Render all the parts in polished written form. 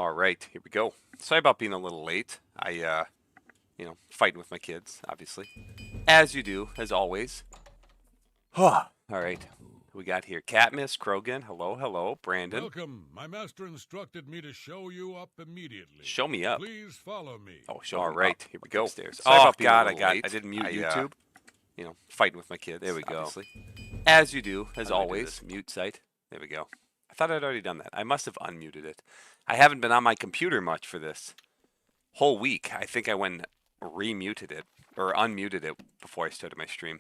All right, here we go. Sorry about being a little late. Fighting with my kids, obviously. As you do, as always. All right, who we got here? Katniss, Krogan, hello, hello. Brandon. Welcome. My master instructed me to show you up immediately. Show me up. Please follow me. Oh, show me up. All right, here we go. Upstairs. Sorry Oh about being God, a little late. I didn't mute YouTube. Fighting with my kids. There we go. Obviously. As you do, as How do I do always. this? Mute site. There we go. I thought I'd already done that. I must have unmuted it. I haven't been on my computer much for this whole week. I think I went remuted it or unmuted it before I started my stream.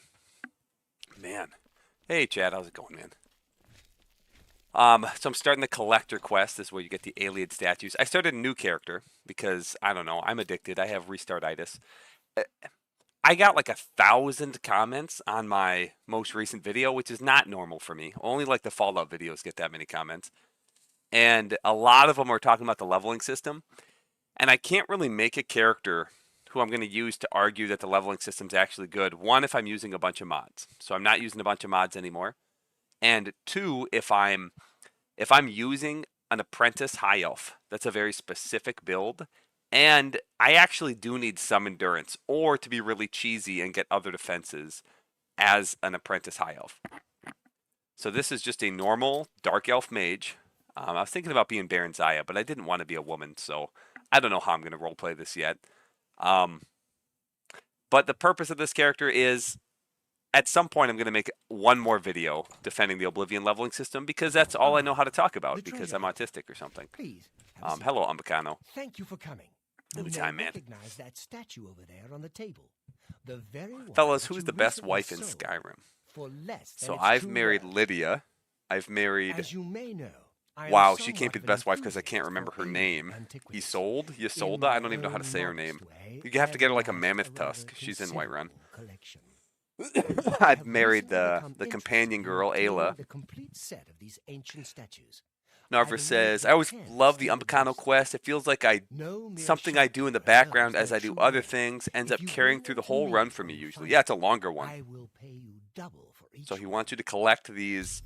Man. Hey Chad, how's it going, man? So I'm starting the collector quest. This is where you get the alien statues. I started a new character because I don't know, I'm addicted. I have restartitis. I got like 1,000 comments on my most recent video, which is not normal for me. Only like the Fallout videos get that many comments. And a lot of them are talking about the leveling system. And I can't really make a character who I'm going to use to argue that the leveling system's actually good. One, if I'm using a bunch of mods. So I'm not using a bunch of mods anymore. And two, if I'm using an apprentice high elf, that's a very specific build. And I actually do need some endurance, or to be really cheesy and get other defenses as an apprentice high elf. So this is just a normal dark elf mage. I was thinking about being Baron Zaya, but I didn't want to be a woman, so I don't know how I'm going to roleplay this yet. But the purpose of this character is, at some point I'm going to make one more video defending the Oblivion leveling system, because that's all I know how to talk about, because I'm autistic or something. Please. Hello, Umbacano. Thank you for coming. Anytime, man. Recognize that statue over there on the table. The very one Fellas, that who's you the best recently wife in sold Skyrim? for less than So its I've true married worth. Lydia. I've married... As you may know, I am Wow, she somewhat can't be of the an best wife because I can't enthusiast remember for her alien name. antiquities. Isolde? I don't even know how to say her name. You have to get her like a mammoth tusk. She's in Whiterun. I've married the companion girl, Ayla. The complete set of these ancient statues. Narver says, I always love the Umbacano quest. It feels like something I do in the background as I do other things ends up carrying through the whole run for me usually. Yeah, it's a longer one. I will pay you double for each So he one. wants you to collect these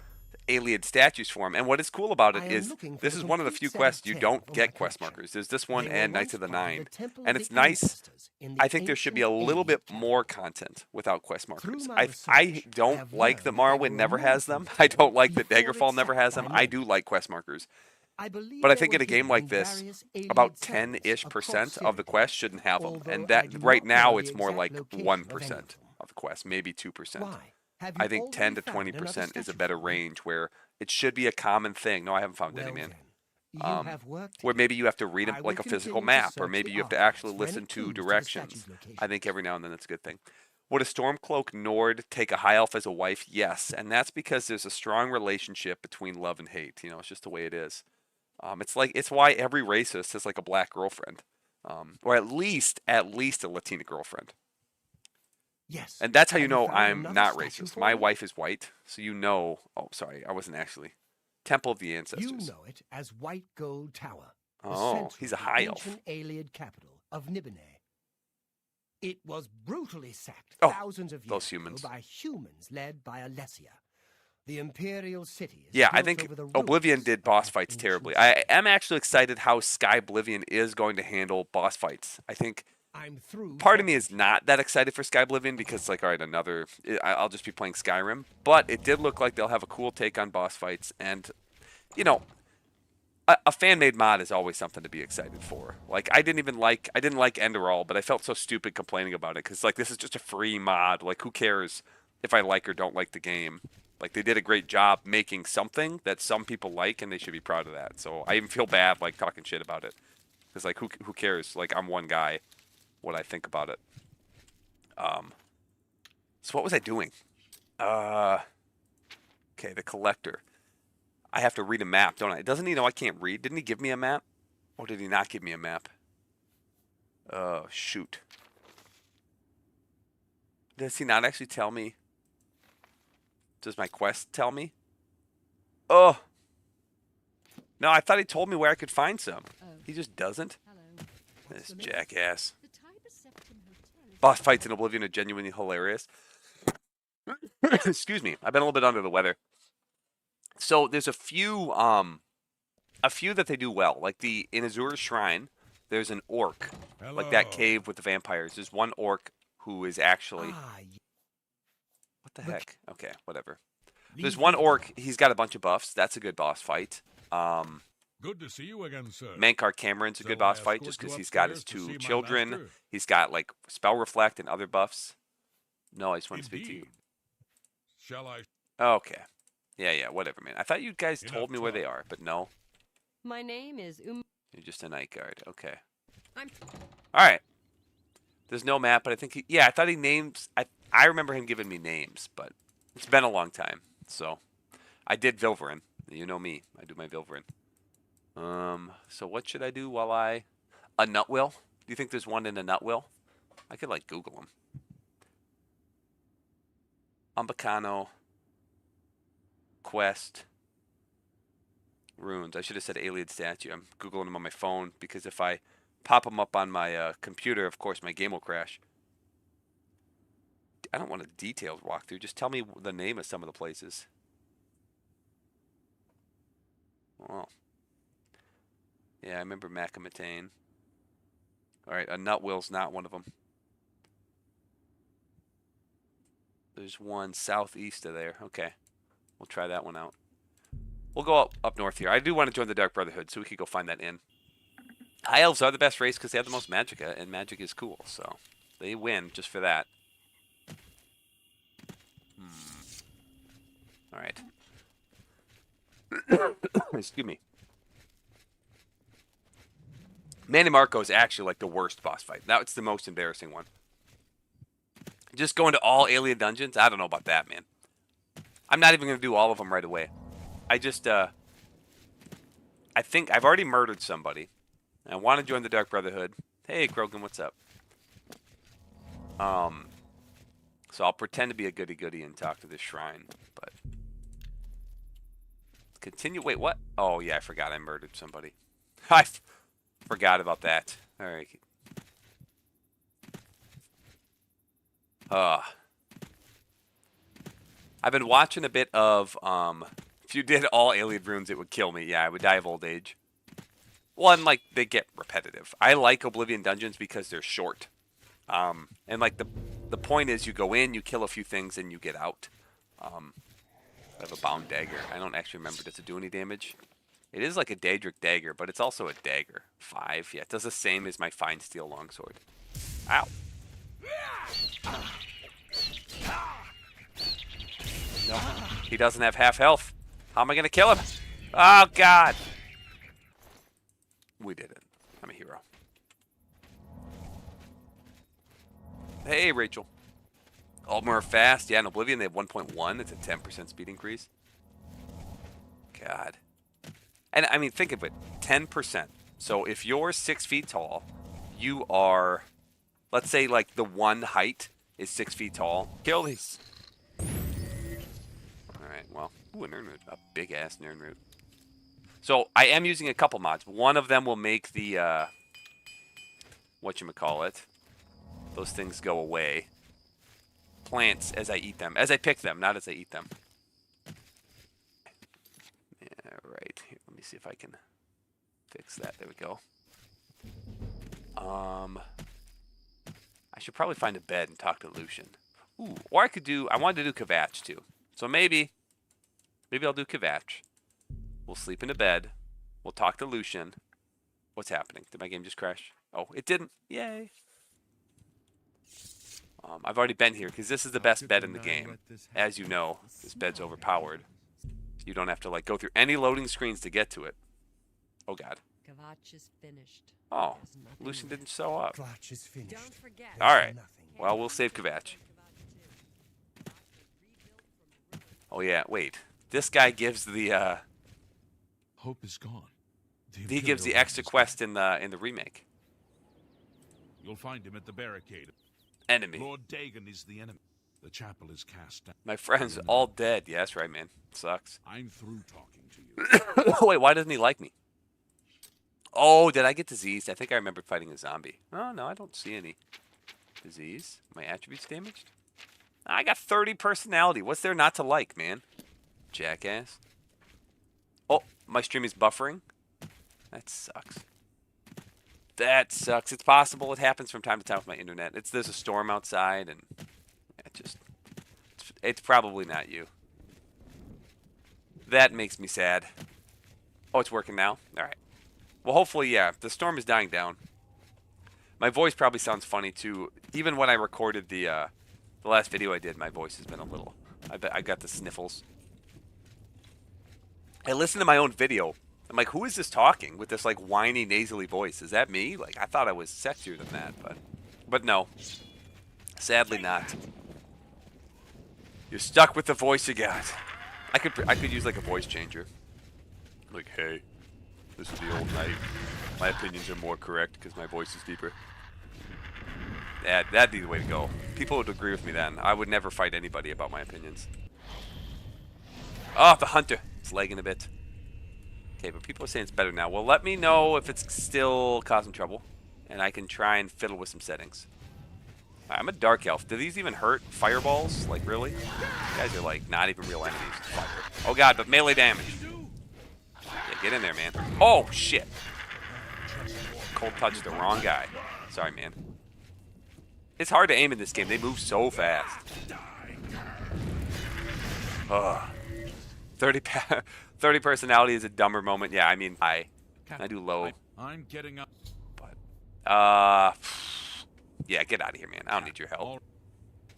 alien statues for him. And what is cool about it I am is looking for this the is one of the complete few set of quests you 10 don't for get my quest collection. markers. There's this one They and were Knights of the once part Nine. the Temple And of it's the nice. Ancestors in the I think there should be a ancient little bit alien more capital. content without quest markers. my I research, I don't have like that learned that there Morrowind were never more has them. from I don't like that before Daggerfall it's never sacked has by them. I men. do like quest markers. I believe But I they think were in a game hidden like in this, various alien about settlements 10-ish% across of the Cyrodiil, quest shouldn't have them. although And I that do right not now know it's the more exact like location of any 1% of them. of the quest, maybe 2%. Why? Have I you think 10 to already found 20% another is a statue better for me? range where it should be a common thing. No, I haven't found any, Well man. then, you Um, have worked Where here. maybe you have to read I will like a physical continue to map, or search maybe the you have to archives actually for any listen to clues the directions. statue's location. I think every now and then that's a good thing. Would a Stormcloak Nord take a high elf as a wife? Yes, and that's because there's a strong relationship between love and hate. You know, it's just the way it is. It's why every racist has like a black girlfriend, or at least a Latina girlfriend. Yes. And that's how you Have know found I'm another not statue racist. for My me? wife is white, so you know. Oh, sorry, I wasn't actually. Temple of the You Ancestors. know it as White Gold Tower. the Oh, center he's a of the high elf. ancient alien capital of Nibene. It was brutally sacked Oh, thousands of years those humans. ago by humans led by Alessia. The imperial city is Yeah, I built think over the Oblivion ruins did of boss that fights ancient terribly. city. I am actually excited how Sky Oblivion is going to handle boss fights. I think I'm through. part of me searching. is not that excited for Sky Oblivion because, like, all right, I'll just be playing Skyrim. But it did look like they'll have a cool take on boss fights. And, you know, a fan-made mod is always something to be excited for. Like, I didn't like Enderall, but I felt so stupid complaining about it because, like, this is just a free mod. Like, who cares if I like or don't like the game? Like, they did a great job making something that some people like, and they should be proud of that. So I even feel bad, like, talking shit about it. Because, like, who cares? Like, I'm one guy, what I think about it. So what was I doing? Okay, the collector. I have to read a map, don't I? Doesn't he know I can't read? Didn't he give me a map? Or did he not give me a map? Oh, shoot. Does he not actually tell me? Does my quest tell me? Oh. No, I thought he told me where I could find some. He just doesn't. Hello. This jackass. The Tiber Septim Hotel is Boss fights in Oblivion are genuinely hilarious. Excuse me. I've been a little bit under the weather. So there's a few a few that they do well. Like in Azura's Shrine, there's an orc. Hello. Like that cave with the vampires. There's one orc who is actually... What the heck? Okay, whatever. There's one orc. He's got a bunch of buffs. That's a good boss fight. Good to see you again, sir. Mankar Cameron's a good boss fight just because he's got his 2 children. He's got like spell reflect and other buffs. No, I just want to speak to you. Shall I? Okay. Yeah, whatever, man. I thought you guys told me where they are, but no. My name is You're just a night guard. Okay. I'm All right. There's no map, but I think I thought he names. I remember him giving me names, but it's been a long time. So I did Vilverin. You know me. I do my Vilverin. So what should I do while a Nutwill? Do you think there's one in a Nutwill? I could like Google them. Umbacano. Quest. Runes. I should have said alien statue. I'm Googling them on my phone because if I pop them up on my computer, of course, my game will crash. I don't want a detailed walkthrough. Just tell me the name of some of the places. Oh. Yeah, I remember Macamatane. Alright, a Nutwill's not one of them. There's one southeast of there. Okay. We'll try that one out. We'll go up north here. I do want to join the Dark Brotherhood, so we could go find that inn. High Elves are the best race because they have the most Magicka, and Magic is cool, so they win just for that. Alright. Excuse me. Manny Marco is actually like the worst boss fight. Now it's the most embarrassing one. Just going to all alien dungeons? I don't know about that, man. I'm not even going to do all of them right away. I just, I think I've already murdered somebody. I want to join the Dark Brotherhood. Hey, Krogan, what's up? So I'll pretend to be a goody-goody and talk to this shrine, but... Continue. Wait, what? Oh, yeah, I forgot I murdered somebody. I forgot about that. All right. I've been watching a bit of, if you did all alien runes, it would kill me. Yeah, I would die of old age. Well, and, like, they get repetitive. I like Oblivion dungeons because they're short. And, like, the point is you go in, you kill a few things, and you get out. I have a bound dagger. I don't actually remember. Does it do any damage? It is like a Daedric dagger, but it's also a dagger. 5. Yeah, it does the same as my fine steel longsword. Ow. No, he doesn't have half health. How am I going to kill him? Oh, God. We did it. I'm a hero. Hey, Rachel. Altmer fast. Yeah, in Oblivion, they have 1.1. It's a 10% speed increase. God. And, I mean, think of it. 10%. So if you're 6 feet tall, you are, let's say, like, the one height is 6 feet tall. Kill these. Alright, well. Ooh, a Nirn root. A big-ass Nirn root. So, I am using a couple mods. One of them will make the, whatchamacallit, those things go away. Plants as I eat them. As I pick them, not as I eat them. Yeah, right. Here, let me see if I can fix that. There we go. I should probably find a bed and talk to Lucian. Ooh, or I could do, I wanted to do Kvatch too. So maybe I'll do Kvatch. We'll sleep in a bed. We'll talk to Lucian. What's happening? Did my game just crash? Oh, it didn't. Yay. I've already been here because this is the best bed in the game. As you know, this bed's overpowered. You don't have to like go through any loading screens to get to it. Oh, God. Kvatch is finished. Oh, Lucian didn't show up. Kvatch is finished. Don't forget. All right. Well, we'll save Kvatch. Oh, yeah. Wait. This guy gives the, Hope is gone. he gives the extra quest in the remake. You'll find him at the barricade. Enemy. Lord Dagon is the enemy. The chapel is cast down. My friend's all dead. Yeah, that's right, man. Sucks. I'm through talking to you. Wait, why doesn't he like me? Oh, did I get diseased? I think I remember fighting a zombie. Oh, no, I don't see any disease. My attributes damaged? I got 30 personality. What's there not to like, man? Jackass. Oh, my stream is buffering. That sucks. That sucks. It's possible. It happens from time to time with my internet. There's a storm outside, and it's probably not you. That makes me sad. Oh, it's working now? All right. Well, hopefully, yeah. The storm is dying down. My voice probably sounds funny, too. Even when I recorded the last video I did, my voice has been a little... I got the sniffles. I listened to my own video. I'm like, who is this talking with this, like, whiny, nasally voice? Is that me? Like, I thought I was sexier than that, but no. Sadly not. You're stuck with the voice you got. I could use, like, a voice changer. Like, hey, this is the old knight. My opinions are more correct because my voice is deeper. That'd be the way to go. People would agree with me then. I would never fight anybody about my opinions. Oh, the hunter. It's lagging a bit. Okay, but people are saying it's better now. Well, let me know if it's still causing trouble, and I can try and fiddle with some settings. I'm a dark elf. Do these even hurt fireballs? Like, really? You guys are, like, not even real enemies. Oh, God, but melee damage. Yeah, get in there, man. Oh, shit. Cold touched the wrong guy. Sorry, man. It's hard to aim in this game. They move so fast. Ugh. 30 personality is a dumber moment. Yeah, I mean, I do low. I'm getting up. But, yeah, get out of here, man. I don't need your help.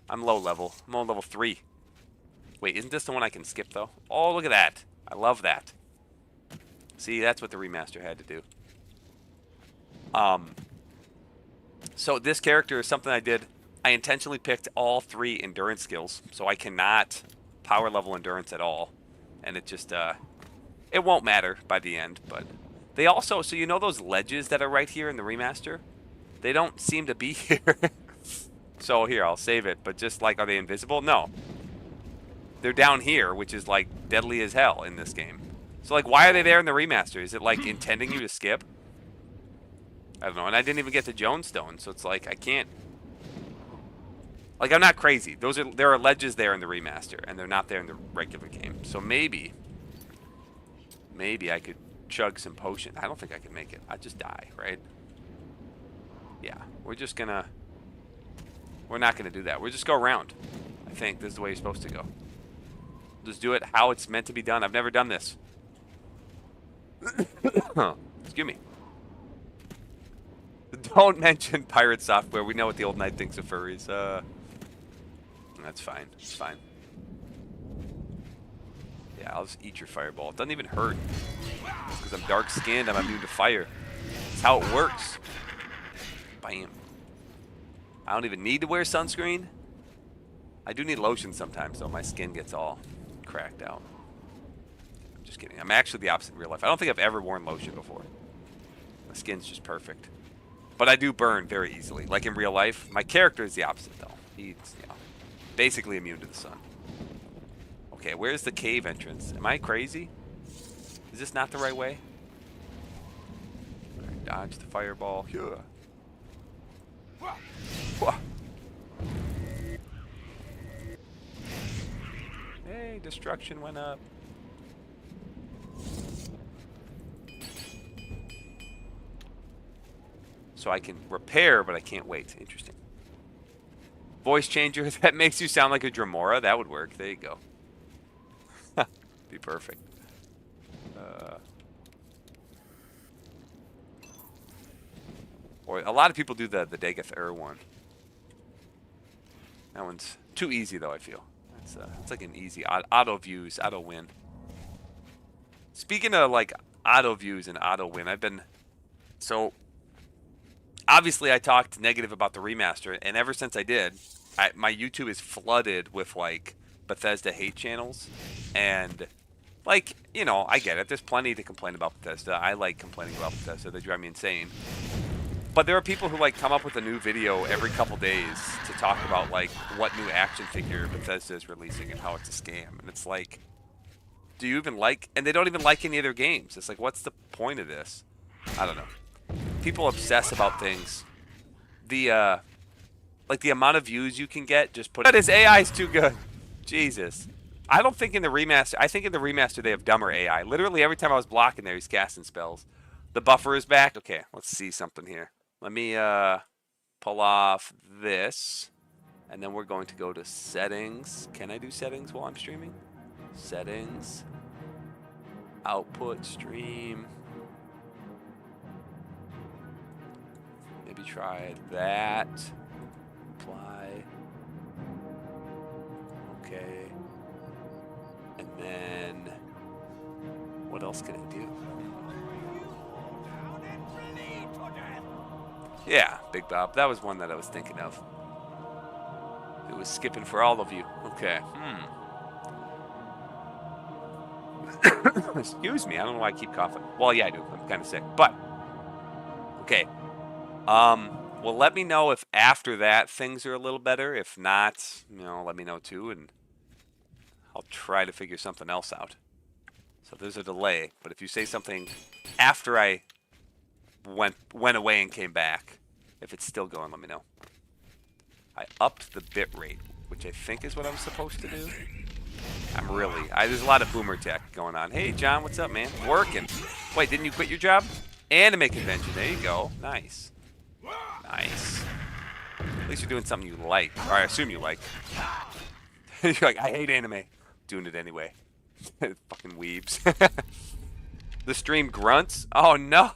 I'm low level. I'm on level 3. Wait, isn't this the one I can skip, though? Oh, look at that. I love that. See, that's what the remaster had to do. So this character is something I did. I intentionally picked all 3 endurance skills, so I cannot power level endurance at all. And it just, it won't matter by the end, but they also, so you know those ledges that are right here in the remaster? They don't seem to be here. So here, I'll save it, but just like, are they invisible? No. They're down here, which is like deadly as hell in this game. So like, why are they there in the remaster? Is it like intending you to skip? I don't know, and I didn't even get the Jonestone, so it's like, I can't... Like, I'm not crazy. There are ledges there in the remaster, and they're not there in the regular game. So maybe I could chug some potion. I don't think I can make it. I'd just die, right? Yeah, we're not gonna do that. We'll just go around. I think this is the way you're supposed to go. Just do it how it's meant to be done. I've never done this. Excuse me. Don't mention pirate software. We know what the old knight thinks of furries. That's fine. It's fine. Yeah, I'll just eat your fireball. It doesn't even hurt. Because I'm dark-skinned, I'm immune to fire. That's how it works. Bam. I don't even need to wear sunscreen. I do need lotion sometimes, though. My skin gets all cracked out. I'm just kidding. I'm actually the opposite in real life. I don't think I've ever worn lotion before. My skin's just perfect. But I do burn very easily. Like in real life, my character is the opposite, though. He's, you know, basically immune to the sun. Okay, where's the cave entrance? Am I crazy? Is this not the right way? Right, dodge the fireball. Yeah. Hey, destruction went up. So I can repair, but I can't wait. Interesting. Voice changer that makes you sound like a Dremora. That would work. There you go. Be perfect. Or a lot of people do the Dagath one. That one's too easy, though, I feel. It's like an easy auto views, auto win. Speaking of like auto views and auto win, so obviously I talked negative about the remaster, and ever since I did, my YouTube is flooded with like Bethesda hate channels, and like, you know, I get it. There's plenty to complain about Bethesda. I like complaining about Bethesda. They drive me insane. But there are people who like come up with a new video every couple days to talk about like what new action figure Bethesda is releasing and how it's a scam. And it's like, do you even like? And they don't even like any of their games. It's like, what's the point of this? I don't know. People obsess about things. Like the amount of views you can get, just put. But his AI is too good. Jesus. I think in the remaster they have dumber AI. Literally every time I was blocking there, he's casting spells. The buffer is back. Okay, let's see something here. Let me pull off this, and then we're going to go to settings. Can I do settings while I'm streaming? Settings, output, stream. Maybe try that. Apply. Okay. And then what else can I do? Yeah, Big Bob. That was one that I was thinking of. It was skipping for all of you. Okay. Excuse me. I don't know why I keep coughing. Well, yeah, I do. I'm kind of sick. But okay. Well, let me know if after that things are a little better. If not, let me know too, and I'll try to figure something else out. So there's a delay, but if you say something after I went away and came back, if it's still going, let me know. I upped the bit rate, which I think is what I'm supposed to do. There's a lot of boomer tech going on. Hey, John, what's up, man? Working. Wait, didn't you quit your job? Anime convention. There you go. Nice. Nice. At least you're doing something you like, or I assume you like. You're like, I hate anime. Doing it anyway. Fucking weebs. The stream grunts? Oh, no.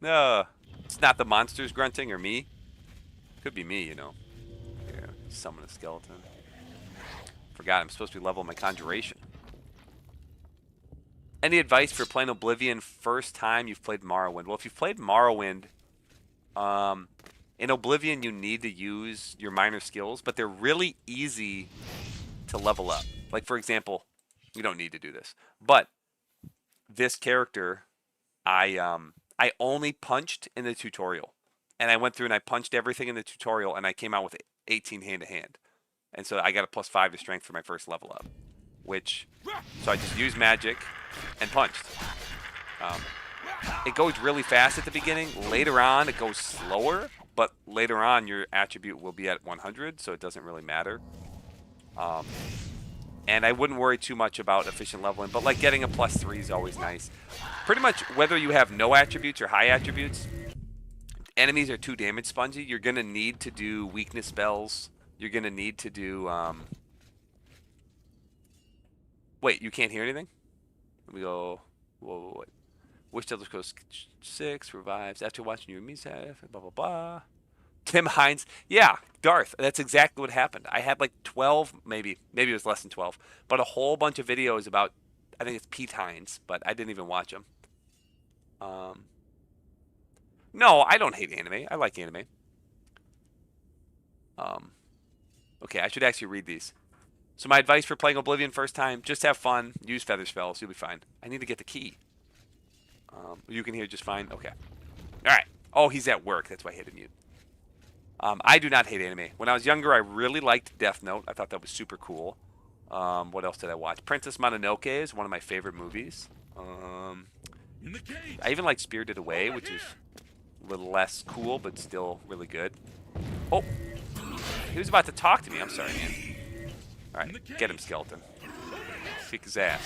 No. It's not the monsters grunting or me. Could be me, Here, summon a skeleton. Forgot, I'm supposed to be leveling my conjuration. Any advice for playing Oblivion first time you've played Morrowind? Well, if you've played Morrowind, in Oblivion you need to use your minor skills, but they're really easy to level up. Like, for example, you don't need to do this, but this character, I only punched in the tutorial, and I went through and I punched everything in the tutorial, and I came out with 18 hand-to-hand, and so I got a +5 to strength for my first level up, so I just used magic and punched. It goes really fast at the beginning. Later on, it goes slower, but later on, your attribute will be at 100, so it doesn't really matter. And I wouldn't worry too much about efficient leveling, but like getting a +3 is always nice. Pretty much whether you have no attributes or high attributes, enemies are too damage spongy. You're going to need to do weakness spells. You're going to need to do... Wait, you can't hear anything? Let me go... Whoa. Wish Elder Scrolls 6 revives after watching your Miscellaneous, blah, blah, blah. Tim Hines. Yeah, Darth. That's exactly what happened. I had like 12, maybe it was less than 12, but a whole bunch of videos about, I think it's Pete Hines, but I didn't even watch them. No, I don't hate anime. I like anime. Okay, I should actually read these. So my advice for playing Oblivion first time, just have fun, use feather spells, you'll be fine. I need to get the key. You can hear just fine? Okay. Alright. Oh, he's at work. That's why I hit a mute. I do not hate anime. When I was younger, I really liked Death Note. I thought that was super cool. What else did I watch? Princess Mononoke is one of my favorite movies. I even like Spirited Away, which is a little less cool, but still really good. Oh! He was about to talk to me. I'm sorry, man. Alright, get him, skeleton. Kick his ass.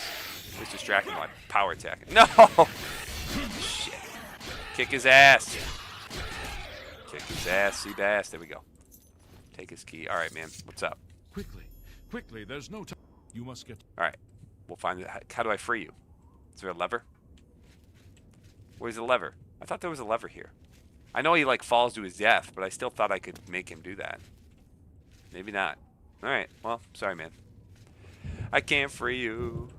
He's distracting my power attack. No! Shit. Kick his ass. Kick his ass, see bass. There we go. Take his key. Alright, man. What's up? Quickly, there's no time. You must get... Alright. We'll find it. How do I free you? Is there a lever? Where's the lever? I thought there was a lever here. I know he, like, falls to his death, but I still thought I could make him do that. Maybe not. Alright. Well, sorry, man. I can't free you.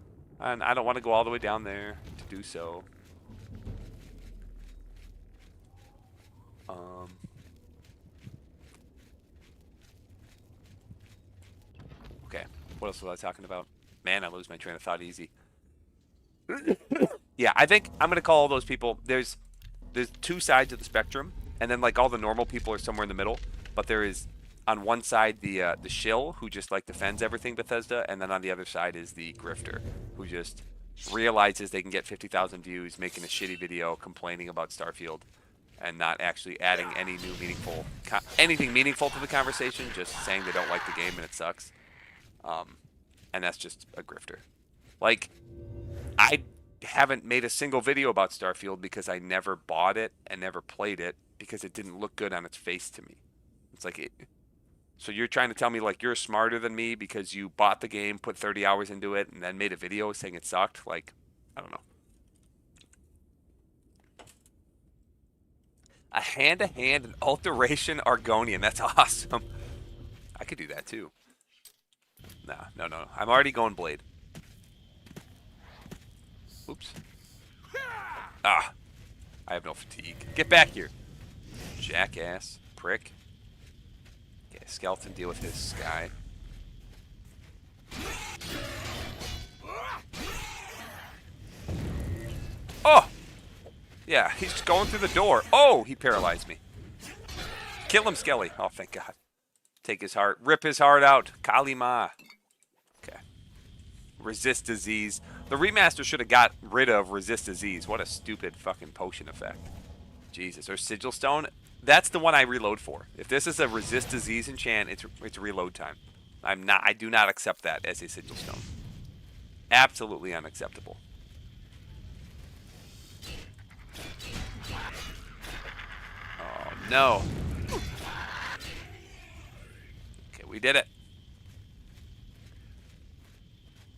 And I don't want to go all the way down there to do so. Okay. What else was I talking about? Man, I lose my train of thought easy. Yeah, I think I'm going to call all those people... There's two sides of the spectrum, and then like all the normal people are somewhere in the middle, but there is on one side the shill who just like defends everything Bethesda, and then on the other side is the grifter who just realizes they can get 50,000 views making a shitty video complaining about Starfield and not actually adding any new anything meaningful to the conversation, just saying they don't like the game and it sucks. And that's just a grifter. Like, I haven't made a single video about Starfield because I never bought it and never played it because it didn't look good on its face to me. It's like, so you're trying to tell me like you're smarter than me because you bought the game, put 30 hours into it, and then made a video saying it sucked? Like, I don't know. A hand-to-hand and alteration Argonian. That's awesome. I could do that too. Nah, no. I'm already going Blade. Oops. Ah. I have no fatigue. Get back here. Jackass. Prick. Okay, Skeleton, deal with his guy. Oh! Yeah, he's going through the door. Oh, he paralyzed me. Kill him, Skelly. Oh, thank God. Take his heart. Rip his heart out. Kalima. Okay. Resist disease. The remaster should have got rid of resist disease. What a stupid fucking potion effect. Jesus. Or sigil stone. That's the one I reload for. If this is a resist disease enchant, it's reload time. I do not accept that as a sigil stone. Absolutely unacceptable. Oh no. Okay, we did it.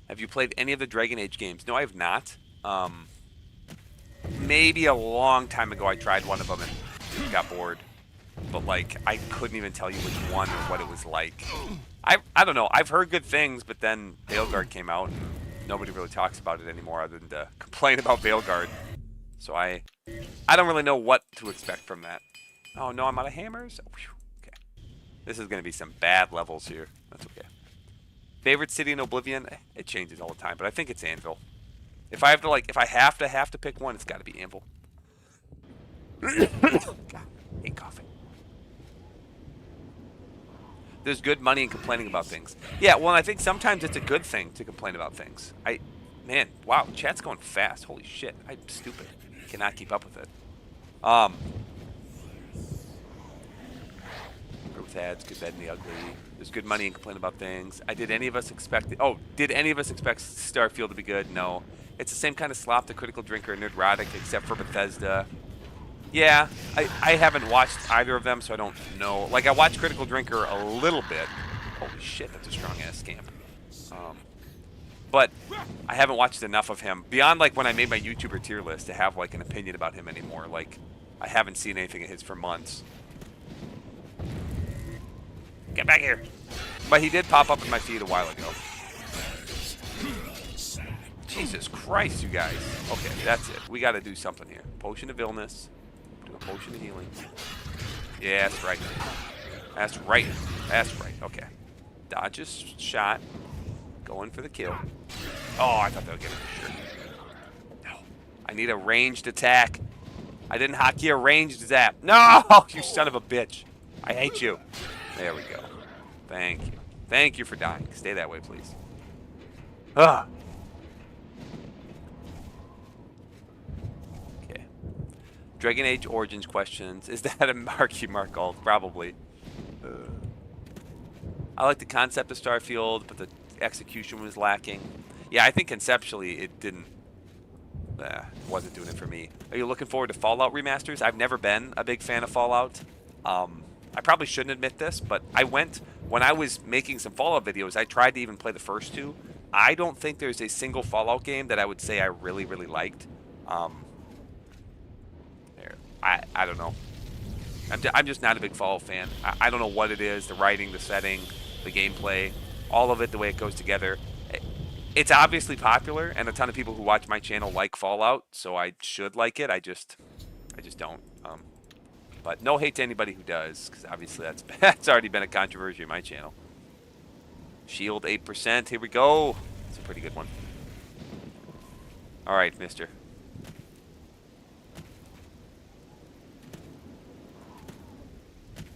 Have you played any of the Dragon Age games? No, I have not. Maybe a long time ago I tried one of them and got bored. But like, I couldn't even tell you which one or what it was like. I don't know. I've heard good things, but then Veilguard came out and nobody really talks about it anymore other than to complain about Veilguard. So I don't really know what to expect from that. Oh no, I'm out of hammers? Oh, okay. This is going to be some bad levels here. That's okay. Favorite city in Oblivion? It changes all the time, but I think it's Anvil. If I have to pick one, it's got to be Anvil. God, I hate coughing. There's good money in complaining about things. Yeah, well, I think sometimes it's a good thing to complain about things. Man, wow, chat's going fast. Holy shit, I'm stupid. Cannot keep up with it. With ads, good, bad, and the ugly. There's good money in complaining about things. Did any of us expect Starfield to be good? No. It's the same kind of slop, the Critical Drinker and Nerdrotic, except for Bethesda. Yeah, I haven't watched either of them, so I don't know. Like, I watched Critical Drinker a little bit. Holy shit, that's a strong-ass scamp. But I haven't watched enough of him. Beyond, like, when I made my YouTuber tier list to have, like, an opinion about him anymore. Like, I haven't seen anything of his for months. Get back here. But he did pop up in my feed a while ago. Jesus Christ, you guys. Okay, that's it. We got to do something here. Potion of illness. Do a potion of healing. Yeah, that's right. That's right. That's right. Okay. Dodge a shot. Going for the kill. Oh, I thought that would get it for sure. No. I need a ranged attack. I didn't hockey a ranged zap. No! You son of a bitch. I hate you. There we go. Thank you. Thank you for dying. Stay that way, please. Ah. Okay. Dragon Age Origins questions. Is that a Marky Mark alt? Probably. I like the concept of Starfield, but the execution was lacking. Yeah, I think conceptually it didn't. Wasn't doing it for me. Are you looking forward to Fallout remasters? I've never been a big fan of Fallout. I probably shouldn't admit this, but when I was making some Fallout videos, I tried to even play the first two. I don't think there's a single Fallout game that I would say I really, really liked. I don't know. I'm just not a big Fallout fan. I don't know what it is, the writing, the setting, the gameplay, all of it, the way it goes together. It's obviously popular, and a ton of people who watch my channel like Fallout, so I should like it. I just don't. But no hate to anybody who does, because obviously that's already been a controversy on my channel. Shield 8%. Here we go. It's a pretty good one. All right, mister.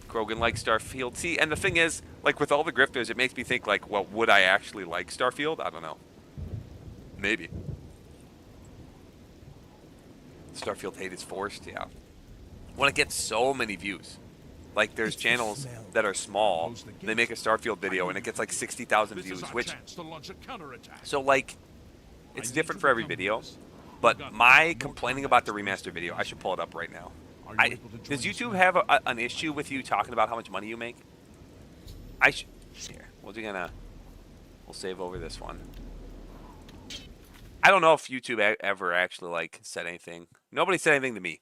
Krogan likes Starfield. See, and the thing is, like with all the grifters, it makes me think like, well, would I actually like Starfield? I don't know. Maybe. Starfield hate is forced, yeah. When it gets so many views. Like there's channels that are small, they make a Starfield video and it gets like 60,000 views, which... So like, it's different for every video. But my complaining about the remaster video, I should pull it up right now. Does YouTube have an issue with you talking about how much money you make? Here, we'll save over this one. I don't know if YouTube ever actually like said anything. Nobody said anything to me.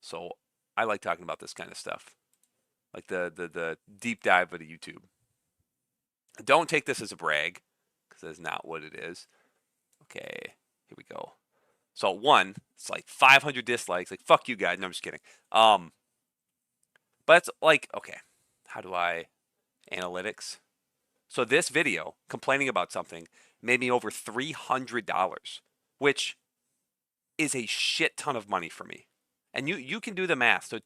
So I like talking about this kind of stuff. Like the deep dive of the YouTube. Don't take this as a brag, because that's not what it is. Okay, here we go. So one, it's like 500 dislikes. Like, fuck you guys. No, I'm just kidding. But it's like, okay, how do I analytics? So this video complaining about something made me over $300, which is a shit ton of money for me. And you can do the math. So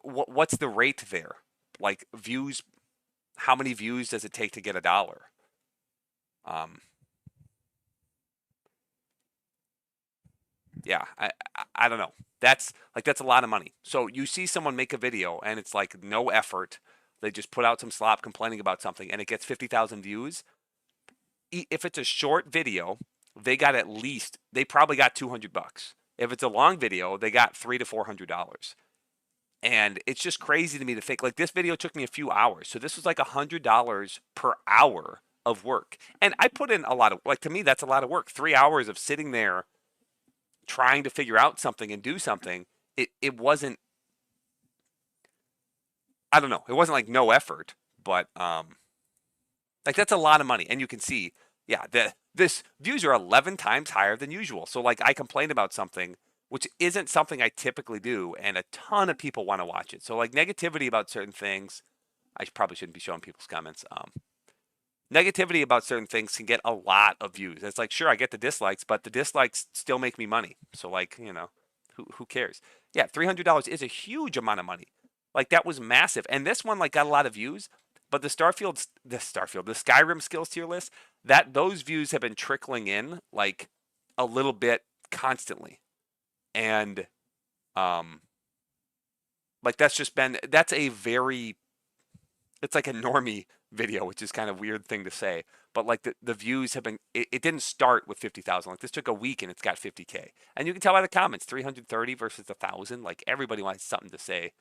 what's the rate there? Like views, how many views does it take to get $1? Yeah, I don't know. That's a lot of money. So you see someone make a video and it's like no effort. They just put out some slop complaining about something and it gets 50,000 views. If it's a short video, they probably got $200. If it's a long video, they got $300 to $400. And it's just crazy to me to think, like, this video took me a few hours. So this was like $100 per hour of work. And I put in a lot of, like, to me, that's a lot of work. 3 hours of sitting there trying to figure out something and do something. It wasn't, I don't know. It wasn't like no effort, but like that's a lot of money. And you can see, yeah, this views are 11 times higher than usual. So like I complained about something, which isn't something I typically do, and a ton of people want to watch it. So like negativity about certain things, I probably shouldn't be showing people's comments. Negativity about certain things can get a lot of views. It's like, sure, I get the dislikes, but the dislikes still make me money. So like, you know, who cares? Yeah, $300 is a huge amount of money. Like that was massive. And this one like got a lot of views, but the Skyrim skills tier list, those views have been trickling in like a little bit constantly. And like that's like a normie video, which is kind of weird thing to say, but like the views have been, it didn't start with 50,000. Like this took a week and it's got 50K. And you can tell by the comments, 330 versus 1,000. Like everybody wants something to say.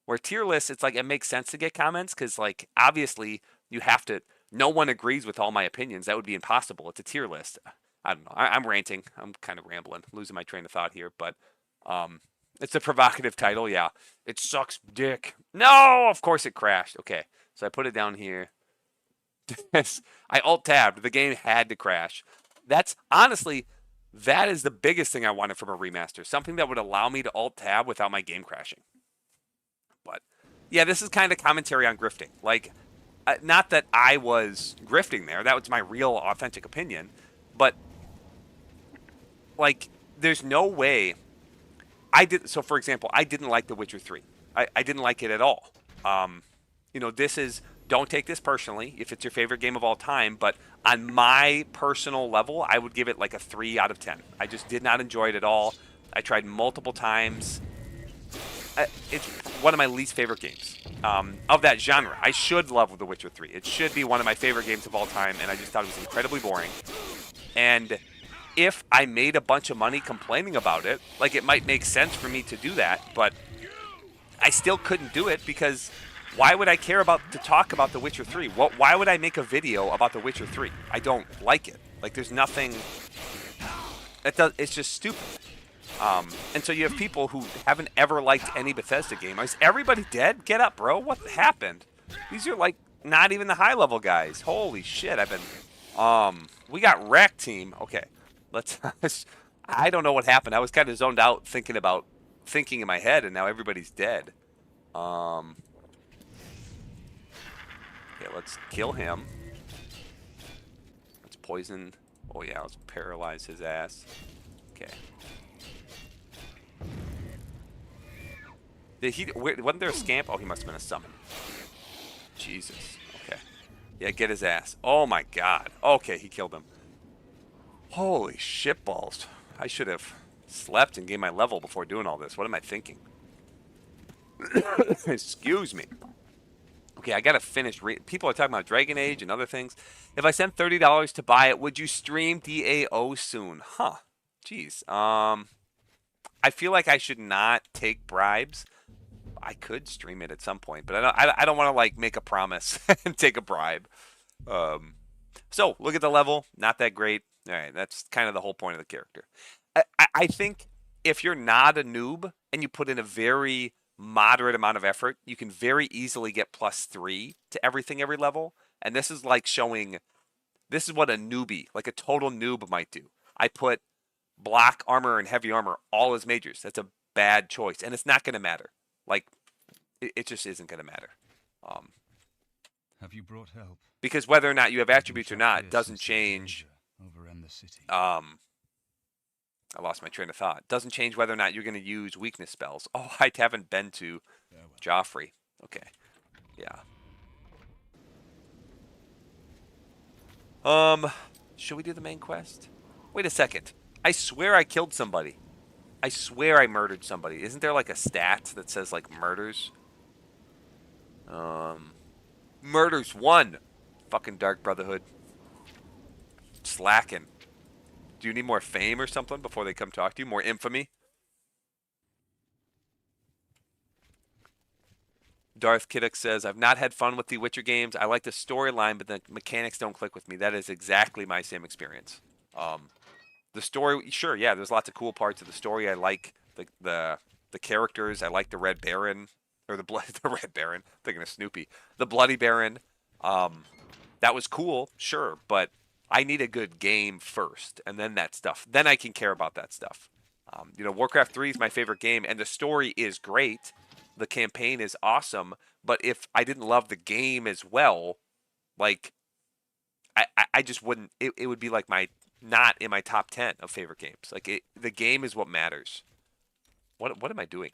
Where tier lists, it's like it makes sense to get comments because like obviously you have to, no one agrees with all my opinions. That would be impossible. It's a tier list. I don't know. I'm ranting. I'm kind of rambling, losing my train of thought here, but it's a provocative title. Yeah. It sucks dick. No, of course it crashed. Okay. So I put it down here. I alt-tabbed. The game had to crash. That is the biggest thing I wanted from a remaster. Something that would allow me to alt-tab without my game crashing. But, yeah, this is kind of commentary on grifting. Like, not that I was grifting there. That was my real, authentic opinion. But, like, there's no way. So, for example, I didn't like The Witcher 3. I didn't like it at all. You know, don't take this personally if it's your favorite game of all time, but on my personal level, I would give it like a 3 out of 10. I just did not enjoy it at all. I tried multiple times. It's one of my least favorite games of that genre. I should love The Witcher 3. It should be one of my favorite games of all time, and I just thought it was incredibly boring. And if I made a bunch of money complaining about it, like it might make sense for me to do that, but I still couldn't do it because why would I care to talk about The Witcher 3? Why would I make a video about The Witcher 3? I don't like it. Like there's nothing it's just stupid. And so you have people who haven't ever liked any Bethesda game. Is everybody dead? Get up, bro. What happened? These are like not even the high level guys. Holy shit. We got wrecked, team. Okay. I don't know what happened. I was kind of zoned out thinking in my head, and now everybody's dead. Okay, let's kill him. Let's poison. Oh yeah, let's paralyze his ass. Okay. Wasn't there a scamp? Oh, he must have been a summon. Jesus. Okay. Yeah, get his ass. Oh my god. Okay, he killed him. Holy shitballs. I should have slept and gained my level before doing all this. What am I thinking? Excuse me. Okay, I gotta finish. People are talking about Dragon Age and other things. If I sent $30 to buy it, would you stream DAO soon? Huh. Jeez. I feel like I should not take bribes. I could stream it at some point, but I don't want to like make a promise and take a bribe. Um, so look at the level, not that great. All right, that's kind of the whole point of the character. I think if you're not a noob and you put in a very moderate amount of effort, you can very easily get +3 to everything every level. And this is like showing, this is what a newbie, like a total noob might do. I put block armor and heavy armor all as majors. That's a bad choice, and it's not going to matter. Like, it just isn't going to matter. Um, Have you brought help? because whether or not you have I've been attributes or shot not fierce doesn't since the change. danger overran the city. I lost my train of thought. Doesn't change whether or not you're going to use weakness spells. Oh, I haven't been to Farewell. Joffrey. Okay. Yeah. Should we do the main quest? Wait a second. I swear I killed somebody. I swear I murdered somebody. Isn't there like a stat that says like murders? Murders 1. Fucking Dark Brotherhood. Slacking. Do you need more fame or something before they come talk to you? More infamy? Darth Kiddick says, I've not had fun with the Witcher games. I like the storyline, but the mechanics don't click with me. That is exactly my same experience. The story, sure, yeah, there's lots of cool parts of the story. I like the characters. I like the Red Baron, or the Red Baron. Thinking of Snoopy, the Bloody Baron. That was cool, sure, but I need a good game first, and then that stuff. Then I can care about that stuff. Warcraft 3 is my favorite game, and the story is great. The campaign is awesome, but if I didn't love the game as well, like I just wouldn't. It would be like not in my top 10 of favorite games. Like the game is what matters. What am I doing?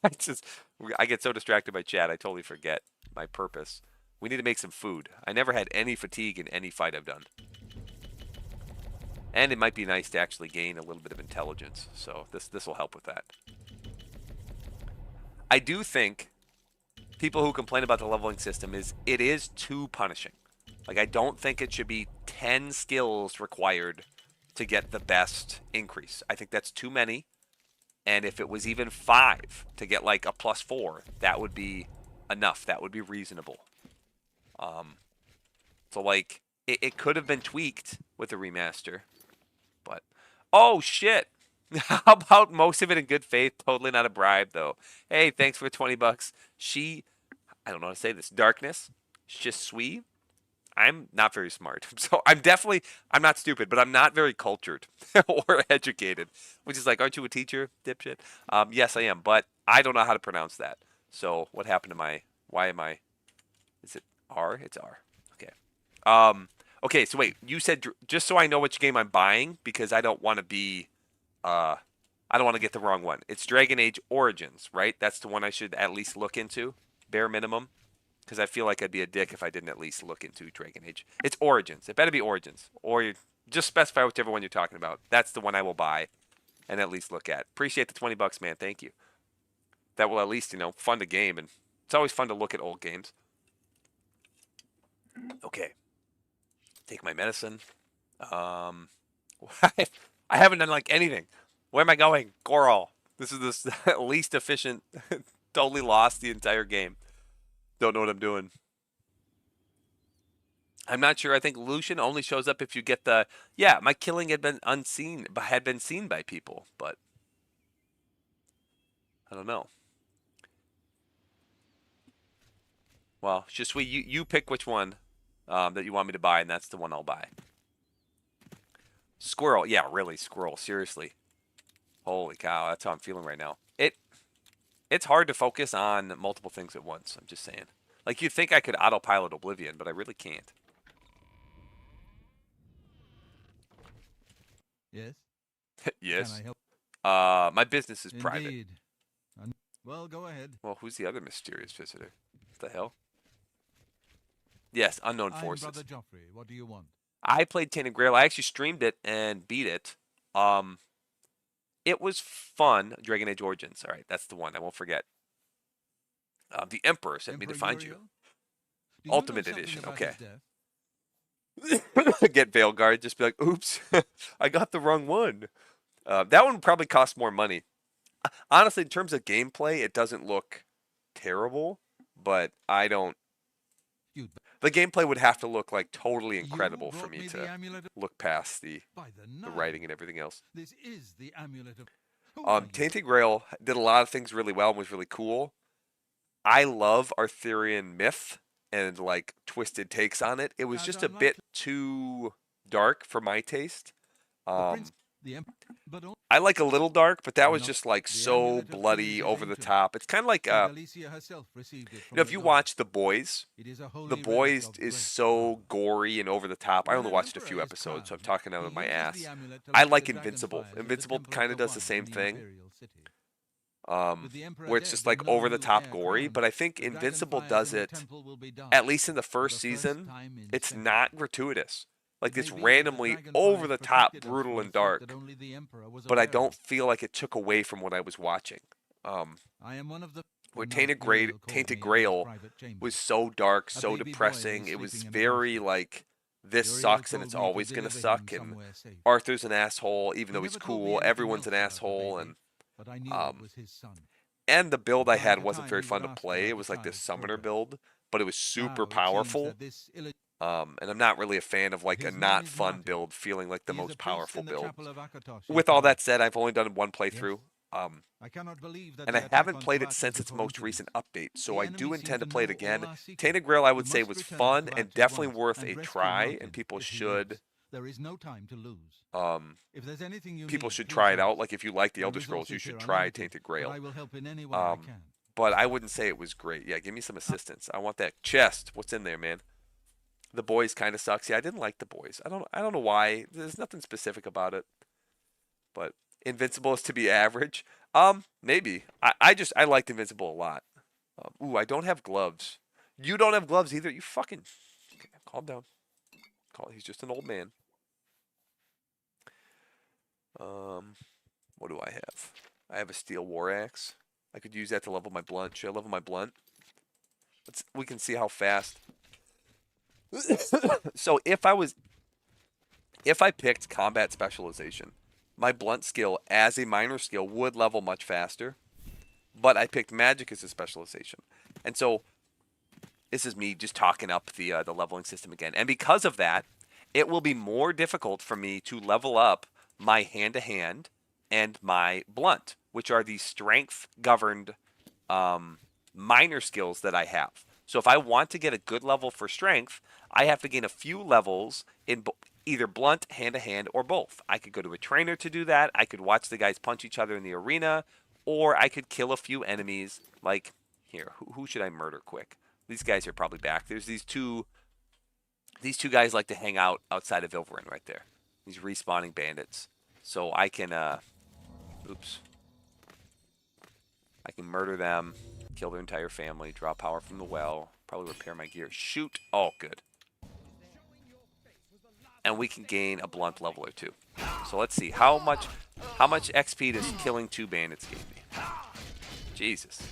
I get so distracted by chat, I totally forget my purpose. We need to make some food. I never had any fatigue in any fight I've done. And it might be nice to actually gain a little bit of intelligence. So this will help with that. I do think people who complain about the leveling system it is too punishing. Like, I don't think it should be 10 skills required to get the best increase. I think that's too many. And if it was even 5 to get like a +4, that would be enough. That would be reasonable. So like it could have been tweaked with a remaster. But oh shit. How about most of it in good faith? Totally not a bribe though. Hey, thanks for $20. I don't know how to say this. Darkness. Just sweet. I'm not very smart. So I'm not stupid, but I'm not very cultured or educated. Which is like, aren't you a teacher, dipshit? Yes, I am, but I don't know how to pronounce that. So what happened to is it R? It's R. Okay. Okay, so wait, you said, just so I know which game I'm buying, because I don't want to be, I don't want to get the wrong one. It's Dragon Age Origins, right? That's the one I should at least look into, bare minimum. Because I feel like I'd be a dick if I didn't at least look into Dragon Age. It's Origins. It better be Origins. Or you just specify whichever one you're talking about. That's the one I will buy and at least look at. Appreciate the $20, man. Thank you. That will at least, fund a game. And it's always fun to look at old games. Okay. Take my medicine. I haven't done like anything. Where am I going? Goral. This is the least efficient. Totally lost the entire game. Don't know what I'm doing. I'm not sure. I think Lucian only shows up if you get the... Yeah, my killing had been unseen, but had been seen by people, but... I don't know. Well, just you pick which one that you want me to buy, and that's the one I'll buy. Squirrel. Yeah, really, squirrel. Seriously. Holy cow, that's how I'm feeling right now. It's hard to focus on multiple things at once, I'm just saying. Like, you'd think I could autopilot Oblivion, but I really can't. Yes? Yes. Can I help? My business is private. Indeed. Well, go ahead. Well, who's the other mysterious visitor? What the hell? Yes, Unknown I'm Forces. Brother Joffrey. What do you want? I played Tainted Grail. I actually streamed it and beat it. It was fun. Dragon Age Origins. All right, that's the one. I won't forget. The Emperor sent me to find you. Uriel? Do you know Ultimate something Edition. about Okay. his death? Get Veilguard. Just be like, oops, I got the wrong one. That one probably costs more money. Honestly, in terms of gameplay, it doesn't look terrible, but I don't. You'd The gameplay would have to look like totally You incredible for brought me the to amulet of... look past the By the writing nine. and everything else. This is the amulet of... Who are you? Tainted Grail did a lot of things really well and was really cool. I love Arthurian myth and like twisted takes on it. It was As just I a like bit to- too dark for my taste. The prince, the emperor, but only I like a little dark, but that was No, just like the so amulet of bloody, kings is over the ancient. top. It's kind of like Alicia herself received it from if the you gods. watch The Boys, It is a holy The relic Boys of is great so power. gory and over the top. I When only an watched a emperor few is episodes, so I'm crowned, talking out he of my uses ass. the amulet to I light like the dragon Invincible. fires in the Invincible temple of kind of does the one same in thing, imperial city. With the emperor where it's dead just and like no over the new top heir gory. crowned, But I think the dragon Invincible fires does in the it, temple will be dark at least in the for first the first season. time in It's centuries. not gratuitous. Like It may it's be that the randomly dragon over fires the top, protected us brutal from a and threat dark. that only the emperor was But I aware don't of. feel like it took away from what I was watching. I am one of the... Where Now, Tainted, Uriel called Tainted me into his Grail private chamber. was so dark, A so baby boy depressing. was It was sleeping in the very basket. like, this Uriel sucks and told it's me to always gonna deliver him suck. And somewhere safe. Arthur's an asshole, even He though he's never told me cool. anything Everyone's else an about the asshole, baby, and but I knew it um, was his son. and the build I By had the wasn't time very he fun would to ask play. about It was the like this child's summoner progress. build, but it was super Now it seems powerful. that this And I'm not really a fan of like a His name not is fun Martin. build feeling like the He is a most priest powerful in the build. chapel of Akatosh in With all Paris. that said, I've only done one playthrough. I cannot believe that And the I attack haven't on played it Kvatch since was a its most coincidence. recent update, so The I enemy do seem intend to to play it know again. all our secrets. Tainted Grail, I You would say, must was return to fun Kvatch and at definitely once worth and a rescue try, Martin and people if he should lives. There is no time to lose. um If there's anything you people need, should please try it out. ask. Like if you like the My Elder Scrolls, you resources should here are try limited, Tainted but Grail. I will help in any way I can. But I wouldn't say it was great. Yeah, give me some assistance. I want that chest. What's in there, man? The Boys kind of sucks. Yeah, I didn't like The Boys. I don't know why. There's nothing specific about it. But Invincible is to be average. Maybe. I liked Invincible a lot. Ooh, I don't have gloves. You don't have gloves either. You fucking calm down. He's just an old man. What do I have? I have a steel war axe. I could use that to level my blunt. Should I level my blunt? We can see how fast. So if I picked combat specialization, my blunt skill as a minor skill would level much faster. But I picked magic as a specialization. And so this is me just talking up the leveling system again. And because of that, it will be more difficult for me to level up my hand-to-hand and my blunt, which are the strength-governed minor skills that I have. So if I want to get a good level for strength, I have to gain a few levels in either blunt, hand-to-hand, or both. I could go to a trainer to do that. I could watch the guys punch each other in the arena, or I could kill a few enemies. Like, here, who should I murder quick? These guys are probably back. There's these two guys like to hang out outside of Ilverin right there. These respawning bandits. So I can, oops. I can murder them, kill their entire family, draw power from the well, probably repair my gear. Shoot. Oh, good. And we can gain a blunt level or two. So let's see. How much XP does killing 2 bandits give me? Jesus.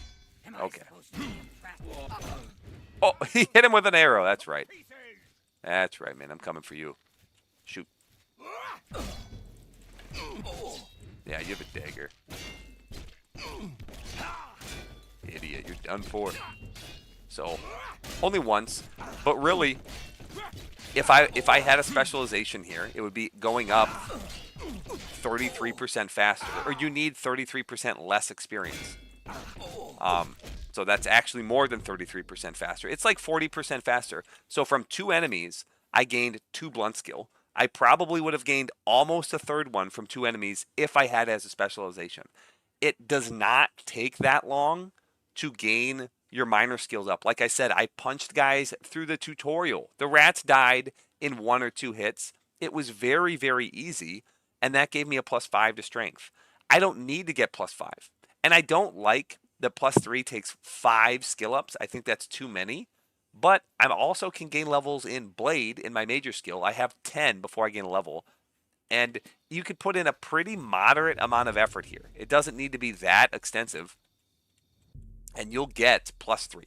Okay. Oh, he hit him with an arrow. That's right. That's right, man. I'm coming for you. Shoot. Yeah, you have a dagger. Idiot, you're done for. So, only once. But really, if I had a specialization here, it would be going up 33% faster. Or you need 33% less experience. So that's actually more than 33% faster. It's like 40% faster. So from 2 enemies, I gained 2 blunt skill. I probably would have gained almost a third one from 2 enemies if I had it as a specialization. It does not take that long to gain your minor skills up. Like I said, I punched guys through the tutorial. The rats died in 1 or 2 hits. It was very, very easy, and that gave me a +5 to strength. I don't need to get +5. And I don't like the +3 takes 5 skill ups. I think that's too many. But I also can gain levels in Blade in my major skill. I have 10 before I gain a level. And you could put in a pretty moderate amount of effort here. It doesn't need to be that extensive. And you'll get +3.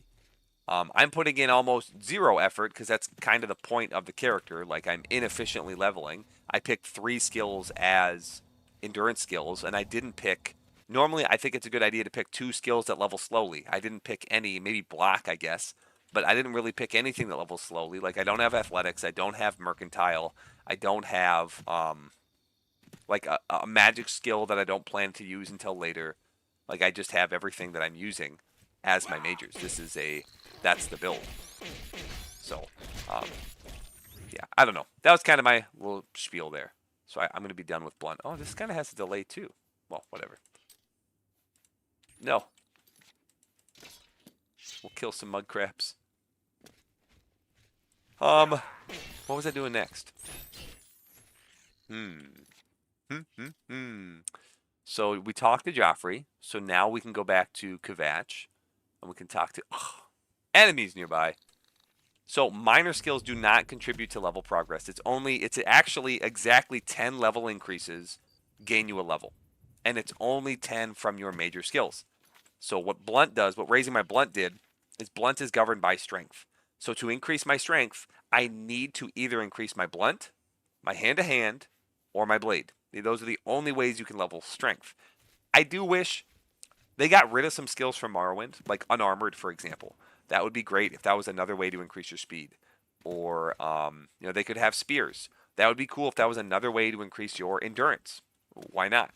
I'm putting in almost 0 effort because that's kind of the point of the character. Like, I'm inefficiently leveling. I picked 3 skills as endurance skills, and I didn't pick. Normally, I think it's a good idea to pick 2 skills that level slowly. I didn't pick any, maybe block, I guess, but I didn't really pick anything that levels slowly. Like, I don't have athletics, I don't have mercantile, I don't have like a magic skill that I don't plan to use until later. Like, I just have everything that I'm using as my majors. That's the build. So, yeah, I don't know. That was kind of my little spiel there. So I'm going to be done with blunt. Oh, this kind of has a delay too. Well, whatever. No. We'll kill some mud crabs. What was I doing next? So we talked to Joffrey. So now we can go back to Kvatch. And we can talk to enemies nearby. So minor skills do not contribute to level progress. It's actually exactly 10 level increases gain you a level. And it's only 10 from your major skills. So what blunt does, what raising my blunt did, is blunt is governed by strength. So to increase my strength, I need to either increase my blunt, my hand-to-hand, or my blade. Those are the only ways you can level strength. I do wish they got rid of some skills from Morrowind, like unarmored, for example. That would be great if that was another way to increase your speed. Or, they could have spears. That would be cool if that was another way to increase your endurance. Why not?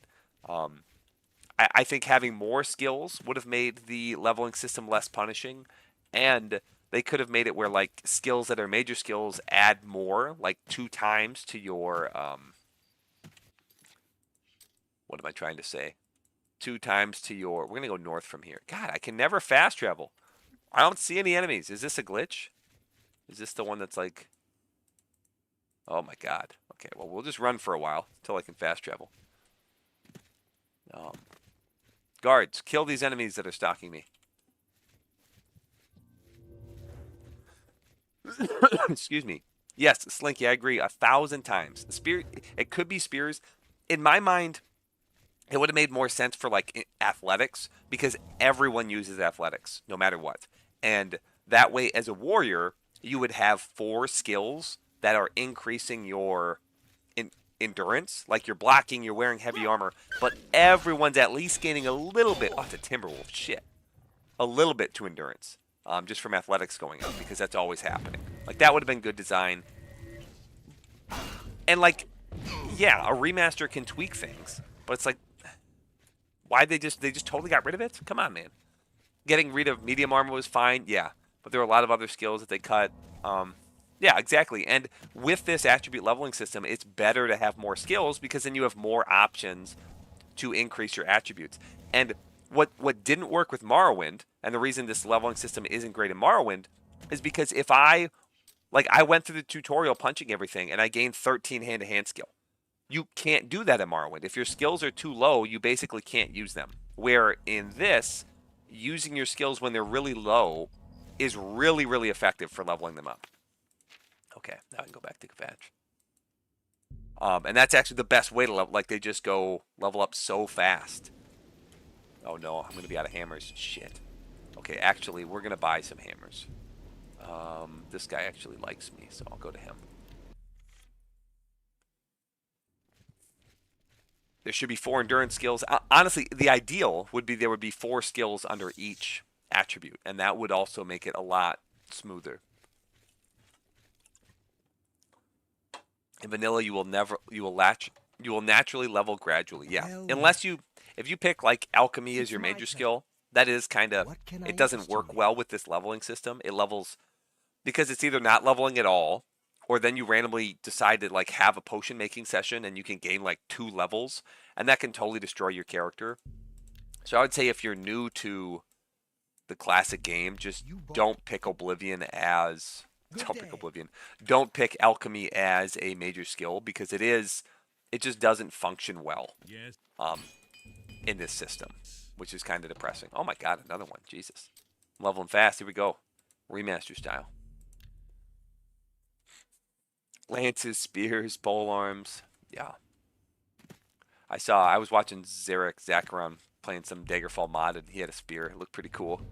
I think having more skills would have made the leveling system less punishing. And they could have made it where, like, skills that are major skills add more, like 2 times to your, what am I trying to say? 2 times to your, we're going to go north from here. God, I can never fast travel. I don't see any enemies. Is this a glitch? Is this the one that's like, oh my God. Okay, well, we'll just run for a while until I can fast travel. Guards, kill these enemies that are stalking me. Excuse me. Yes, Slinky, I agree 1,000 times. The spear, it could be spears. In my mind, it would have made more sense for like athletics because everyone uses athletics no matter what. And that way, as a warrior, you would have 4 skills that are increasing your endurance. Like you're blocking, you're wearing heavy armor, but everyone's at least gaining a little bit. Oh, it's a Timberwolf. Shit. A little bit to endurance. Just from athletics going up because that's always happening. Like that would have been good design. And like, yeah, a remaster can tweak things, but it's like, why they just totally got rid of it? Come on, man. Getting rid of medium armor was fine, yeah, but there were a lot of other skills that they cut. Yeah, exactly. And with this attribute leveling system, it's better to have more skills because then you have more options to increase your attributes. And what didn't work with Morrowind, and the reason this leveling system isn't great in Morrowind, is because if I went through the tutorial punching everything and I gained 13 hand-to-hand skill. You can't do that in Morrowind. If your skills are too low, you basically can't use them. Where in this, using your skills when they're really low is really, really effective for leveling them up. Okay, now I can go back to Kvatch. And that's actually the best way to level. Like, they just go level up so fast. Oh no, I'm going to be out of hammers. Shit. Okay, actually, we're going to buy some hammers. This guy actually likes me, so I'll go to him. There should be 4 endurance skills. Honestly, the ideal would be there would be 4 skills under each attribute, and that would also make it a lot smoother. In vanilla, you will naturally level gradually. Yeah, unless if you pick like alchemy as your major skill, that is kind of, it doesn't work well with this leveling system. It levels because it's either not leveling at all, or then you randomly decide to like have a potion making session and you can gain like 2 levels, and that can totally destroy your character. So I would say if you're new to the classic game, just don't pick Oblivion as don't pick alchemy as a major skill because it just doesn't function well in this system, which is kind of depressing. Oh my God, another one. Jesus. I'm leveling fast. Here we go. Remaster style. Lances, spears, pole arms. Yeah. I was watching Zacharian playing some Daggerfall mod, and he had a spear. It looked pretty cool.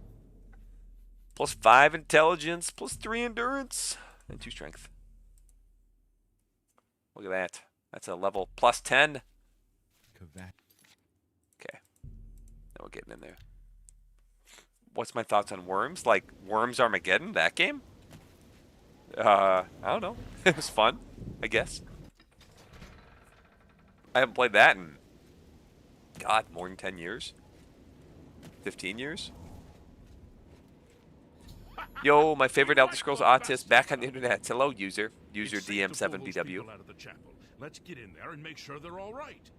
Plus 5 intelligence, plus 3 endurance, and 2 strength. Look at that. That's a level plus 10. Kvatch. Okay. Now we're getting in there. What's my thoughts on Worms? Like Worms Armageddon, that game? I don't know. It was fun, I guess. I haven't played that in, God, more than 10 years. 15 years. Yo, my favorite Elder Scrolls autist back on the internet. Hello, user. User DM7BW. Let's get in there and make sure they're all right.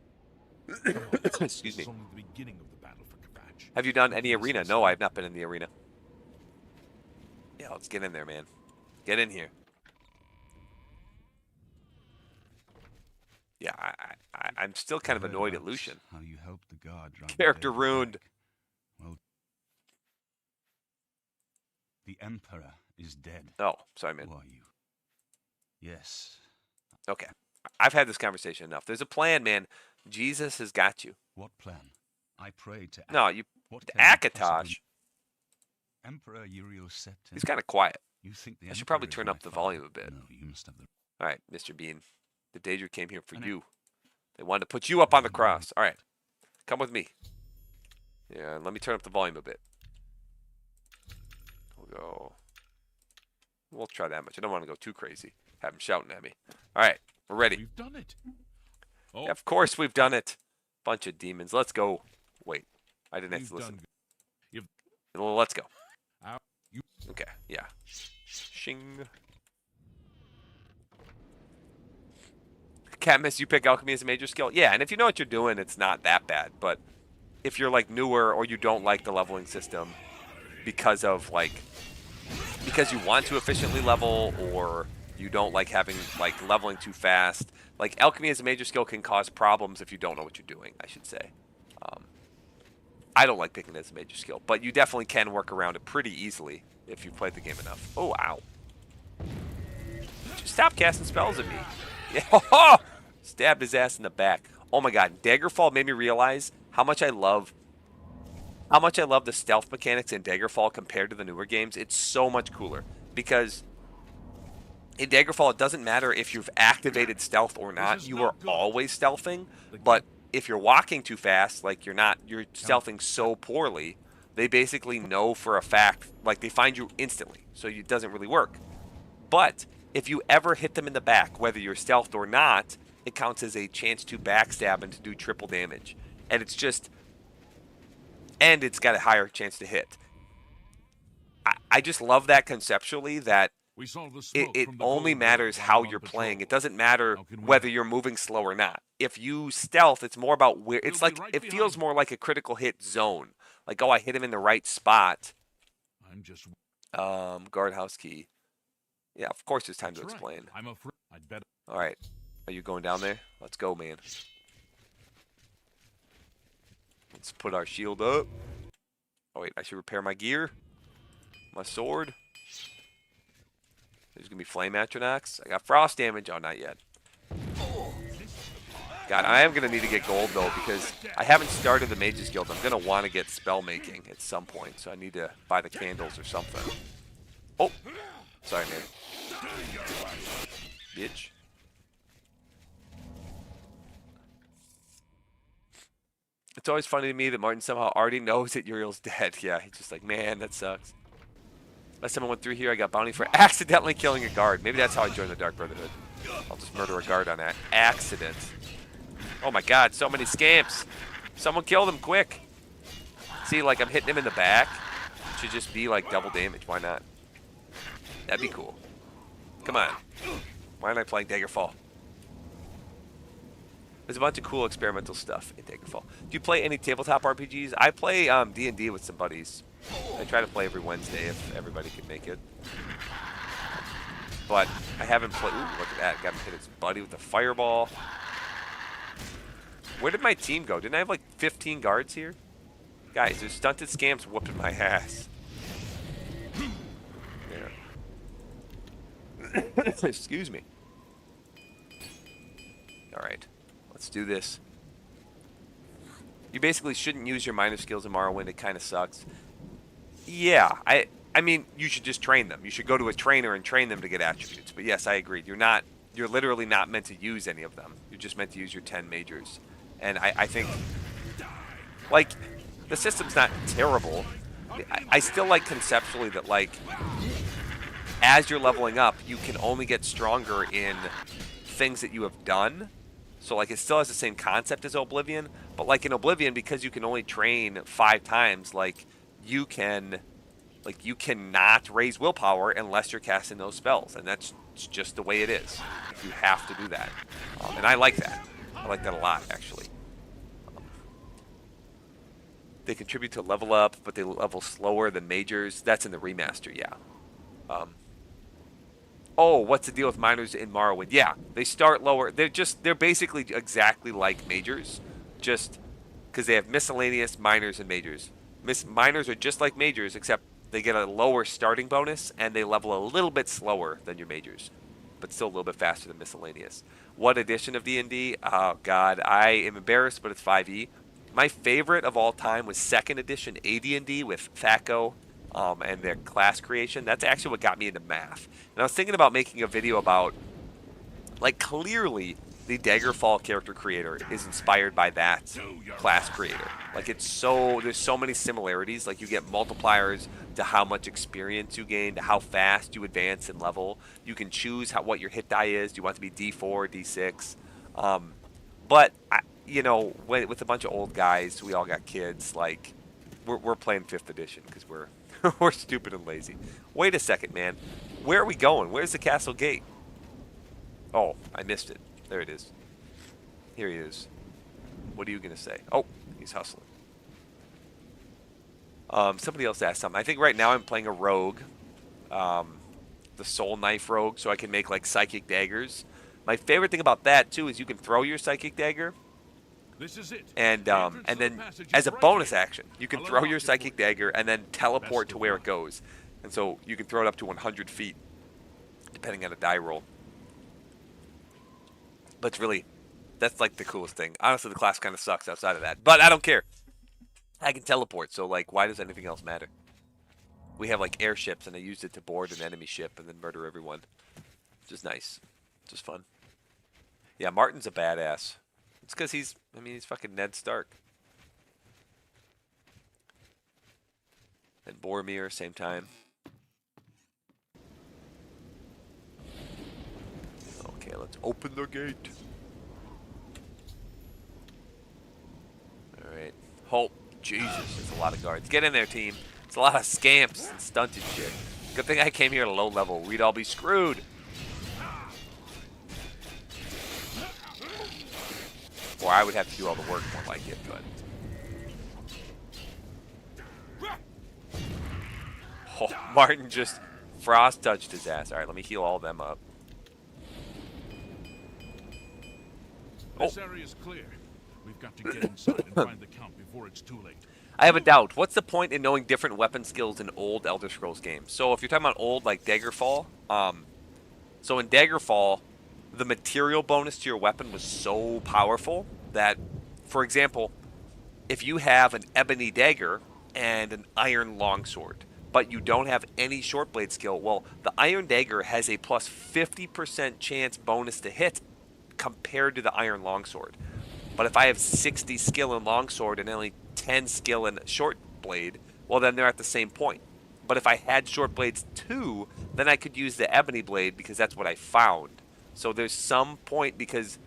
Excuse me. This is only the beginning of the battle for Kvatch. Have you done any arena? No, I have not been in the arena. Yeah, let's get in there, man. Get in here. Yeah, I'm still kind of annoyed at Lucian. How you helped the guard drive the Character David ruined. back. Well, the Emperor is dead. Oh, sorry, man. Who are you? Yes. Okay. I've had this conversation enough. There's a plan, man. Jesus has got you. What plan? I prayed to. No, you. What can you possibly- Akatosh. Emperor Uriel Septim. He's kind of quiet. You think the I should Emperor probably is turn my up the father? volume a bit. No, you must have the. All right, Mr. Bean. The Daedra came here for you. They wanted to put you up on the cross. All right. Come with me. Yeah, let me turn up the volume a bit. We'll go. We'll try that much. I don't want to go too crazy. Have him shouting at me. All right, we're ready. We've done it. Oh, Yeah, of course we've done it. Bunch of demons. Let's go. Wait, I didn't have you've to listen. done good. Well, let's go. You Okay, yeah. Shing. Catmiss, you pick alchemy as a major skill? Yeah, and if you know what you're doing, it's not that bad. But if you're like newer or you don't like the leveling system because of like because you want to efficiently level or you don't like having like leveling too fast, like alchemy as a major skill can cause problems if you don't know what you're doing, I should say. I don't like picking it as a major skill, but you definitely can work around it pretty easily if you've played the game enough. Oh, ow. Just stop casting spells at me. Yeah, stabbed his ass in the back. Oh my god, Daggerfall made me realize how much I love the stealth mechanics in Daggerfall compared to the newer games. It's so much cooler because in Daggerfall it doesn't matter if you've activated stealth or not. You are always stealthing, but if you're walking too fast, like you're stealthing so poorly, they basically know for a fact, like they find you instantly, so it doesn't really work. But if you ever hit them in the back, whether you're stealthed or not, it counts as a chance to backstab and to do triple damage. And it's just, and it's got a higher chance to hit. I just love that conceptually, that we saw the smoke it from the only gold matters while how on you're patrol. playing. It doesn't matter How can we whether help? you're moving slow or not. If you stealth, it's more about where, it's We'll be like, right it behind feels you. more like a critical hit zone. Like, oh, I hit him in the right spot. I'm just Guardhouse key. Yeah, of course there's time to That's right. explain. I'm afraid I'd better. All right. Are you going down there? Let's go, man. Let's put our shield up. Oh, wait. I should repair my gear. My sword. There's going to be flame atronachs. I got frost damage. Oh, not yet. God, I am going to need to get gold, though, because I haven't started the Mage's Guild. I'm going to want to get spell making at some point, so I need to buy the candles or something. Oh! Sorry, man. Bitch. It's always funny to me that Martin somehow already knows that Uriel's dead. Yeah, he's just like, man, that sucks. Last time I went through here, I got bounty for accidentally killing a guard. Maybe that's how I joined the Dark Brotherhood. I'll just murder a guard on accident. Oh my god, so many scamps. Someone kill them quick. See, like, I'm hitting him in the back. It should just be, like, double damage. Why not? That'd be cool. Come on. Why aren't I playing Daggerfall? There's a bunch of cool experimental stuff in Daggerfall. Do you play any tabletop RPGs? I play D&D with some buddies. I try to play every Wednesday if everybody can make it. But I haven't played... Ooh, look at that. Got him hit his buddy with a fireball. Where did my team go? Didn't I have like 15 guards here? Guys, there's stunted scamps whooping my ass. Yeah. Excuse me. Alright. Let's do this. You basically shouldn't use your minor skills in Morrowind. It kind of sucks. Yeah, I I mean, you should just train them. You should go to a trainer and train them to get attributes. But yes, I agree. You're literally not meant to use any of them. You're just meant to use your 10 majors. And I think, like, the system's not terrible. I still like conceptually that, like, as you're leveling up, you can only get stronger in things that you have done. So, like, it still has the same concept as Oblivion. But, like, in Oblivion, because you can only train 5 times, like, you cannot raise willpower unless you're casting those spells. And that's just the way it is. You have to do that. And I like that. I like that a lot, actually. They contribute to level up, but they level slower than majors. That's in the remaster, yeah. Oh, what's the deal with minors in Morrowind? Yeah, they start lower. They're basically exactly like majors, just because they have miscellaneous, minors, and majors. Minors are just like majors, except they get a lower starting bonus, and they level a little bit slower than your majors, but still a little bit faster than miscellaneous. What edition of D&D? Oh, God, I am embarrassed, but it's 5e. My favorite of all time was 2nd edition AD&D with Thaco and their class creation. That's actually what got me into math. And I was thinking about making a video about, like, clearly the Daggerfall character creator is inspired by that class creator. Like, there's so many similarities. Like, you get multipliers to how much experience you gain, to how fast you advance in level. You can choose what your hit die is. Do you want it to be D4, D6? But you know, with a bunch of old guys, we all got kids. Like, we're playing 5th edition because we're stupid and lazy. Wait a second, man. Where are we going? Where's the castle gate? Oh, I missed it. There it is. Here he is. What are you gonna say? Oh, he's hustling. Somebody else asked something. I think right now I'm playing a rogue, the soul knife rogue, so I can make like psychic daggers. My favorite thing about that too is you can throw your psychic dagger. This is it. And then as a bonus action, you can throw your psychic dagger and then teleport to where it goes. And so you can throw it up to 100 feet, depending on a die roll. But it's really, that's like the coolest thing. Honestly, the class kind of sucks outside of that. But I don't care. I can teleport, so like, why does anything else matter? We have like airships, and I used it to board an enemy ship and then murder everyone. Just nice. Just fun. Yeah, Martin's a badass. It's because he's fucking Ned Stark. And Boromir, same time. Okay, let's open the gate. Alright. Halt. Jesus, there's a lot of guards. Get in there, team. It's a lot of scamps and stunted shit. Good thing I came here at a low level. We'd all be screwed. Or I would have to do all the work more like it, but... Oh, Martin just frost touched his ass. Alright, let me heal all them up. This area is clear. We've got to get inside and find the Count before it's too late. I have a doubt. What's the point in knowing different weapon skills in old Elder Scrolls games? So if you're talking about old, like Daggerfall, so in Daggerfall, the material bonus to your weapon was so powerful that, for example, if you have an ebony dagger and an iron longsword, but you don't have any short blade skill, well, the iron dagger has a plus 50% chance bonus to hit compared to the iron longsword. But if I have 60 skill in longsword and only 10 skill in short blade, well, then they're at the same point. But if I had short blades too, then I could use the ebony blade because that's what I found. So there's some point, because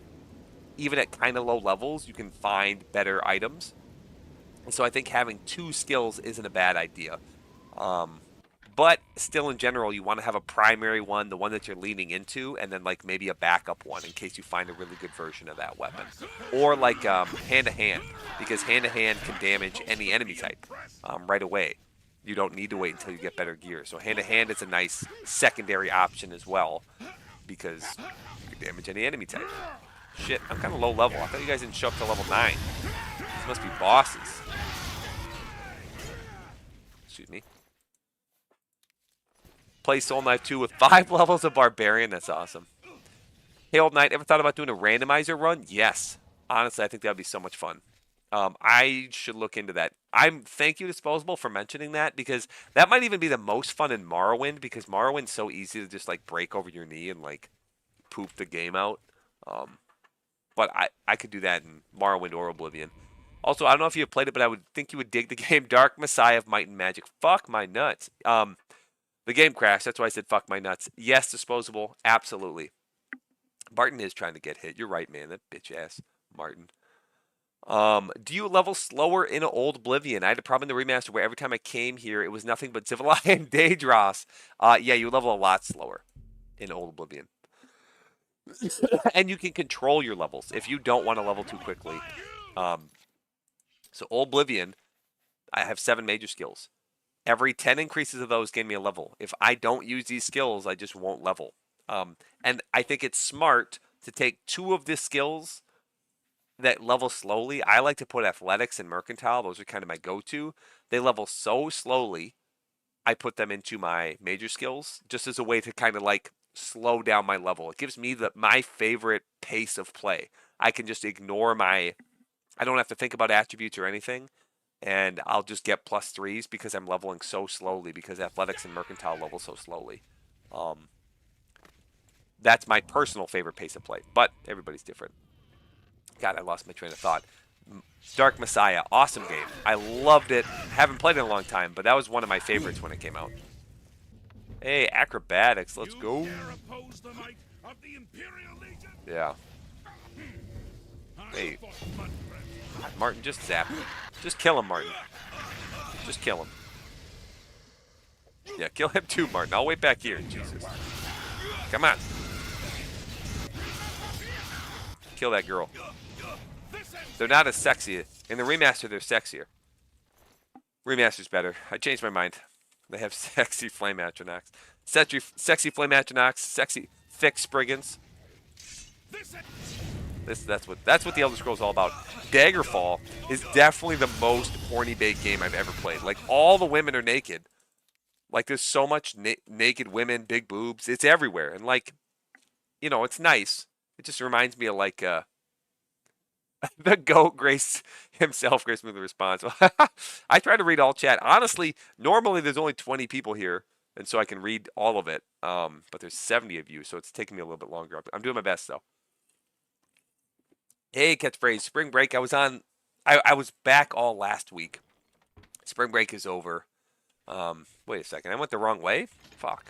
even at kind of low levels, you can find better items. And so I think having 2 skills isn't a bad idea. But still, in general, you want to have a primary one, the one that you're leaning into, and then like maybe a backup one in case you find a really good version of that weapon. Or like hand-to-hand, because hand-to-hand can damage any enemy type right away. You don't need to wait until you get better gear. So hand-to-hand is a nice secondary option as well, because you can damage any enemy type. Shit, I'm kind of low level. I thought you guys didn't show up to level 9. These must be bosses. Excuse me. Play Soul Knife 2 with 5 levels of Barbarian. That's awesome. Hey, Old Knight, ever thought about doing a randomizer run? Yes. Honestly, I think that would be so much fun. I should look into that. Thank you, Disposable, for mentioning that, because that might even be the most fun in Morrowind, because Morrowind's so easy to just like break over your knee and like poop the game out. But I could do that in Morrowind or Oblivion. Also, I don't know if you have played it, but I would think you would dig the game Dark Messiah of Might and Magic. Fuck my nuts. The game crashed. That's why I said fuck my nuts. Yes, Disposable. Absolutely. Martin is trying to get hit. You're right, man. That bitch ass Martin. Do you level slower in Old Oblivion? I had a problem in the remaster where every time I came here, it was nothing but Zivali and Daedros. Yeah, you level a lot slower in Old Oblivion. And you can control your levels if you don't want to level too quickly. So Old Oblivion, I have 7 major skills. Every 10 increases of those gain me a level. If I don't use these skills, I just won't level. And I think it's smart to take 2 of the skills that level slowly. I like to put athletics and mercantile. Those are kind of my go-to. They level so slowly, I put them into my major skills just as a way to kind of like slow down my level. It gives me my favorite pace of play. I can just ignore I don't have to think about attributes or anything, and I'll just get +3s because I'm leveling so slowly, because athletics and mercantile level so slowly. That's my personal favorite pace of play, but everybody's different. God, I lost my train of thought. Dark Messiah, awesome game. I loved it. Haven't played it in a long time, but that was one of my favorites when it came out. Hey, acrobatics, let's go. Yeah. Hey, Martin, just zap him. Just kill him, Martin. Just kill him. Yeah, kill him too, Martin. I'll wait back here. Jesus. Come on. Kill that girl. They're not as sexy. In the remaster, they're sexier. Remaster's better. I changed my mind. They have sexy flame atronachs. Sexy flame atronachs. Sexy thick spriggans. That's what the Elder Scrolls is all about. Daggerfall is definitely the most horny bait game I've ever played. Like, all the women are naked. Like, there's so much naked women, big boobs. It's everywhere. And like, you know, it's nice. It just reminds me of like the GOAT Grace himself, Grace with the response. I try to read all chat. Honestly, normally there's only 20 people here, and so I can read all of it. But there's 70 of you, so it's taking me a little bit longer. I'm doing my best, though. Hey, catchphrase. Spring break. I was back all last week. Spring break is over. Wait a second. I went the wrong way? Fuck.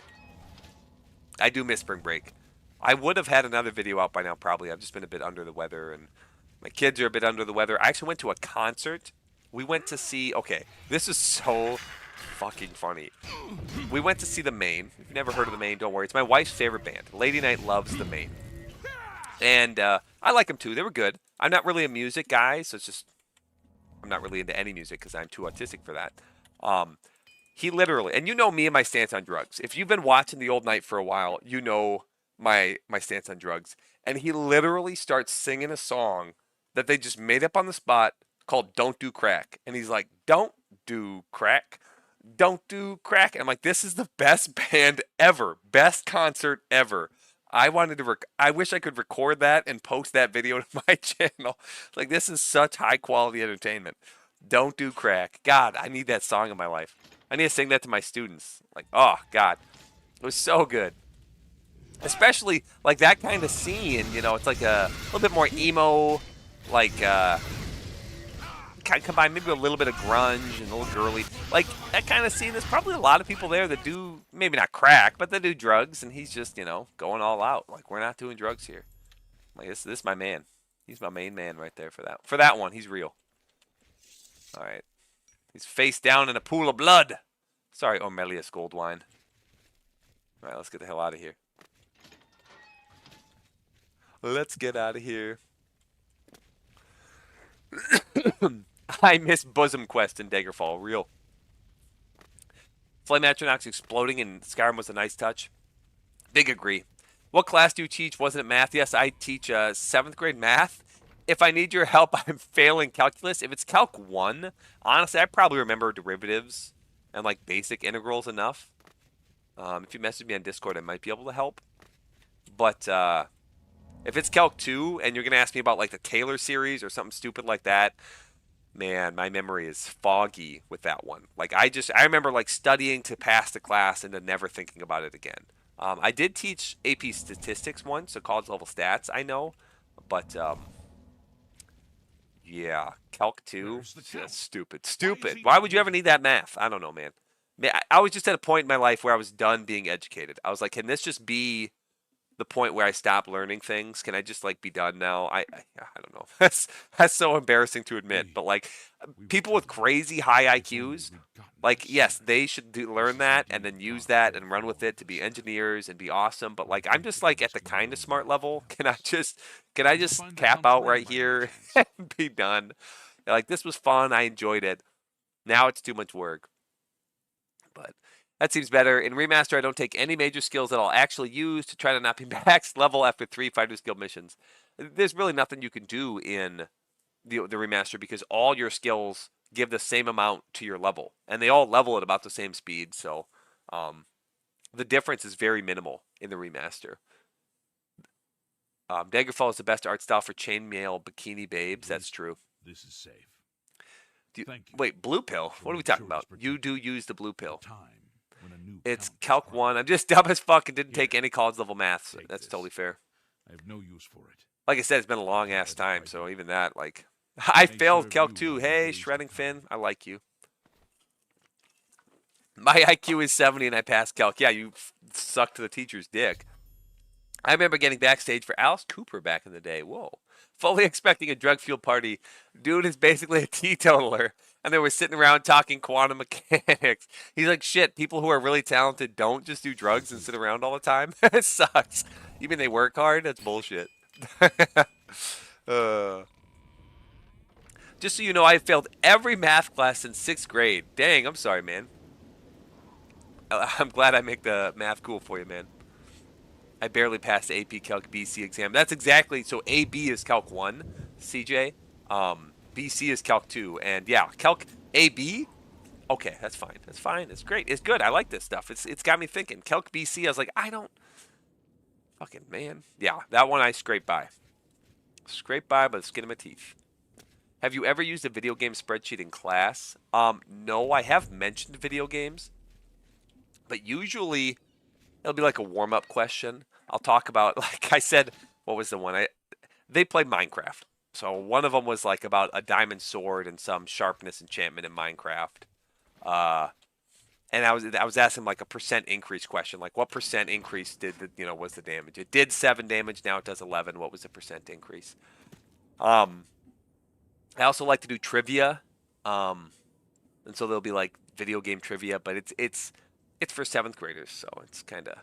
I do miss spring break. I would have had another video out by now, probably. I've just been a bit under the weather, and my kids are a bit under the weather. I actually went to a concert. We went to see... Okay, this is so fucking funny. We went to see The Maine. If you've never heard of The Maine, don't worry. It's my wife's favorite band. Lady Night loves The Maine. And I like them, too. They were good. I'm not really a music guy, so it's just... I'm not really into any music because I'm too autistic for that. He literally... And you know me and my stance on drugs. If you've been watching The Old Night for a while, you know my stance on drugs. And he literally starts singing a song that they just made up on the spot called Don't Do Crack. And he's like, don't do crack. Don't do crack. And I'm like, this is the best band ever. Best concert ever. I wish I could record that and post that video to my channel. Like, this is such high quality entertainment. Don't do crack. God, I need that song in my life. I need to sing that to my students. Like, oh, God. It was so good. Especially, like, that kind of scene, you know, it's like a little bit more emo, like, kind of combined maybe a little bit of grunge and a little girly. Like, that kind of scene, there's probably a lot of people there that do, maybe not crack, but they do drugs, and he's just, you know, going all out. Like, we're not doing drugs here. Like, this is my man. He's my main man right there for that. For that one, he's real. All right. He's face down in a pool of blood. Sorry, Ormelius Goldwine. All right, let's get the hell out of here. Let's get out of here. I miss Bosom Quest in Daggerfall. Real. Flame Atronachs exploding in Skyrim was a nice touch. Big agree. What class do you teach? Wasn't it math? Yes, I teach 7th grade math. If I need your help, I'm failing calculus. If it's Calc 1, honestly, I probably remember derivatives and like basic integrals enough. If you message me on Discord, I might be able to help. But if it's Calc 2 and you're going to ask me about like the Taylor series or something stupid like that, Man, my memory is foggy with that one. Like I remember like studying to pass the class and then never thinking about it again. I did teach AP statistics once, so college level stats. I know, but yeah, Calc 2, Where's the that's count? stupid. Why is Stupid. he Why not would you ever moving? need that math? I don't know, man. I was just at a point in my life where I was done being educated. I was like, can this just be the point where I stop learning things? Can I just like be done now? I don't know. That's so embarrassing to admit, but like We were people with told. crazy high If only IQs, we'd gotten like there yes, sooner. they should learn This is that and indeed then use dark that day and for run all with of it to us. be engineers and be awesome. But I like I'm thank you just for like at the risking your kind of own smart life to level. help Can I us. just We'll find the cap count's out men right by your here chance. and be done? Like this was fun. I enjoyed it. Now it's too much work. But that seems better. In Remaster, I don't take any major skills that I'll actually use to try to not be max level after 3 fighter skill missions. There's really nothing you can do in the Remaster because all your skills give the same amount to your level, and they all level at about the same speed. So um, the difference is very minimal in the Remaster. Daggerfall is the best art style for chainmail bikini babes. At That's least true. this is safe. Do Thank you wait, blue pill? for What are we making talking sure it's about? You do protected. use the blue At a pill. time when a new It's count was Calc 1. I'm crowned. just dumb as fuck and didn't Here, take any college level maths. take That's this. totally fair. I have no use for it. Like I said, it's been a But long you ass better time, fight so it. even that, like, I May failed serve Calc you 2. well in Hey, days to Shredding come. Finn, I like you. My IQ is 70 and I passed Calc. Yeah, you sucked the teacher's dick. I remember getting backstage for Alice Cooper back in the day. Whoa. Fully expecting a drug fueled party. Dude is basically a teetotaler. And they were sitting around talking quantum mechanics. He's like, shit, people who are really talented don't just do drugs and sit around all the time? It sucks. You mean they work hard? That's bullshit. uh, just so you know, I failed every math class in 6th grade. Dang, I'm sorry, man. I'm glad I make the math cool for you, man. I barely passed the AP Calc BC exam. That's exactly, so AB is Calc 1, CJ. BC is Calc 2. And yeah, Calc AB, okay, that's fine. That's fine. It's great. It's good. I like this stuff. It's got me thinking. Calc BC, I was like, I don't, fucking man. Yeah, that one I scraped by. Scraped by the skin of my teeth. Have you ever used a video game spreadsheet in class? No, I have mentioned video games, but usually it'll be like a warm-up question. I'll talk about, like I said, what was the one? They played Minecraft. So one of them was like about a diamond sword and some sharpness enchantment in Minecraft. And I was asking like a percent increase question, like what percent increase was the damage? It did 7 damage, now it does 11. What was the percent increase? I also like to do trivia, and so there'll be like video game trivia, but it's for 7th graders, so it's kind of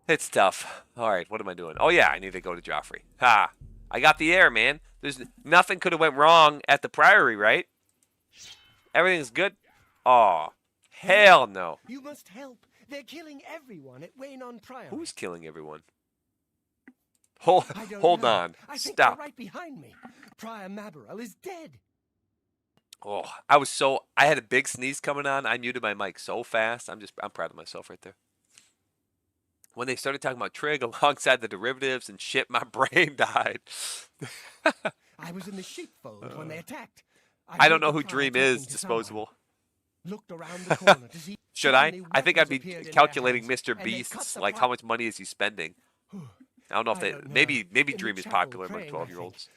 it's tough. All right, what am I doing? Oh yeah, I need to go to Joffrey. Ha! I got the air, man. There's nothing could have went wrong at the Priory, right? Everything's good. Oh, hell no. You must help. They're killing everyone at Waynon Priory. Who's killing everyone? I don't Hold know. on. I think Stop. they're right behind me. Prior Mabarel is dead. Oh, I had a big sneeze coming on. I muted my mic so fast. I'm proud of myself right there. When they started talking about Trig alongside the derivatives and shit, my brain died. I was in the sheepfold when they attacked. I don't heard know the who prior Dream talking is, to someone. disposable. Looked around the corner to see. Should I? Suddenly I think I'd weapons be appeared in their calculating hands, Mr. and they cut Beast's, the like pri- how much money is he spending. I don't know if I they, don't know. maybe In the Dream is chapel popular among praying, I 12-year-olds.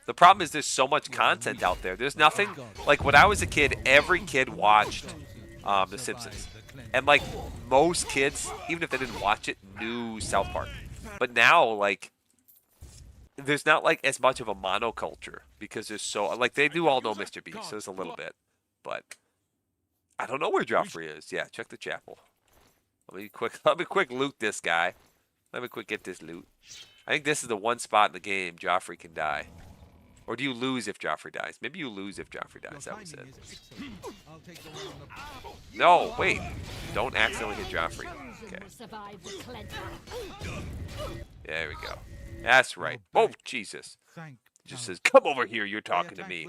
The problem is there's so much content out there. There's nothing, like when I was a kid, every kid watched The Simpsons. And like most kids, even if they didn't watch it, knew South Park. But now, like, there's not like as much of a monoculture because there's so, like, they do all know Mr. Beast, so there's a little bit. But I don't know where Joffrey is. Yeah, check the chapel. Let me quick loot this guy. Let me quick get this loot. I think this is the one spot in the game Joffrey can die. Or do you lose if Joffrey dies? Maybe you lose if Joffrey dies. That was it. No, wait. Don't accidentally hit Joffrey. Okay. There we go. That's right. Oh, Jesus. Just says, come over here. You're talking to me.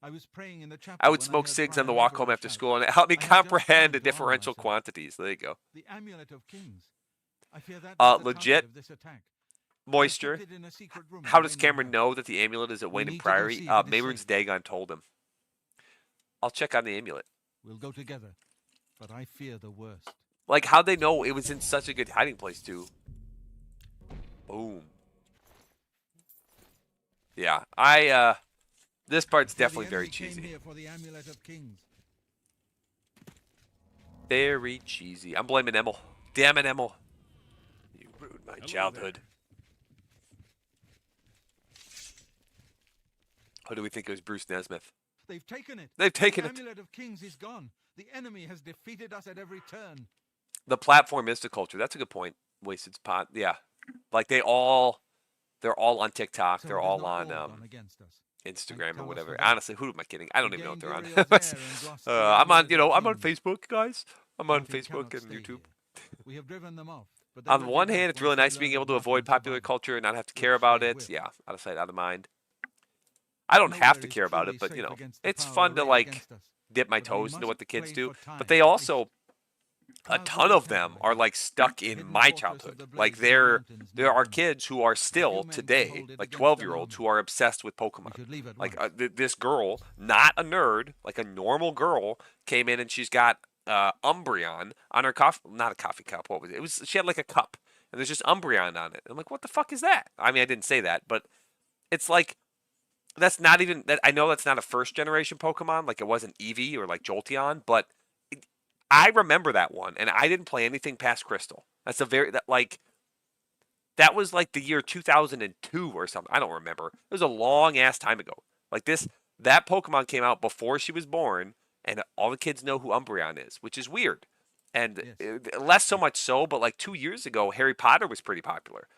I would smoke cigs on the walk home after school, and it helped me comprehend the differential quantities. There you go. The amulet of kings. I fear that was the Legit. target of this attack. Moisture. Kept it in a secret room How in does Raynham Cameron House. know that the amulet is at We Wayne and need to go Priory? see if it is Mayron's safe. Dagon told him. I'll check on the amulet. We'll go together, but I fear the worst. Like, how'd they know it was in such a good hiding place, too? Boom. Yeah, this part's I fear the definitely very enemy came cheesy. here for the Amulet of Kings. Very cheesy. I'm blaming Emil. Damn it, Emil. You ruined my Hello childhood. Who do we think it was? Bruce Nesmith. They've taken it. They've taken the it. Amulet of Kings is gone. The enemy has defeated us at every turn. The platform is the culture. That's a good point. Wasted spot. Yeah. Like they're all on TikTok. So they're it is all not on gone against us. Instagram tell or us whatever. for that. Honestly, who am I kidding? I don't We even know what gained they're on. Uriel's heir and lost the I'm on, Amulet of I'm on Kings. Facebook, guys. I'm on But it Facebook cannot and stay YouTube. here. We have driven them off. But they On will the be one back hand, it's really once they nice being learn able to what avoid happens popular above. culture and not have to Which care about they it. will. Yeah, out of sight, out of mind. I don't have Nowhere to is care about truly it, but you safe know, against the it's power fun to arrayed like against us. dip my But we toes into what the must kids play do. for time, But they at also, least. a Cloud ton Royal of them Temple are again. like stuck The in hidden my fortress of childhood. the Like blades in the mountains there near are Dunwich. kids who are still men can today, hold it like against 12-year-olds, an who are obsessed with We Pokemon. should leave at Like once. this girl, not a nerd, like a normal girl, came in and she's got Umbreon on her coffee, not a coffee cup. What was it? She had like a cup, and there's just Umbreon on it. I'm like, what the fuck is that? I mean, I didn't say that, but it's like that's not even that. I know that's not a first generation Pokemon, like it wasn't Eevee or like Jolteon, but I remember that one, and I didn't play anything past Crystal. That's a very that was like the year 2002 or something. I don't remember. It was a long ass time ago. Like that Pokemon came out before she was born, and all the kids know who Umbreon is, which is weird. And Yes. less so much so, but like 2 years ago, Harry Potter was pretty popular,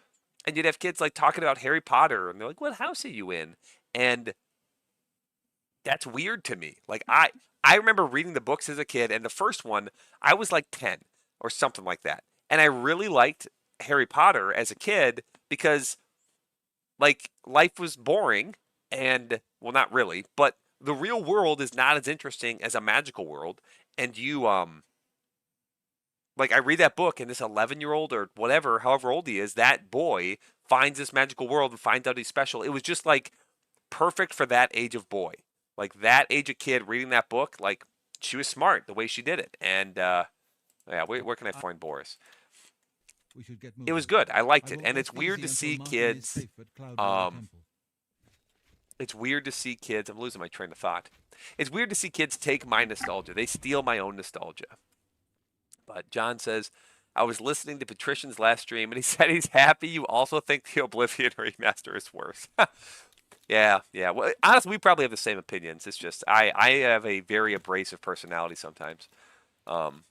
and you'd have kids like talking about Harry Potter, and they're like, "What house are you in?" And that's weird to me. Like I remember reading the books as a kid, and the first one I was like 10 or something like that, and I really liked Harry Potter as a kid because like life was boring and well, not really, but the real world is not as interesting as a magical world, and you like I read that book, and this 11-year-old or whatever, however old he is, that boy finds this magical world and finds out he's special. It was just like perfect for that age of boy. Like that age of kid reading that book, like she was smart the way she did it. And yeah, where can I find Boris? We should get It was moving. good. I liked I it. will And rest it's weird easy to until see Martin is kids safe at Cloud Royal um Temple. it's weird to see kids. I'm losing my train of thought. It's weird to see kids take my nostalgia. They steal my own nostalgia. But John says, I was listening to Patrician's last stream, and he said he's happy you also think the Oblivion remaster is worse. Yeah, yeah. Well, honestly, we probably have the same opinions. It's just I have a very abrasive personality sometimes. And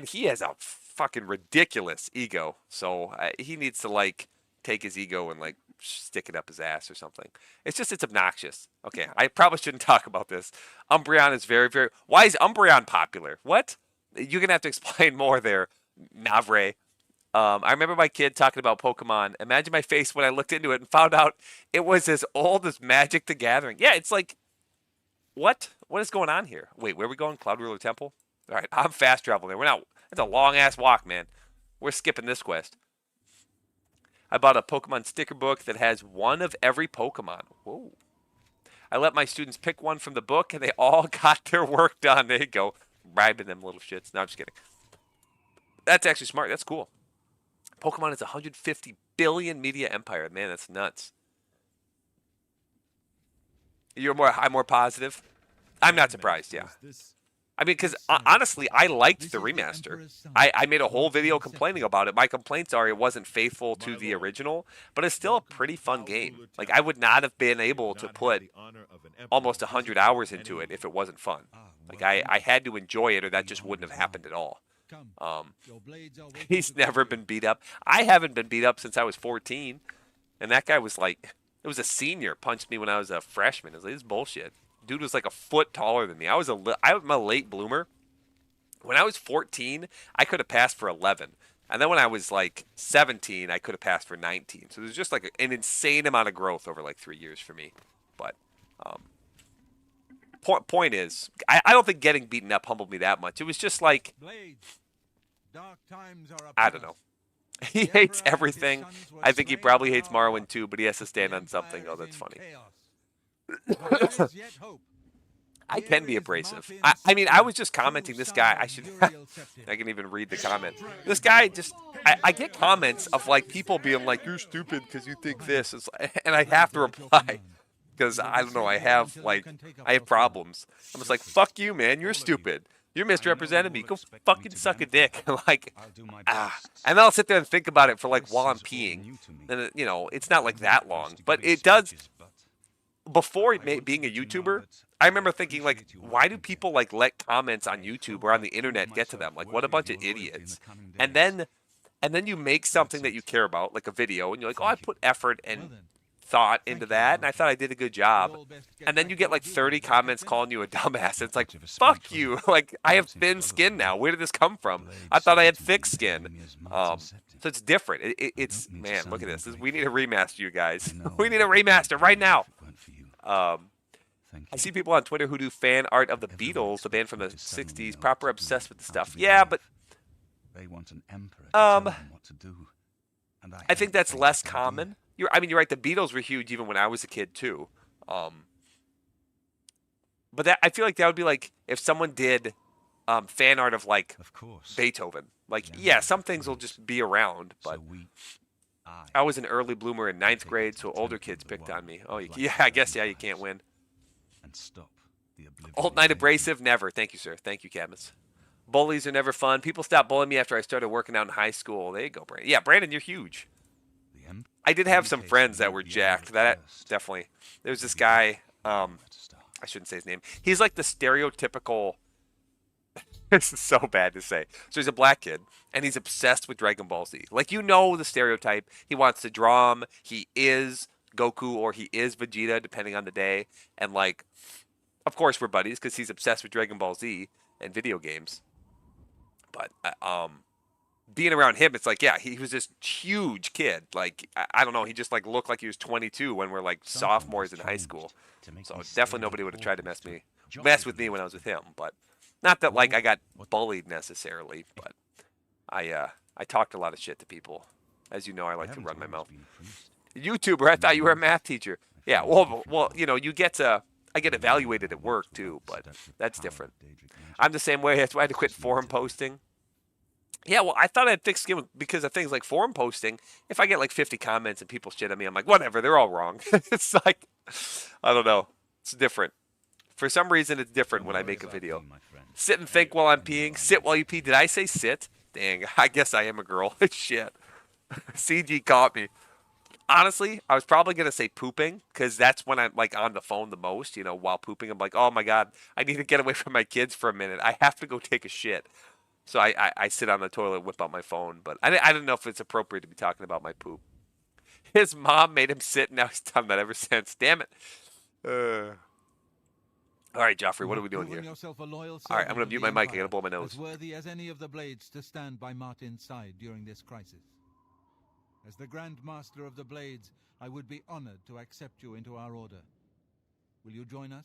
he has a fucking ridiculous ego. So he needs to like take his ego and like stick it up his ass or something. It's obnoxious. Okay, I probably shouldn't talk about this. Umbreon is very, very. Why is Umbreon popular? What? You're gonna have to explain more there, Navre. I remember my kid talking about Pokemon. Imagine my face when I looked into it and found out it was as old as Magic the Gathering. Yeah, it's like, what? What is going on here? Wait, where are we going? Cloud Ruler Temple? All right, I'm fast traveling there. We're not. It's a long ass walk, man. We're skipping this quest. I bought a Pokemon sticker book that has one of every Pokemon. Whoa. I let my students pick one from the book, and they all got their work done. There you go. Bribing them little shits. No, I'm just kidding. That's actually smart. That's cool. Pokemon is a 150 billion media empire. Man, that's nuts. I'm more positive. I'm not surprised, yeah. I mean, because honestly, I liked the remaster. I made a whole video complaining about it. My complaints are it wasn't faithful to the original, but it's still a pretty fun game. Like, I would not have been able to put almost 100 hours into it if it wasn't fun. Like, I had to enjoy it, or that just wouldn't have happened at all. He's never been beat up. I haven't been beat up since I was 14, and that guy was like, it was a senior, punched me when I was a freshman. It was like, this is bullshit. Dude was like a foot taller than me. I'm a late bloomer. When I was 14, I could have passed for 11. And then when I was like 17, I could have passed for 19. So there's just like an insane amount of growth over like 3 years for me. But point is, I don't think getting beaten up humbled me that much. It was just like, Blades. Dark times are I don't know. He hates everything. I think he probably hates Marwyn too, but he has to stand on something. Oh, that's funny. I can be abrasive. I mean, I was just commenting. This guy, I should. I can even read the comment. This guy just. I get comments of like people being like, "You're stupid because you think this," and I have to reply because I don't know. I have problems. I'm just like, "Fuck you, man. You're stupid. You're misrepresenting me. Go fucking suck a dick." Like, and then I'll sit there and think about it for like while I'm peeing. And you know, it's not like that long, but it does. Before being a YouTuber, I remember thinking like, why do people like let comments on YouTube or on the internet get to them? Like, what a bunch of idiots. And then you make something that you care about, like a video, and you're like, oh, I put effort and thought into that, and I thought I did a good job. And then you get like 30 comments calling you a dumbass. It's like, fuck you. Like, I have thin skin now. Where did this come from? I thought I had thick skin. So it's different. It's man, look at this. We need a remaster, you guys. We need a remaster right now. I see people on Twitter who do fan art of the Beatles, the band from the 60s, proper obsessed with the stuff. Yeah, but they want an emperor to tell them what to do. And I think that's less common. You're right. The Beatles were huge even when I was a kid too. But that I feel like that would be like if someone did fan art of like Beethoven. Like, yeah, some things will just be around, but I was an early bloomer in 9th grade, so older kids picked on me. Oh, yeah, I guess, yeah, you can't win. Alt Knight Abrasive, never. Thank you, sir. Thank you, Cadmus. Bullies are never fun. People stopped bullying me after I started working out in high school. There you go, Brandon. Yeah, Brandon, you're huge. I did have some friends that were jacked. That definitely. There's this guy, I shouldn't say his name. He's like the stereotypical... This is so bad to say. So he's a black kid, and he's obsessed with Dragon Ball Z. Like, you know the stereotype. He wants to draw him. He is Goku or he is Vegeta, depending on the day. And, like, of course we're buddies because he's obsessed with Dragon Ball Z and video games. But being around him, it's like, yeah, he was this huge kid. Like, I don't know. He just, like, looked like he was 22 when we're, like, sophomores in high school. So definitely nobody would have tried to mess with me when I was with him, but... Not that, like, I got bullied necessarily, but I talked a lot of shit to people. As you know, I like to run my mouth. YouTuber, I thought you were a math teacher. Yeah, well, you know, I get evaluated at work, too, but that's different. I'm the same way. That's why I had to quit forum posting. Yeah, well, I thought I had thick skin because of things like forum posting. If I get, like, 50 comments and people shit at me, I'm like, whatever, they're all wrong. It's like, I don't know. It's different. For some reason, it's different when I make a video. Sit and think while I'm peeing. Sit while you pee. Did I say sit? Dang, I guess I am a girl. Shit. CG caught me. Honestly, I was probably going to say pooping because that's when I'm like on the phone the most, you know, while pooping. I'm like, oh my God, I need to get away from my kids for a minute. I have to go take a shit. So I sit on the toilet, whip out my phone. But I don't know if it's appropriate to be talking about my poop. His mom made him sit, and now he's done that ever since. Damn it. All right, Joffrey, what are we doing here? All right, I'm going to mute my mic. I got to blow my nose. As worthy as any of the blades to stand by Martin's side during this crisis. As the Grand Master of the Blades, I would be honored to accept you into our order. Will you join us?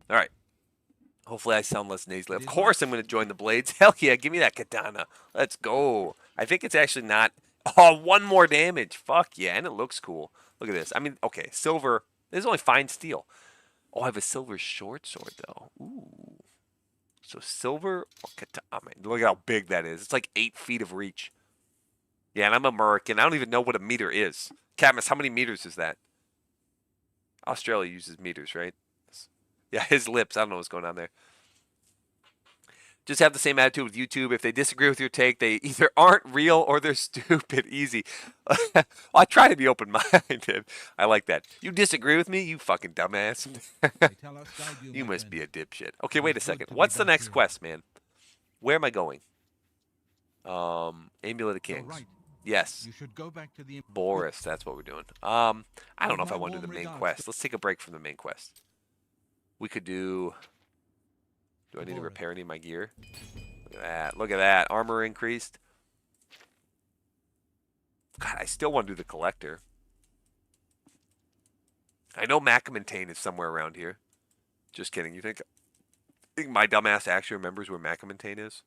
All right. Hopefully I sound less nasally. Of course I'm going to join the Blades. Hell yeah, give me that katana. Let's go. I think it's actually not... Oh, 1 more damage. Fuck yeah, and it looks cool. Look at this. I mean, okay, silver. This is only fine steel. Oh, I have a silver short sword, though. Ooh. So silver or katana. Oh, man, look at how big that is. It's like 8 feet of reach. Yeah, and I'm American. I don't even know what a meter is. Cadmus, how many meters is that? Australia uses meters, right? Yeah, his lips. I don't know what's going on there. Just have the same attitude with YouTube. If they disagree with your take, they either aren't real or they're stupid. Easy. Well, I try to be open-minded. I like that. You disagree with me? You fucking dumbass. You must be a dipshit. Okay, wait a second. What's the next quest, man? Where am I going? Amulet of Kings. Yes. You should go back to the Boris, that's what we're doing. I don't know if I want to do the main quest. Let's take a break from the main quest. We could do... Do I need to repair any of my gear? Look at that. Look at that. Armor increased. God, I still want to do the collector. I know Macamantane is somewhere around here. Just kidding. You think my dumbass actually remembers where Macamantane is?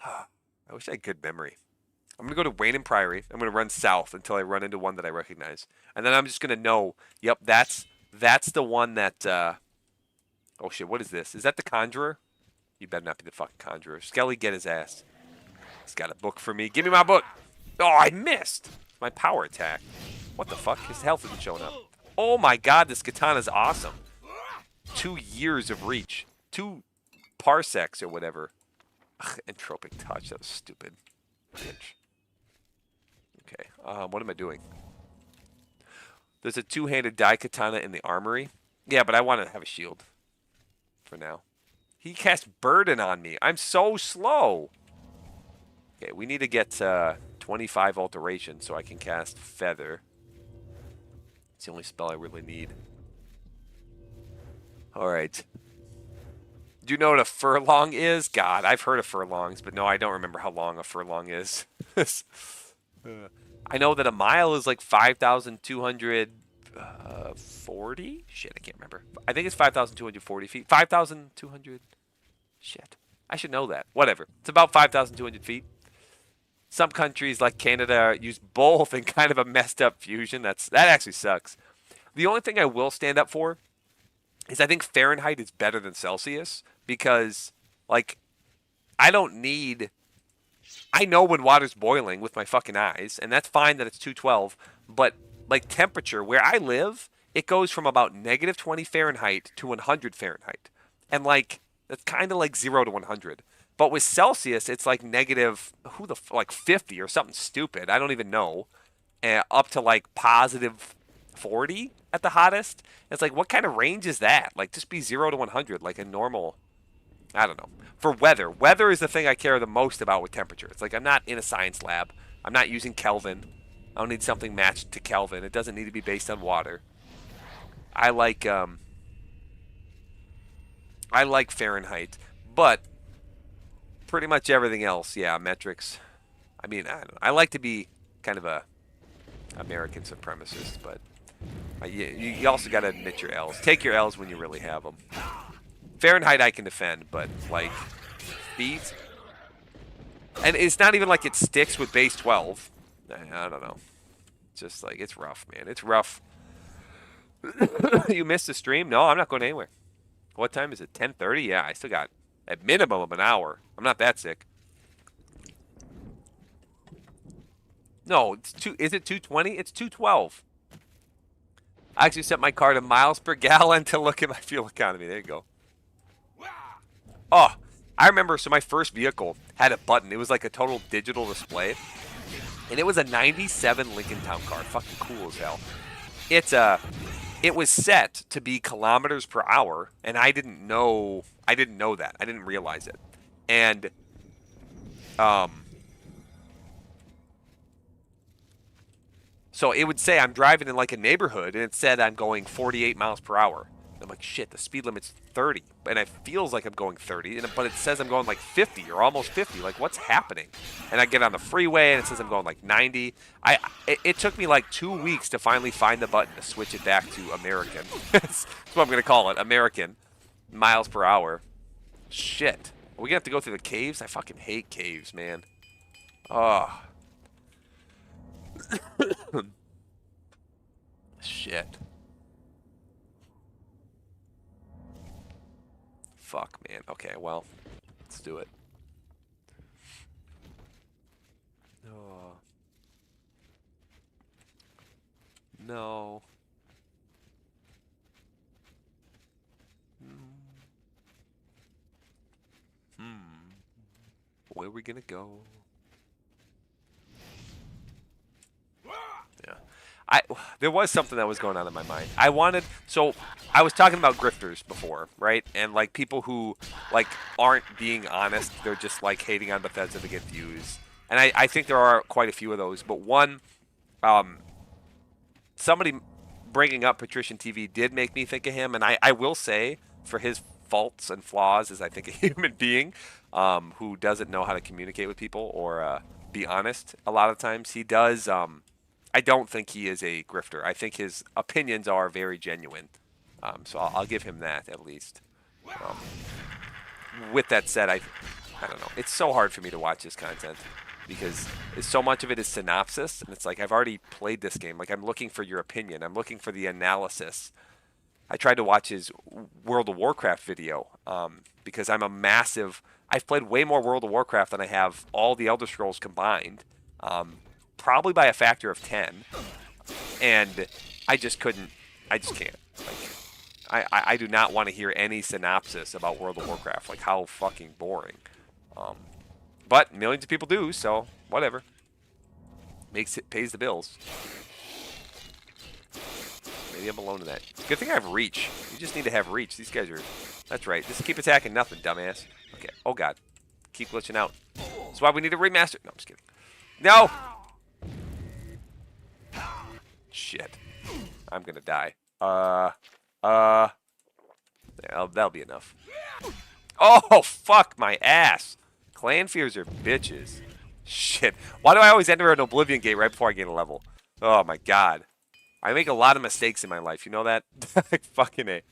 I wish I had good memory. I'm going to go to Wayne and Priory. I'm going to run south until I run into one that I recognize. And then I'm just going to know, yep, that's the one that... oh, shit, what is this? Is that the Conjurer? You better not be the fucking Conjurer. Skelly, get his ass. He's got a book for me. Give me my book! Oh, I missed! My power attack. What the fuck? His health isn't showing up. Oh my god, this katana's awesome. 2 years of reach. 2 parsecs or whatever. Ugh, entropic touch. That was stupid. Bitch. Okay, what am I doing? There's a 2-handed dai katana in the armory. Yeah, but I want to have a shield. For now. He cast Burden on me. I'm so slow. Okay, we need to get 25 alteration so I can cast Feather. It's the only spell I really need. Alright. Do you know what a furlong is? God, I've heard of furlongs, but no, I don't remember how long a furlong is. I know that a mile is like 5,240? Shit, I can't remember. I think it's 5,240 feet. 5,200... Shit. I should know that. Whatever. It's about 5,200 feet. Some countries like Canada use both in kind of a messed up fusion. That actually sucks. The only thing I will stand up for is I think Fahrenheit is better than Celsius because, like, I don't need... I know when water's boiling with my fucking eyes, and that's fine that it's 212, but, like, temperature, where I live, it goes from about negative 20 Fahrenheit to 100 Fahrenheit. And, like, that's kind of like 0 to 100. But with Celsius, it's like negative, like 50 or something stupid. I don't even know. Up to, like, positive 40 at the hottest. It's like, what kind of range is that? Like, just be 0 to 100, like a normal... I don't know. For weather. Weather is the thing I care the most about with temperature. It's like I'm not in a science lab. I'm not using Kelvin. I don't need something matched to Kelvin. It doesn't need to be based on water. I like Fahrenheit. But pretty much everything else, yeah, metrics. I mean, I don't know. I like to be kind of a American supremacist, but you also got to admit your L's. Take your L's when you really have them. Fahrenheit I can defend, but, like, feet? And it's not even like it sticks with base 12. I don't know. It's just, like, it's rough, man. It's rough. You missed the stream? No, I'm not going anywhere. What time is it? 10:30? Yeah, I still got at minimum of an hour. I'm not that sick. No, it's is it 220? It's 212. I actually set my car to miles per gallon to look at my fuel economy. There you go. Oh, I remember, so my first vehicle had a button. It was like a total digital display. And it was a 97 Lincoln Town Car. Fucking cool as hell. It was set to be kilometers per hour, and I didn't know that. I didn't realize it. And so it would say I'm driving in like a neighborhood, and it said I'm going 48 miles per hour. I'm like, shit, the speed limit's 30. And it feels like I'm going 30, but it says I'm going like 50 or almost 50. Like, what's happening? And I get on the freeway, and it says I'm going like 90. It took me like 2 weeks to finally find the button to switch it back to American. That's what I'm going to call it, American. Miles per hour. Shit. Are we going to have to go through the caves? I fucking hate caves, man. Oh. Shit. Fuck, man. Okay, well, let's do it. Oh. No. Where are we gonna go? Yeah. There was something that was going on in my mind. I was talking about grifters before, right? And, like, people who, like, aren't being honest. They're just, like, hating on Bethesda to get views. And I think there are quite a few of those. But one, somebody bringing up Patrician TV did make me think of him. And I will say, for his faults and flaws, is I think a human being who doesn't know how to communicate with people or be honest. A lot of times he does. I don't think he is a grifter. I think his opinions are very genuine. So I'll give him that at least. With that said, I don't know. It's so hard for me to watch his content because so much of it is synopsis, and it's like I've already played this game. Like I'm looking for your opinion. I'm looking for the analysis. I tried to watch his World of Warcraft video because I'm a massive. I've played way more World of Warcraft than I have all the Elder Scrolls combined, probably by a factor of 10. And I just couldn't. I just can't. Like, I do not want to hear any synopsis about World of Warcraft. Like how fucking boring. But millions of people do, so whatever. Pays the bills. Maybe I'm alone in that. Good thing I have reach. You just need to have reach. These guys are... That's right. Just keep attacking nothing, dumbass. Okay. Oh, God. Keep glitching out. That's why we need a remaster. No, I'm just kidding. No! Shit. I'm gonna die. That'll be enough. Oh, fuck my ass. Clan fears are bitches. Shit. Why do I always enter an Oblivion gate right before I gain a level? Oh, my God. I make a lot of mistakes in my life. You know that? Like, fucking A.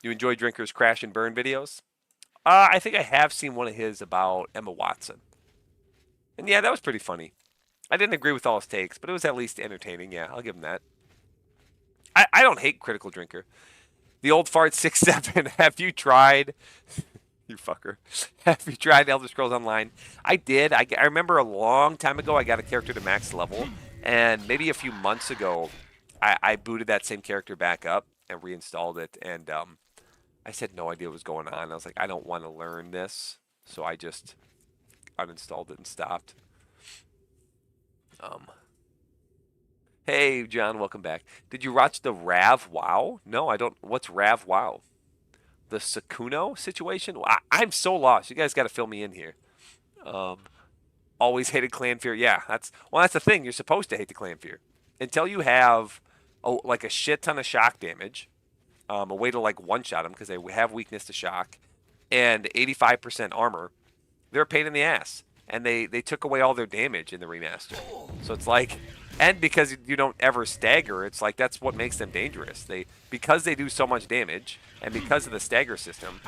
You enjoy Drinker's Crash and Burn videos? I think I have seen one of his about Emma Watson. And yeah, that was pretty funny. I didn't agree with all his takes, but it was at least entertaining. Yeah, I'll give him that. I don't hate Critical Drinker. The old fart 6-7. Have you tried? You fucker. Have you tried Elder Scrolls Online? I did. I remember a long time ago I got a character to max level. And maybe a few months ago, I booted that same character back up and reinstalled it. And I had no idea what was going on. I was like, I don't want to learn this. So I just uninstalled it and stopped. Hey, John, welcome back. Did you watch the Rav WoW? No, I don't. What's Rav WoW? The Sakuno situation? I'm so lost. You guys got to fill me in here. Always hated clan fear. Yeah, that's the thing. You're supposed to hate the clan fear until you have like a shit ton of shock damage, a way to like one-shot them because they have weakness to shock, and 85% armor. They're a pain in the ass, and they took away all their damage in the remaster. So it's like, and because you don't ever stagger, it's like that's what makes them dangerous. Because they do so much damage, and because of the stagger system,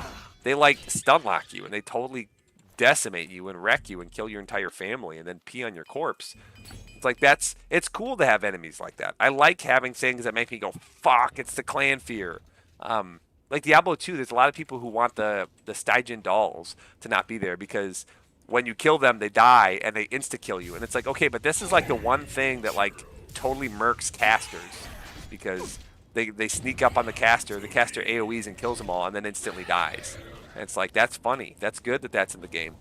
they like stun lock you, and they totally decimate you and wreck you and kill your entire family and then pee on your corpse. It's like it's cool to have enemies like that. I like having things that make me go, fuck, it's the clan fear. Like Diablo 2, there's a lot of people who want the Stygian dolls to not be there because when you kill them, they die and they insta-kill you. And it's like, okay, but this is like the one thing that like totally murks casters because they sneak up on the caster AoEs and kills them all and then instantly dies. And it's like, that's funny. That's good that that's in the game.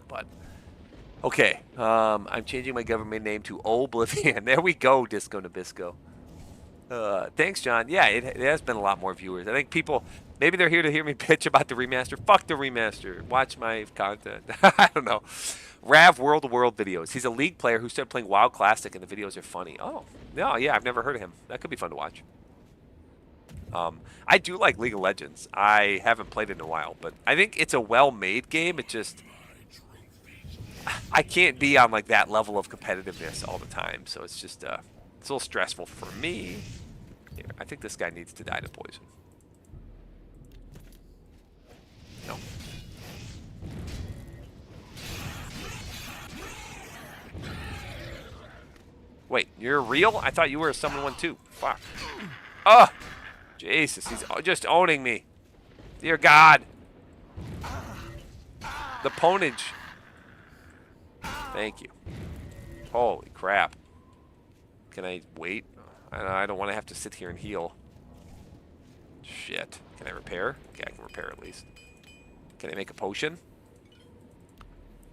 But, okay. I'm changing my government name to Oblivion. There we go, Disco Nabisco. Thanks, John. Yeah, it has been a lot more viewers. I think people, maybe they're here to hear me bitch about the remaster. Fuck the remaster. Watch my content. I don't know. Rav World of World videos. He's a League player who started playing WoW Classic, and the videos are funny. Oh, no, yeah, I've never heard of him. That could be fun to watch. I do like League of Legends. I haven't played it in a while, but I think it's a well-made game. It just, I can't be on like that level of competitiveness all the time, so it's just, it's a little stressful for me. Here, I think this guy needs to die to poison. No. Wait, you're real? I thought you were a summon one too. Fuck. Oh! Jesus, he's just owning me. Dear God. The ponage. Thank you. Holy crap. Can I wait? I don't want to have to sit here and heal. Shit. Can I repair? Okay, I can repair at least. Can I make a potion?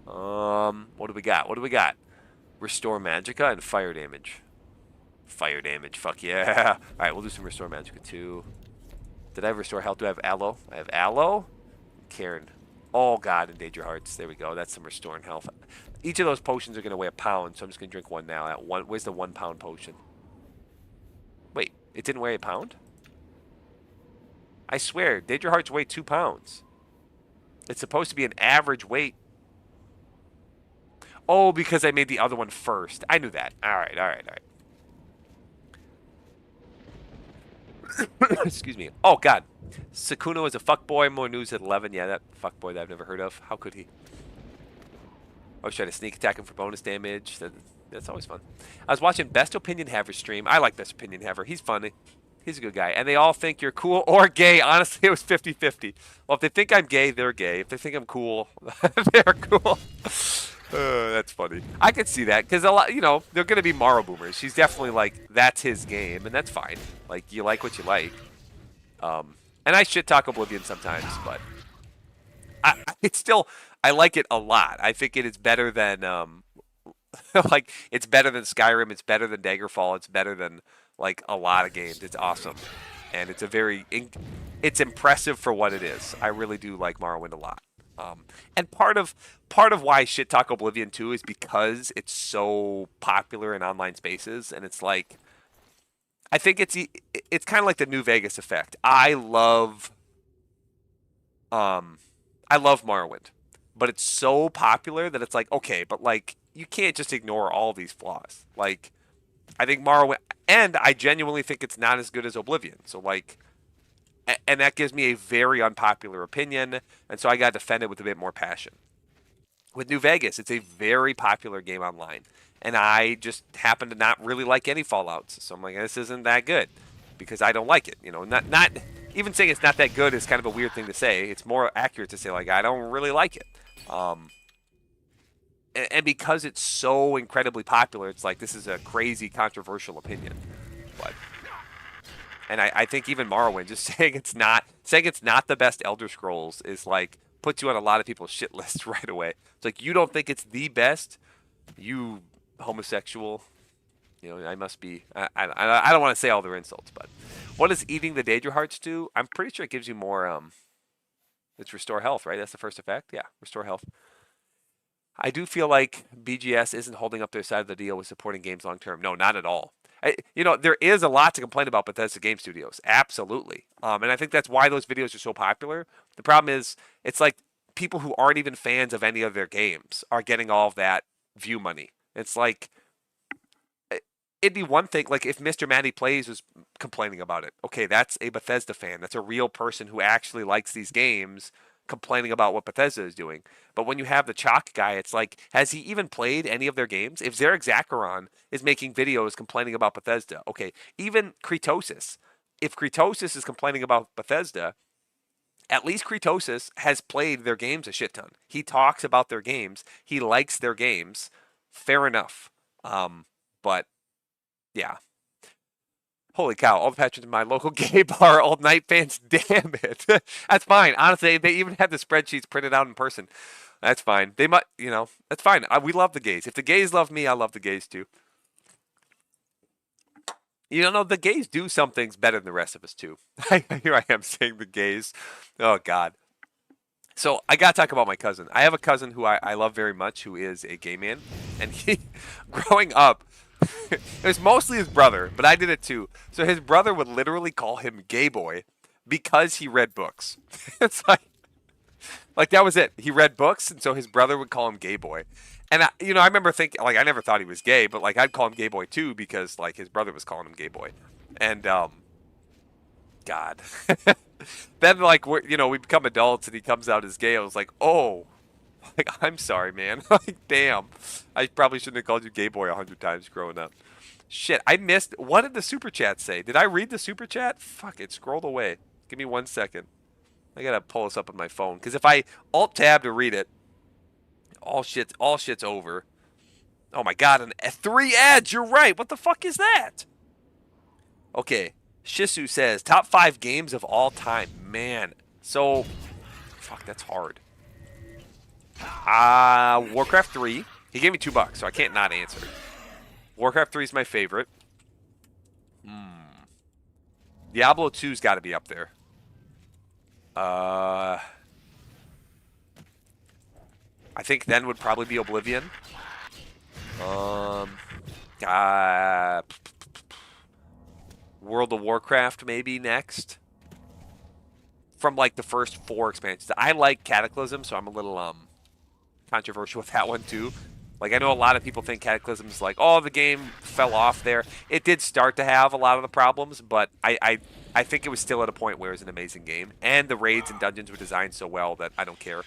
What do we got? What do we got? Restore Magicka and fire damage. Fire damage, fuck yeah. Alright, we'll do some Restore Magicka too. Did I have Restore Health? Do I have Aloe? I have Aloe. Karen. Oh god, Endanger Hearts. There we go. That's some Restoring Health. Each of those potions are going to weigh a pound, so I'm just going to drink one now. Where's the 1 pound potion? Wait, it didn't weigh a pound? I swear, Endanger Hearts weigh 2 pounds. It's supposed to be an average weight. Oh, because I made the other one first. I knew that. All right, all right, all right. Excuse me. Oh, God. Sakuno is a fuckboy. More news at 11. Yeah, that fuckboy that I've never heard of. How could he? I was trying to sneak attack him for bonus damage. That's always fun. I was watching Best Opinion Haver stream. I like Best Opinion Haver. He's funny. He's a good guy. And they all think you're cool or gay. Honestly, it was 50-50. Well, if they think I'm gay, they're gay. If they think I'm cool, they're cool. That's funny. I could see that because a lot, you know, they're going to be Morrow boomers. She's definitely like, that's his game, and that's fine. Like, you like what you like. And I shit talk Oblivion sometimes, but it's still, I like it a lot. I think it is better than, like, it's better than Skyrim. It's better than Daggerfall. It's better than, like, a lot of games. It's awesome. And it's a very, it's impressive for what it is. I really do like Morrowind a lot. And part of why I shit talk Oblivion 2 is because it's so popular in online spaces, and it's like, I think it's kind of like the New Vegas effect. I love Morrowind, but it's so popular that it's like, okay, but like you can't just ignore all these flaws. Like, I think Morrowind, and I genuinely think it's not as good as Oblivion. So like, and that gives me a very unpopular opinion, and so I got to defend it with a bit more passion. With New Vegas, it's a very popular game online, and I just happen to not really like any Fallouts. So I'm like, this isn't that good because I don't like it. You know, not even saying it's not that good is kind of a weird thing to say. It's more accurate to say like I don't really like it. And because it's so incredibly popular, it's like this is a crazy controversial opinion. But and I think even Morrowind, just saying it's not the best Elder Scrolls is like puts you on a lot of people's shit lists right away. It's like you don't think it's the best, you homosexual. You know, I must be. I don't want to say all their insults, but what does eating the Daedra hearts do? I'm pretty sure it gives you more. It's restore health, right? That's the first effect. Yeah, restore health. I do feel like BGS isn't holding up their side of the deal with supporting games long term. No, not at all. You know, there is a lot to complain about Bethesda Game Studios. Absolutely. And I think that's why those videos are so popular. The problem is, it's like people who aren't even fans of any of their games are getting all of that view money. It's like, it'd be one thing, like if Mr. Matty Plays was complaining about it. Okay, that's a Bethesda fan. That's a real person who actually likes these games complaining about what Bethesda is doing. But when you have the Chalk guy, it's like, has he even played any of their games? If Zarek Zakaron is making videos complaining about Bethesda, okay, even Kretosis. If Kretosis is complaining about Bethesda, at least Kretosis has played their games a shit ton. He talks about their games. He likes their games. Fair enough. But yeah. Holy cow, all the patrons in my local gay bar, old night fans, damn it. That's fine. Honestly, they even have the spreadsheets printed out in person. That's fine. They might, you know, that's fine. We love the gays. If the gays love me, I love the gays too. You know, the gays do some things better than the rest of us too. Here I am saying the gays. Oh, God. So I got to talk about my cousin. I have a cousin who I love very much who is a gay man. And he, growing up, it was mostly his brother, but I did it too. So his brother would literally call him gay boy because he read books. It's like that was it. He read books, and so his brother would call him gay boy. And I remember thinking, like, I never thought he was gay, but like I'd call him gay boy too because like his brother was calling him gay boy. And God, then like we become adults and he comes out as gay. I was like, oh. Like, I'm sorry, man. Like, damn. I probably shouldn't have called you gay boy 100 times growing up. Shit, I missed. What did the super chat say? Did I read the super chat? Fuck, it scrolled away. Give me 1 second. I gotta pull this up on my phone. Because if I alt-tab to read it, all shit's over. Oh my God, 3 ads. You're right. What the fuck is that? Okay. Shisu says, top 5 games of all time. Man. So, fuck, that's hard. Warcraft 3. He gave me $2, so I can't not answer. Warcraft 3 is my favorite. Diablo 2's got to be up there. I think then would probably be Oblivion. World of Warcraft maybe next. from like the first 4 expansions. I like Cataclysm, so I'm a little controversial with that one too. Like, I know a lot of people think Cataclysm's like, oh, the game fell off there. It did start to have a lot of the problems, but I think it was still at a point where it was an amazing game. And the raids and dungeons were designed so well that I don't care.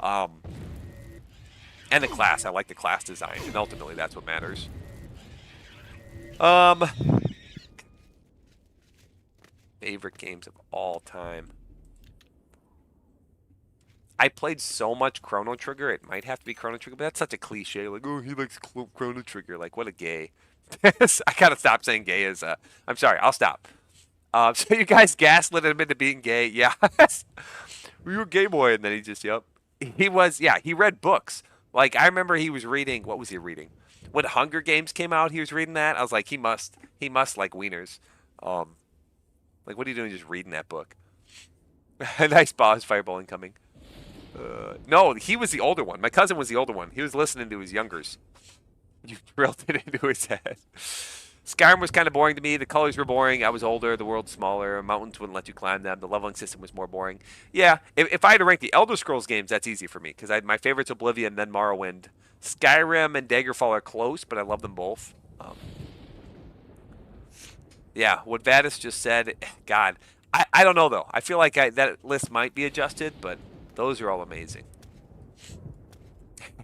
And the class, I like the class design, and ultimately that's what matters. Favorite games of all time. I played so much Chrono Trigger, it might have to be Chrono Trigger, but that's such a cliche. Like, oh, he likes Chrono Trigger. Like, what a gay. I gotta stop saying gay as I'm sorry, I'll stop. So you guys gaslit him into being gay. Yeah. We were gay boy, and then he just, yep. He was, yeah, he read books. Like, I remember he was reading, what was he reading? When Hunger Games came out, he was reading that. I was like, he must like wieners. Like, what are you doing just reading that book? Nice boss, fireball incoming. No, he was the older one. My cousin was the older one. He was listening to his youngers. You drilled it into his head. Skyrim was kind of boring to me. The colors were boring. I was older. The world's smaller. Mountains wouldn't let you climb them. The leveling system was more boring. Yeah, if I had to rank the Elder Scrolls games, that's easy for me because my favorite's Oblivion, then Morrowind. Skyrim and Daggerfall are close, but I love them both. Yeah, what Vadis just said, God, I don't know though. I feel like that list might be adjusted, but those are all amazing.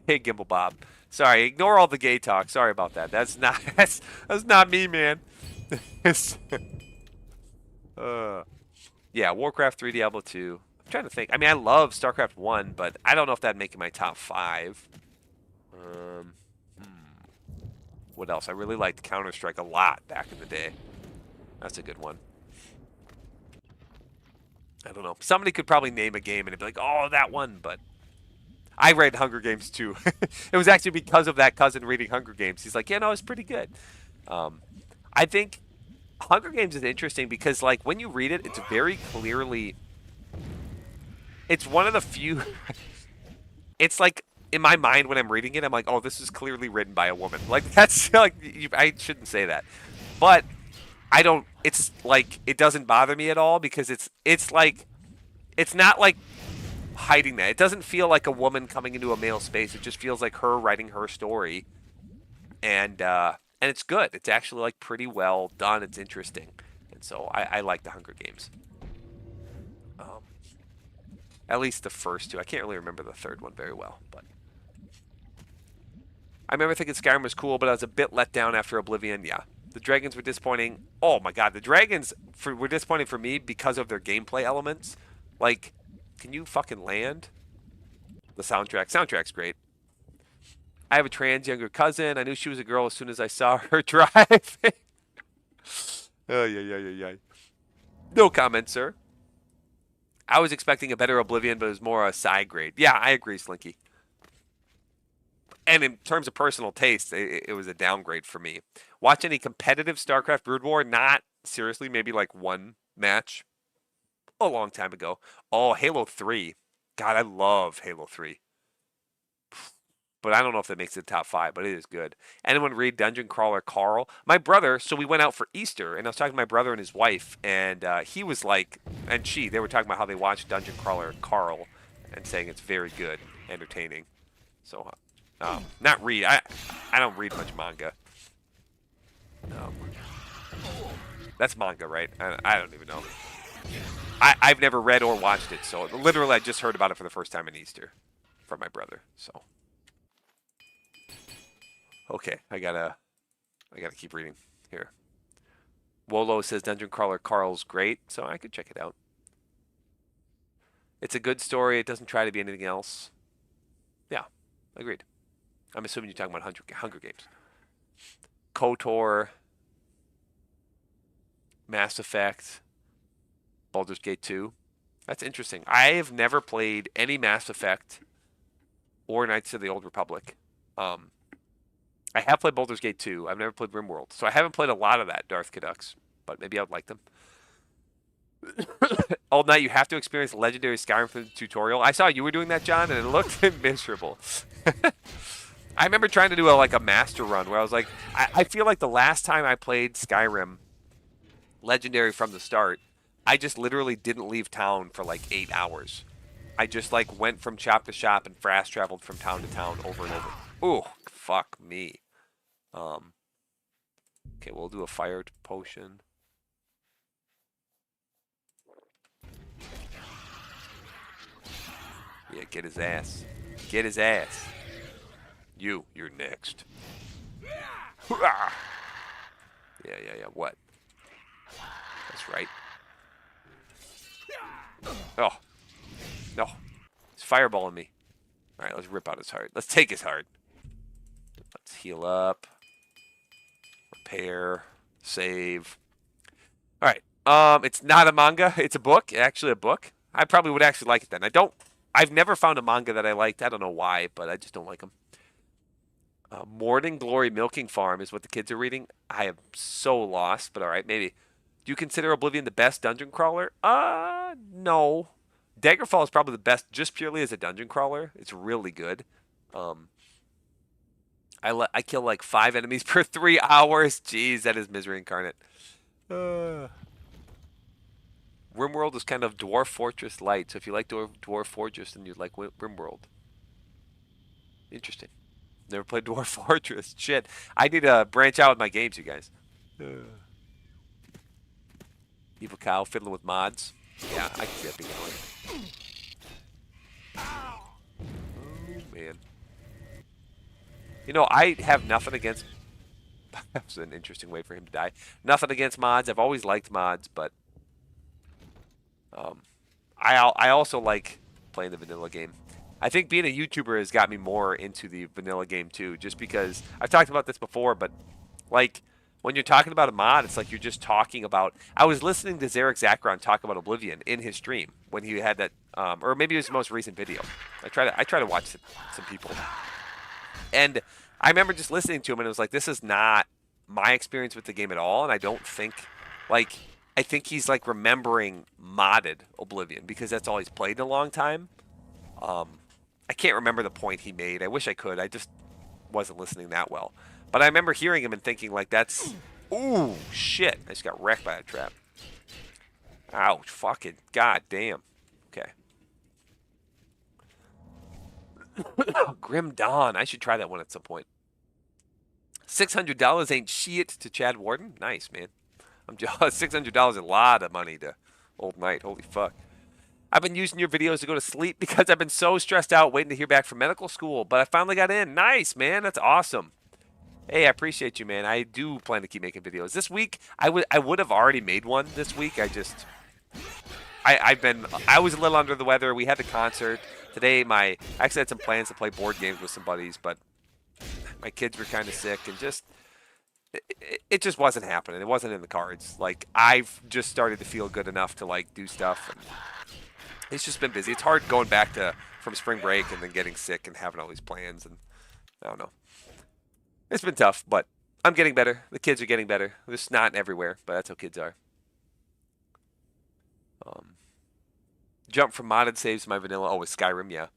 Hey, Gimbal Bob. Sorry, ignore all the gay talk. Sorry about that. That's not me, man. Yeah, Warcraft 3, Diablo 2. I'm trying to think. I mean, I love StarCraft 1, but I don't know if that'd make it my top 5. What else? I really liked Counter-Strike a lot back in the day. That's a good one. I don't know. Somebody could probably name a game and it'd be like, oh, that one, but I read Hunger Games too. It was actually because of that cousin reading Hunger Games. He's like, yeah, no, it's pretty good. I think Hunger Games is interesting because, like, when you read it, it's very clearly... It's one of the few... It's like, in my mind when I'm reading it, I'm like, oh, this is clearly written by a woman. Like, that's, like, I shouldn't say that. But I don't... It's, like, it doesn't bother me at all because it's like... It's not, like, hiding that. It doesn't feel like a woman coming into a male space. It just feels like her writing her story. And it's good. It's actually, like, pretty well done. It's interesting. And so I like the Hunger Games. At least the first two. I can't really remember the third one very well, but I remember thinking Skyrim was cool, but I was a bit let down after Oblivion. Yeah. The dragons were disappointing. Oh my god, the dragons were disappointing for me because of their gameplay elements. Like, can you fucking land? The soundtrack's great. I have a trans younger cousin. I knew she was a girl as soon as I saw her driving. Oh, yeah. No comment, sir. I was expecting a better Oblivion, but it was more a side grade. Yeah, I agree, Slinky. And in terms of personal taste, it was a downgrade for me. Watch any competitive StarCraft Brood War? Not seriously, maybe like one match a long time ago. Oh, Halo 3. God, I love Halo 3. But I don't know if that makes it top 5, but it is good. Anyone read Dungeon Crawler Carl? My brother, so we went out for Easter, and I was talking to my brother and his wife, and he was like, and they were talking about how they watched Dungeon Crawler Carl and saying it's very good, entertaining. So, not read. I don't read much manga. That's manga, right? I don't even know. I've never read or watched it, so literally I just heard about it for the first time in Easter from my brother, so. Okay, I gotta keep reading here. Wolo says Dungeon Crawler Carl's great, so I could check it out. It's a good story. It doesn't try to be anything else. Yeah, agreed. I'm assuming you're talking about Hunger Games. KOTOR, Mass Effect, Baldur's Gate 2. That's interesting. I have never played any Mass Effect or Knights of the Old Republic. I have played Baldur's Gate 2. I've never played RimWorld. So I haven't played a lot of that, Darth Caducks. But maybe I would like them. All night, you have to experience Legendary Skyrim for the tutorial. I saw you were doing that, John, and it looked miserable. I remember trying to do a master run where I was like, I feel like the last time I played Skyrim Legendary from the start, I just literally didn't leave town for like 8 hours. I just like went from shop to shop and fast traveled from town to town over and over. Ooh, fuck me. Okay, we'll do a fire potion. Yeah, get his ass. Get his ass. You're next. Yeah, what? That's right. Oh. No. He's fireballing me. Alright, let's rip out his heart. Let's take his heart. Let's heal up. Repair. Save. Alright. It's not a manga. It's a book. Actually a book. I probably would actually like it then. I've never found a manga that I liked. I don't know why, but I just don't like them. Morning Glory Milking Farm is what the kids are reading. I am so lost, but alright, maybe. Do you consider Oblivion the best dungeon crawler? No. Daggerfall is probably the best just purely as a dungeon crawler. It's really good. I kill like 5 enemies per 3 hours. Jeez, that is misery incarnate. RimWorld is kind of Dwarf Fortress light. So if you like Dwarf Fortress, then you'd like RimWorld. Interesting. Never played Dwarf Fortress. Shit. I need to branch out with my games, you guys. Evil Cow fiddling with mods. Yeah, I can see that being annoying. Oh, man. You know, I have nothing against... That was an interesting way for him to die. Nothing against mods. I've always liked mods, but... I also like playing the vanilla game. I think being a YouTuber has got me more into the vanilla game too, just because I've talked about this before, but like when you're talking about a mod, it's like you're just talking about. I was listening to Zarek Zakron talk about Oblivion in his stream when he had that, or maybe it was his most recent video. I try to watch some people, and I remember just listening to him, and it was like, this is not my experience with the game at all, and I don't think like. I think he's like remembering modded Oblivion because that's all he's played in a long time. I can't remember the point he made. I wish I could. I just wasn't listening that well. But I remember hearing him and thinking like that's... Ooh, shit. I just got wrecked by a trap. Ouch. Fucking goddamn. Okay. Grim Dawn. I should try that one at some point. $600 ain't shit to Chad Warden. Nice, man. I'm jealous. $600 is a lot of money to Old Knight. Holy fuck. I've been using your videos to go to sleep because I've been so stressed out waiting to hear back from medical school, but I finally got in. Nice, man. That's awesome. Hey, I appreciate you, man. I do plan to keep making videos. This week, I would have already made one this week. I was a little under the weather. We had the concert. Today, I actually had some plans to play board games with some buddies, but my kids were kind of sick and just... It just wasn't happening. It wasn't in the cards. Like, I've just started to feel good enough to, like, do stuff. And it's just been busy. It's hard going back from spring break and then getting sick and having all these plans. And I don't know. It's been tough, but I'm getting better. The kids are getting better. There's snot everywhere, but that's how kids are. Jump from modded saves my vanilla. Oh, with Skyrim, yeah.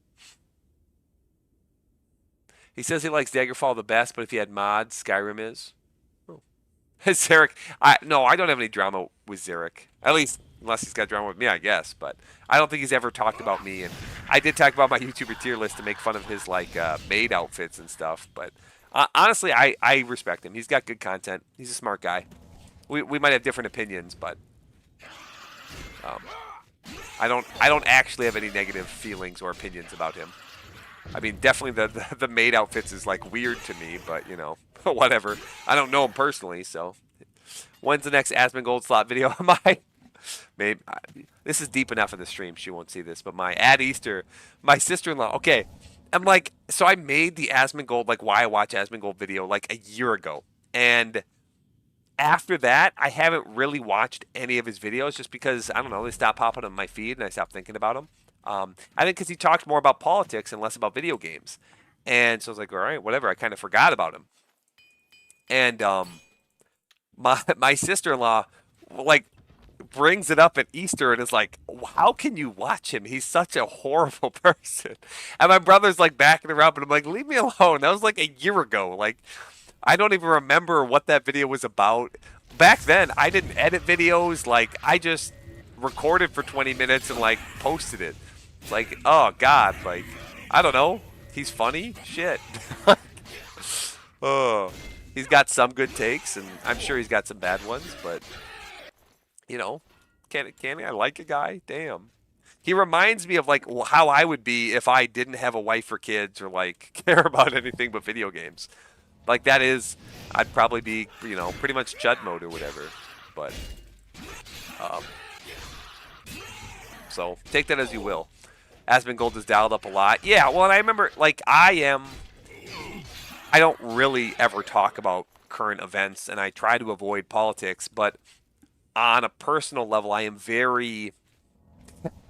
He says he likes Daggerfall the best, but if he had mods, Skyrim is. Zarek, no, I don't have any drama with Zarek. At least, unless he's got drama with me, I guess. But I don't think he's ever talked about me. And I did talk about my YouTuber tier list to make fun of his like maid outfits and stuff. But honestly, I respect him. He's got good content. He's a smart guy. We might have different opinions, but I don't actually have any negative feelings or opinions about him. I mean, definitely the maid outfits is like weird to me, but you know, whatever. I don't know him personally, so. When's the next Asmongold slot video? Maybe this is deep enough in the stream. She won't see this, but at Easter, my sister-in-law. Okay, I'm like, so I made the Asmongold like why I watch Asmongold video like a year ago, and after that, I haven't really watched any of his videos just because I don't know, they stopped popping on my feed and I stopped thinking about them. I think because he talked more about politics and less about video games. And so I was like, all right, whatever. I kind of forgot about him. And my sister-in-law, like, brings it up at Easter and is like, how can you watch him? He's such a horrible person. And my brother's, like, backing her up. And I'm like, leave me alone. That was, like, a year ago. Like, I don't even remember what that video was about. Back then, I didn't edit videos. Like, I just... recorded for 20 minutes and like posted it. Like, oh God, like I don't know. He's funny. Shit. Oh, he's got some good takes, and I'm sure he's got some bad ones. But you know, can I like a guy? Damn. He reminds me of like how I would be if I didn't have a wife or kids or like care about anything but video games. Like that is, I'd probably be, you know, pretty much Chud mode or whatever. But, so take that as you will. Asmongold is dialed up a lot. Yeah, well, and I remember, like, I don't really ever talk about current events, and I try to avoid politics, but on a personal level, I am very,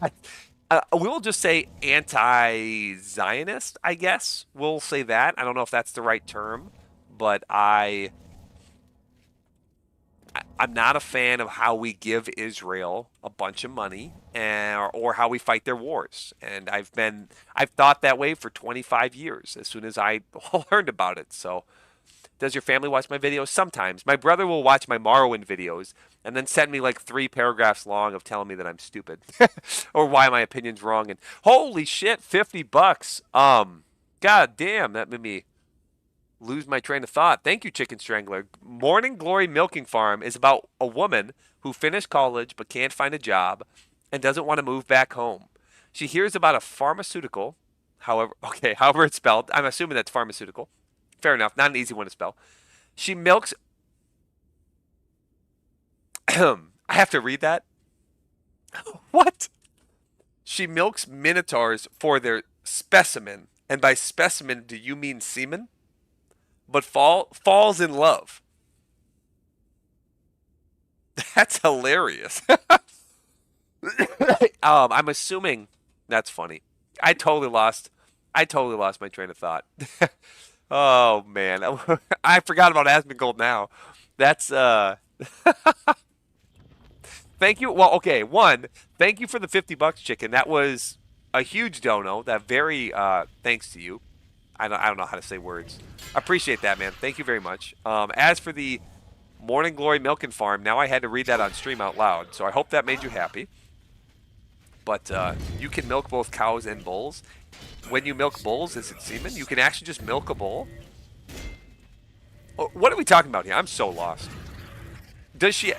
we will just say anti-Zionist, I guess. We'll say that. I don't know if that's the right term, but I'm not a fan of how we give Israel a bunch of money or how we fight their wars. And I've thought that way for 25 years as soon as I learned about it. So does your family watch my videos? Sometimes. My brother will watch my Morrowind videos and then send me like 3 paragraphs long of telling me that I'm stupid or why my opinion's wrong. And holy shit, $50. God damn, that made me lose my train of thought. Thank you, Chicken Strangler. Morning Glory Milking Farm is about a woman who finished college but can't find a job and doesn't want to move back home. She hears about a pharmaceutical, however it's spelled. I'm assuming that's pharmaceutical. Fair enough. Not an easy one to spell. She milks. I have to read that. What? She milks minotaurs for their specimen. And by specimen, do you mean semen? But falls in love. That's hilarious. I'm assuming that's funny. I totally lost my train of thought. Oh man, I forgot about Asmongold now. That's Thank you. Well, okay. One, thank you for the $50, Chicken. That was a huge dono. That very thanks to you. I don't know how to say words. Appreciate that, man. Thank you very much. As for the Morning Glory Milk and Farm, now I had to read that on stream out loud, so I hope that made you happy. But you can milk both cows and bulls. When you milk bulls, is it semen? You can actually just milk a bull? Oh, what are we talking about here? I'm so lost. Does she...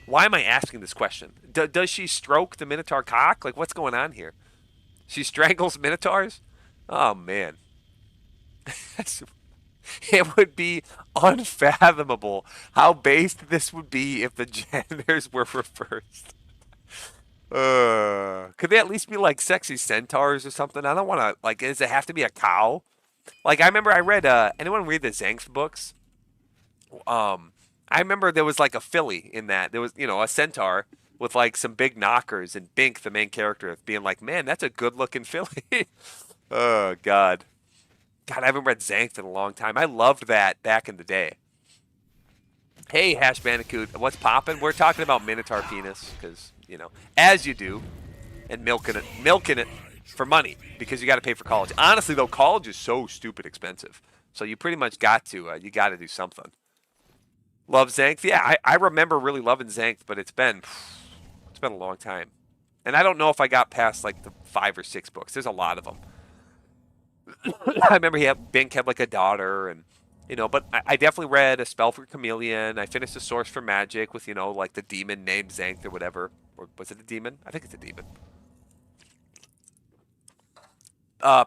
Why am I asking this question? Does she stroke the Minotaur cock? Like, what's going on here? She strangles Minotaurs? Oh, man. It would be unfathomable how based this would be if the genders were reversed. Could they at least be like sexy centaurs or something? I don't want to, like, does it have to be a cow? Like, I remember I read, anyone read the Zanth books? I remember there was like a filly in that. There was, you know, a centaur with like some big knockers, and Bink, the main character, being like, man, that's a good looking filly. Oh, God. God, I haven't read Zanth in a long time. I loved that back in the day. Hey, Hash Bandicoot, what's poppin'? We're talking about Minotaur penis, because, you know, as you do, and milking it for money, because you got to pay for college. Honestly, though, college is so stupid expensive. So you pretty much got to, you got to do something. Love Zanth? Yeah, I remember really loving Zanth, but it's been a long time. And I don't know if I got past, like, the 5 or 6 books. There's a lot of them. I remember Bink had like a daughter, and you know, but I definitely read A Spell for Chameleon. I finished A Source for Magic with, you know, like the demon named Zanth or whatever. Or was it a demon? I think it's a demon.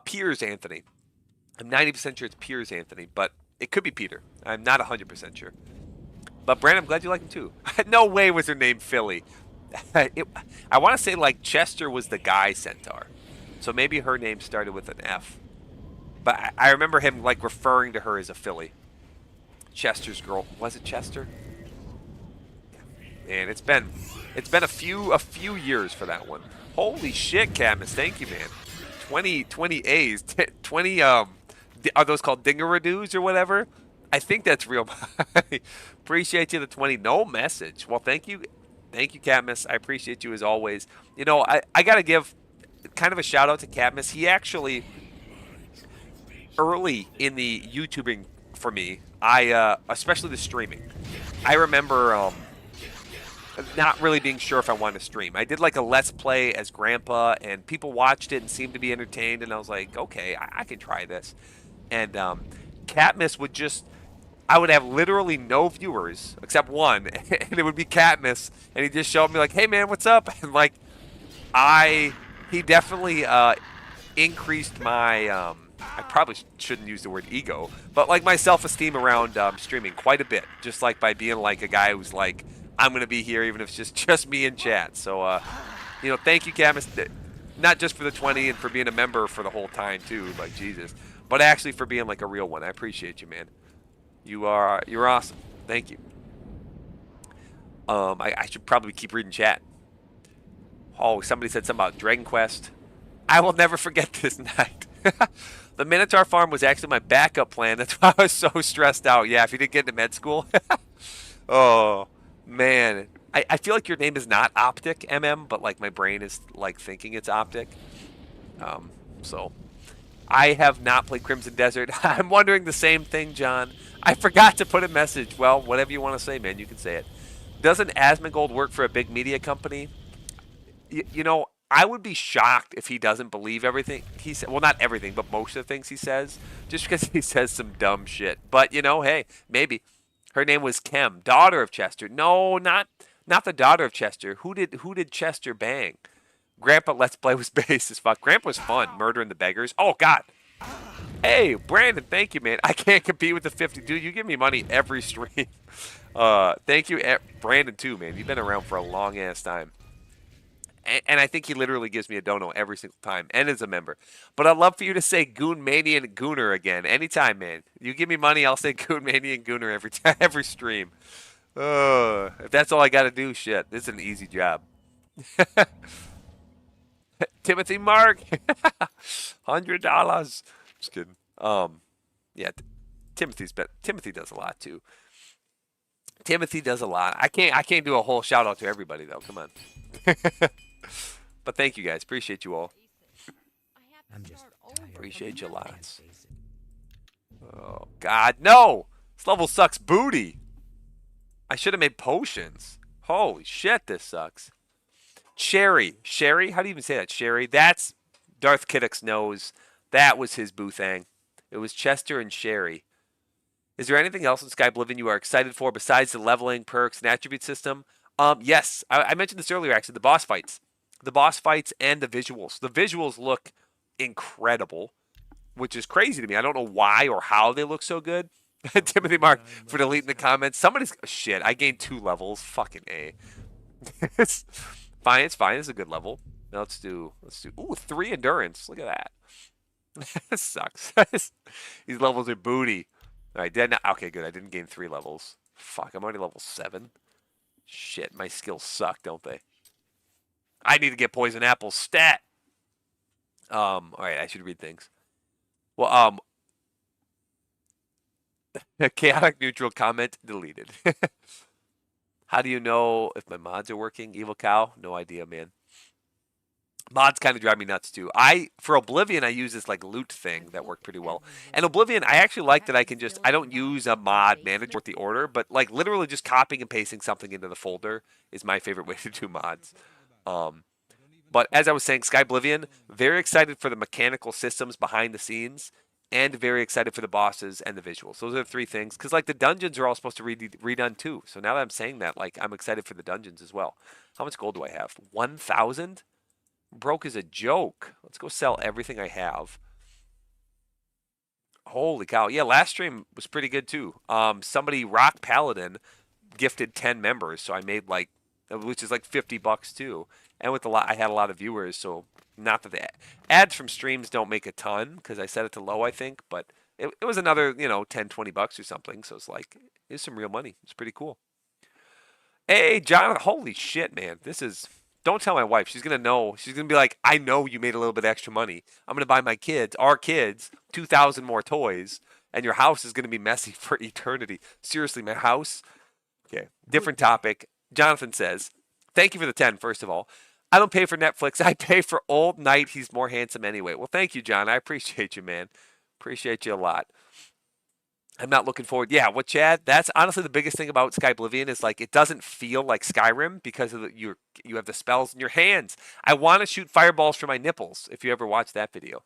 Piers Anthony. I'm 90% sure it's Piers Anthony, but it could be Peter. I'm not 100% sure. But Brandon, I'm glad you like him too. No way was her name Philly. I want to say like Chester was the guy centaur. So maybe her name started with an F. But I remember him like referring to her as a filly. Chester's girl. Was it Chester? And it's been a few years for that one. Holy shit, Cadmus. Thank you, man. 20 A's. 20 are those called dingaradoos or whatever? I think that's real. Appreciate you, the 20. No message. Well, thank you. Thank you, Cadmus. I appreciate you as always. You know, I got to give kind of a shout out to Cadmus. He actually, early in the YouTubing for me, especially the streaming, I remember not really being sure if I wanted to stream. I did like a Let's Play as Grandpa, and people watched it and seemed to be entertained, and I was like, okay, I can try this. And Catmiss would just, I would have literally no viewers except one, and it would be Catmiss, and he'd just show me like, hey man, what's up? And like, he definitely increased my, I probably shouldn't use the word ego, but like my self-esteem around streaming quite a bit, just like by being like a guy who's like, I'm going to be here even if it's just me in chat. So, you know, thank you, Camus, not just for the 20 and for being a member for the whole time too, like Jesus, but actually for being like a real one. I appreciate you, man. You're awesome. Thank you. I should probably keep reading chat. Oh, somebody said something about Dragon Quest. I will never forget this night. The Minotaur farm was actually my backup plan. That's why I was so stressed out. Yeah, if you didn't get into med school. Oh, man. I feel like your name is not Optic, MM, but like my brain is like thinking it's Optic. So I have not played Crimson Desert. I'm wondering the same thing, John. I forgot to put a message. Well, whatever you want to say, man, you can say it. Doesn't Asmongold work for a big media company? You know, I would be shocked if he doesn't believe everything he said. Well, not everything, but most of the things he says, just because he says some dumb shit. But, you know, hey, maybe. Her name was Kem, daughter of Chester. No, not the daughter of Chester. Who did Chester bang? Grandpa Let's Play was base as fuck. Grandpa was fun, murdering the beggars. Oh, God. Hey, Brandon, thank you, man. I can't compete with the 50. Dude, you give me money every stream. Thank you, Brandon, too, man. You've been around for a long-ass time. And I think he literally gives me a dono every single time and is a member. But I'd love for you to say Goon Mania and Gooner again. Anytime, man. You give me money, I'll say Goon Mania and Gooner every time, every stream. If that's all I got to do, shit. This is an easy job. Timothy Mark. $100. Just kidding. Yeah, Timothy does a lot, too. Timothy does a lot. I can't do a whole shout out to everybody, though. Come on. But thank you guys. Appreciate you all. I'm just Appreciate you lots. Oh, God. No! This level sucks booty. I should have made potions. Holy shit, this sucks. Sherry. Sherry? How do you even say that? Sherry? That's Darth Kiddock's nose. That was his boothang. It was Chester and Sherry. Is there anything else in Sky Oblivion you are excited for besides the leveling, perks, and attribute system? Yes, I mentioned this earlier, actually, the boss fights. The boss fights and the visuals. The visuals look incredible, which is crazy to me. I don't know why or how they look so good. Timothy Mark for deleting the comments. Somebody's... Shit, I gained 2 levels. Fucking A. It's fine, it's fine. It's a good level. Now let's do... Ooh, 3 endurance. Look at that. This sucks. These levels are booty. All right, okay, good. I didn't gain 3 levels. Fuck, I'm already level 7. Shit, my skills suck, don't they? I need to get Poison Apple stat. All right, I should read things. Well, chaotic neutral comment deleted. How do you know if my mods are working? Evil Cow? No idea, man. Mods kind of drive me nuts too. For Oblivion, I use this like loot thing that worked pretty well. And Oblivion, I actually like that I don't use a mod manager with the order, but like literally just copying and pasting something into the folder is my favorite way to do mods. But as I was saying, Sky Oblivion, very excited for the mechanical systems behind the scenes, and very excited for the bosses and the visuals. Those are the 3 things. Because like the dungeons are all supposed to be redone too. So now that I'm saying that, like I'm excited for the dungeons as well. How much gold do I have? 1,000? Broke is a joke. Let's go sell everything I have. Holy cow. Yeah, last stream was pretty good too. Somebody, Rock Paladin, gifted 10 members, so I made like, which is like $50 too. And with I had a lot of viewers, so not that the ads from streams don't make a ton, because I set it to low, I think, but it was another, you know, $10-20 or something, so it's like, it's some real money. It's pretty cool. Hey, John, holy shit, man. This is... Don't tell my wife. She's going to know. She's going to be like, I know you made a little bit extra money. I'm going to buy my kids, our kids, 2,000 more toys, and your house is going to be messy for eternity. Seriously, my house. Okay, different topic. Jonathan says, thank you for the 10, first of all. I don't pay for Netflix. I pay for Old Night. He's more handsome anyway. Well, thank you, John. I appreciate you, man. Appreciate you a lot. I'm not looking forward. Yeah, what Chad? That's honestly the biggest thing about Sky Oblivion is like it doesn't feel like Skyrim because of you have the spells in your hands. I want to shoot fireballs from my nipples. If you ever watched that video,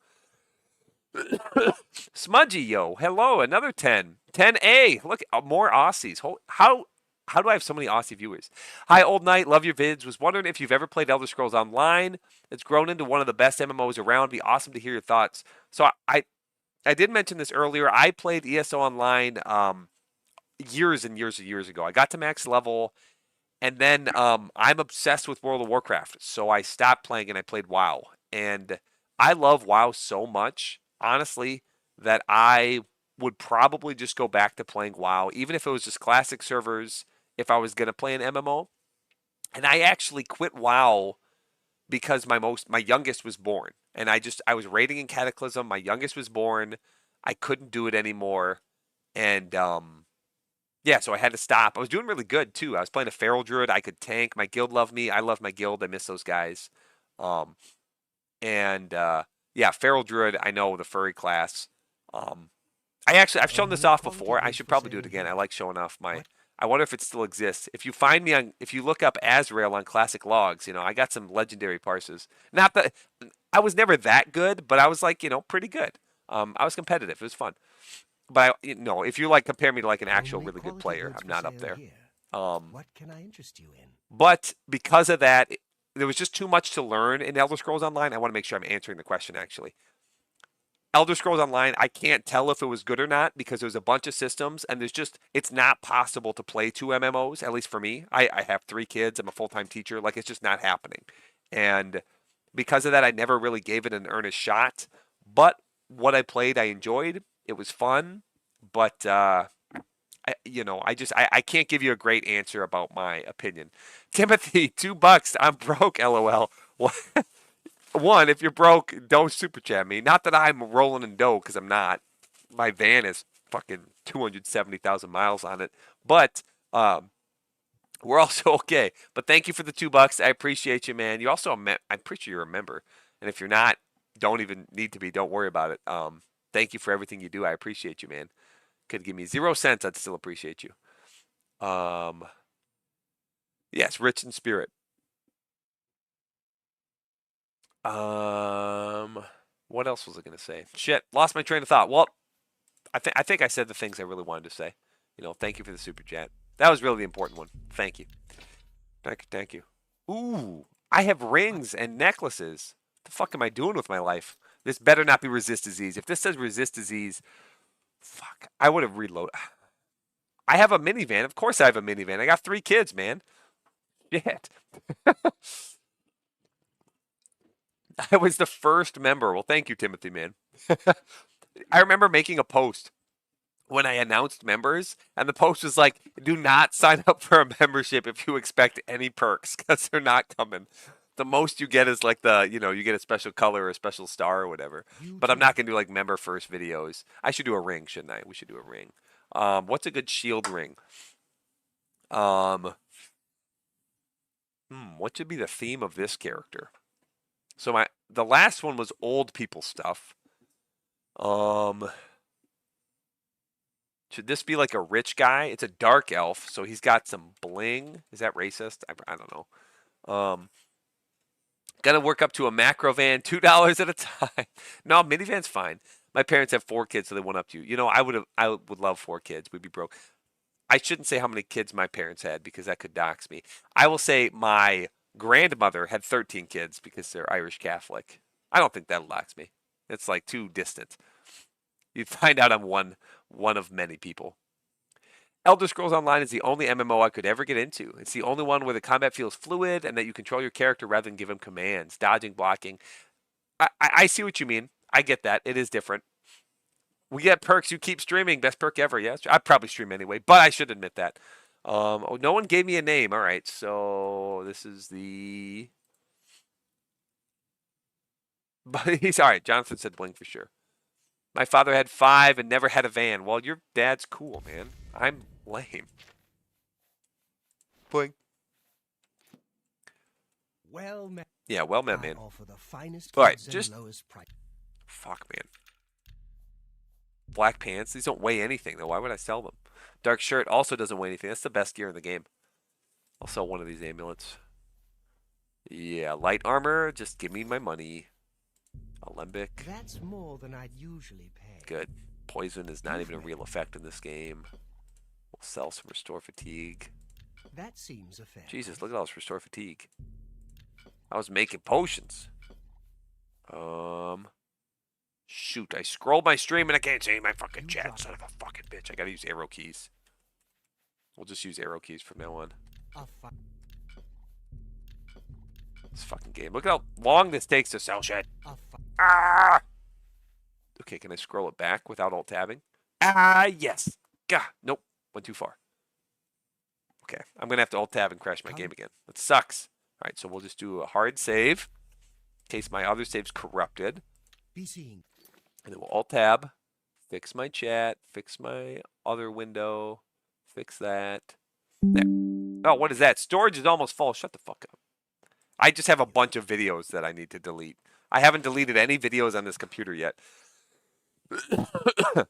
Smudgy yo, hello, another 10, 10A. Look, more Aussies. How do I have so many Aussie viewers? Hi, Old Knight, love your vids. Was wondering if you've ever played Elder Scrolls Online. It's grown into one of the best MMOs around. Be awesome to hear your thoughts. So I did mention this earlier. I played ESO Online years and years and years ago. I got to max level, and then I'm obsessed with World of Warcraft, so I stopped playing and I played WoW. And I love WoW so much, honestly, that I would probably just go back to playing WoW, even if it was just classic servers, if I was going to play an MMO. And I actually quit WoW because my youngest was born. And I was raiding in Cataclysm, my youngest was born. I couldn't do it anymore. And yeah, so I had to stop. I was doing really good too. I was playing a feral druid. I could tank. My guild loved me. I love my guild. I miss those guys. Um, and yeah, feral druid. I know the furry class. I've shown this off before. I should probably do it again. I like showing off my. I wonder if it still exists. If you find me on, if you look up Azrael on Classic Logs, I got some legendary parses. Not that I was never that good, but I was like, pretty good. I was competitive. It was fun. But if you like compare me to like an actual really good player, I'm not up there. What can I interest you in? But because of that, there was just too much to learn in Elder Scrolls Online. I want to make sure I'm answering the question actually. Elder Scrolls Online, I can't tell if it was good or not because there's a bunch of systems and it's not possible to play two MMOs, at least for me. I have 3 kids. I'm a full-time teacher. Like, it's just not happening. And because of that, I never really gave it an earnest shot. But what I played, I enjoyed. It was fun. But, I can't give you a great answer about my opinion. Timothy, $2. I'm broke, LOL. One, if you're broke, don't super chat me. Not that I'm rolling in dough, because I'm not. My van is fucking 270,000 miles on it. But we're also okay. But thank you for the $2. I appreciate you, man. You also, I'm pretty sure you're a member. And if you're not, don't even need to be. Don't worry about it. Thank you for everything you do. I appreciate you, man. Could give me 0 cents. I'd still appreciate you. Yes, rich in spirit. What else was I gonna say? Shit, lost my train of thought. Well, I think I said the things I really wanted to say. Thank you for the super chat. That was really the important one. Thank you. Thank you. Ooh, I have rings and necklaces. What the fuck am I doing with my life? This better not be resist disease. If this says resist disease, fuck, I would have reloaded. I have a minivan. Of course I have a minivan. I got 3 kids, man. Shit. I was the first member. Well, thank you, Timothy, man. I remember making a post when I announced members, and the post was like, do not sign up for a membership if you expect any perks, because they're not coming. The most you get is like you get a special color or a special star or whatever. But I'm not going to do like member first videos. I should do a ring, shouldn't I? We should do a ring. What's a good shield ring? What should be the theme of this character? So the last one was old people stuff. Should this be like a rich guy? It's a dark elf, so he's got some bling. Is that racist? I don't know. Gotta work up to a macro van, $2 at a time. No, minivan's fine. My parents have 4 kids, so they went up to you. I would love 4 kids. We'd be broke. I shouldn't say how many kids my parents had because that could dox me. I will say my grandmother had 13 kids because they're Irish Catholic. I don't think that'll dox me. It's like too distant. You'd find out I'm one of many people. Elder Scrolls Online is the only MMO I could ever get into. It's the only one where the combat feels fluid and that you control your character rather than give him commands, dodging, blocking. I see what you mean. I get that. It is different. We get perks. You keep streaming. Best perk ever. Yeah, I'd probably stream anyway, but I should admit that. No one gave me a name. All right, so this is the. But he's all right. Jonathan said bling for sure. My father had 5 and never had a van. Well, your dad's cool, man. I'm lame. Bling. Well met. Yeah, well met, man. Offer the finest All right, goods and just lowest price. fuck, man. black pants. These don't weigh anything, though. Why would I sell them? Dark shirt also doesn't weigh anything. That's the best gear in the game. I'll sell one of these amulets. Yeah, light armor. Just give me my money. Alembic. That's more than I'd usually pay. Good. Poison is not even a real effect in this game. We'll sell some restore fatigue. That seems a fair. Jesus, look at all this restore fatigue. I was making potions. Shoot, I scrolled my stream and I can't see my fucking chat, son of a fucking bitch. I gotta use arrow keys. We'll just use arrow keys from now on. This fucking game. Look at how long this takes to sell shit. Ah! Okay, can I scroll it back without alt tabbing? Ah, yes. Gah, nope. Went too far. Okay, I'm gonna have to alt tab and crash my game again. That sucks. All right, so we'll just do a hard save in case my other save's corrupted. Be seeing. And then we'll alt tab, fix my chat, fix my other window, fix that. There. Oh, what is that? Storage is almost full. Shut the fuck up. I just have a bunch of videos that I need to delete. I haven't deleted any videos on this computer yet. All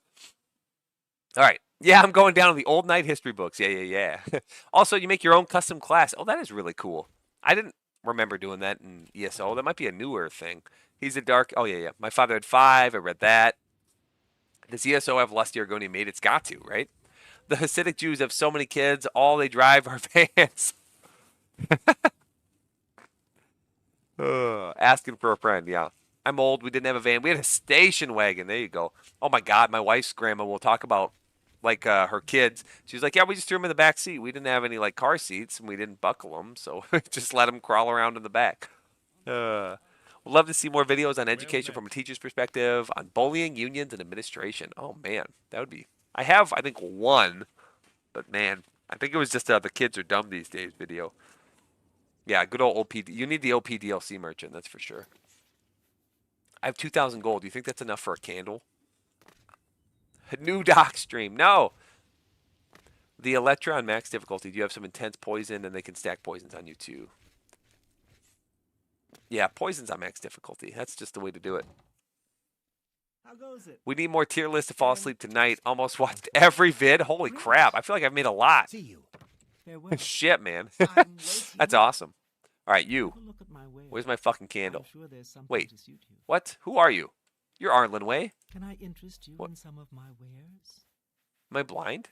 right. Yeah, I'm going down to the old night history books. Yeah. Also, you make your own custom class. Oh, that is really cool. I didn't remember doing that in ESO. That might be a newer thing. He's a dark... Oh, yeah. My father had 5. I read that. Does ESO have Lusty Argonian Maid? It's got to, right? The Hasidic Jews have so many kids. All they drive are vans. Asking for a friend, yeah. I'm old. We didn't have a van. We had a station wagon. There you go. Oh, my God. My wife's grandma will talk about, like, her kids. She's like, yeah, we just threw them in the back seat. We didn't have any, like, car seats, and we didn't buckle them, so just let them crawl around in the back. We'd love to see more videos on education from a teacher's perspective, on bullying, unions, and administration. Oh, man. That would be... I have, I think, one, but, man, I think it was just the kids are dumb these days video. Yeah, good old OP. You need the OP DLC merchant, that's for sure. I have 2,000 gold. Do you think that's enough for a candle? A new doc stream. No. The Electra on max difficulty. Do you have some intense poison, and they can stack poisons on you too? Yeah, poison's on max difficulty. That's just the way to do it. How goes it? We need more tier lists to fall asleep tonight. Almost watched every vid. Holy crap. I feel like I've made a lot. See you. Shit, man. That's awesome. All right, you. Where's my fucking candle? Wait. What? Who are you? You're Arlen Way. Can I interest you in some of my wares? Am I blind?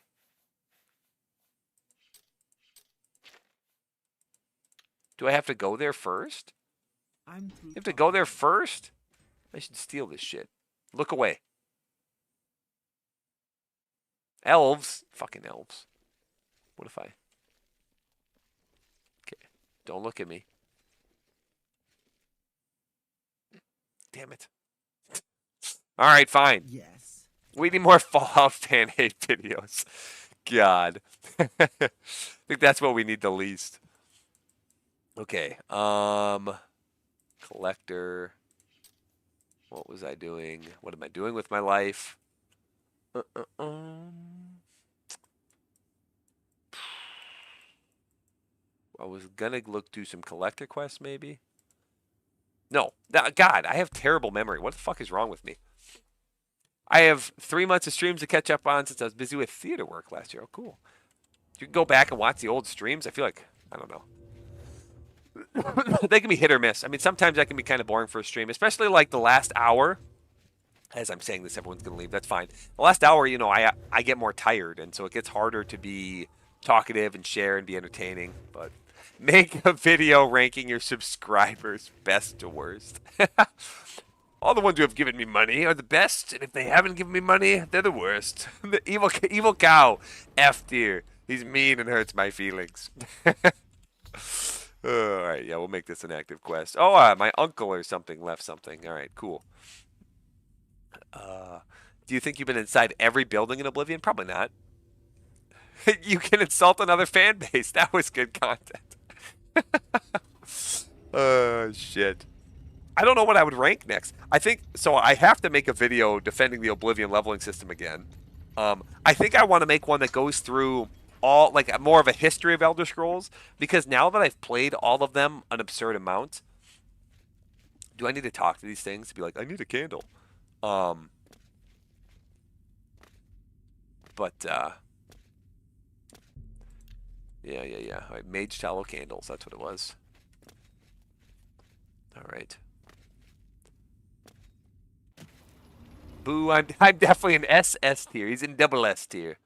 Do I have to go there first? You have to go there first? I should steal this shit. Look away. Elves. Fucking elves. What if I... Okay. Don't look at me. Damn it. All right, fine. Yes. We need more Fallout fan hate videos. God. I think that's what we need the least. Okay. Collector. What was I doing? What am I doing with my life? I was gonna do some collector quests maybe. No, God, I have terrible memory. What the fuck is wrong with me? I have 3 months of streams to catch up on since I was busy with theater work last year. Oh, cool. You can go back and watch the old streams. I feel like, I don't know. They can be hit or miss. I mean, sometimes that can be kind of boring for a stream, especially like the last hour. As I'm saying this, everyone's going to leave. That's fine. The last hour, you know, I get more tired, and so it gets harder to be talkative and share and be entertaining. But make a video ranking your subscribers best to worst. All the ones who have given me money are the best, and if they haven't given me money, they're the worst. The evil cow, F tier. He's mean and hurts my feelings. All right, yeah, we'll make this an active quest. Oh, my uncle or something left something. All right, cool. Do you think you've been inside every building in Oblivion? Probably not. You can insult another fan base. That was good content. Oh, shit. I don't know what I would rank next. I think, so I have to make a video defending the Oblivion leveling system again. I think I want to make one that goes through all, like, more of a history of Elder Scrolls, because now that I've played all of them an absurd amount, do I need to talk to these things to be like, I need a candle? But yeah. All right, mage tallow candles. That's what it was. All right. Boo! I'm definitely an SS tier. He's in double S tier.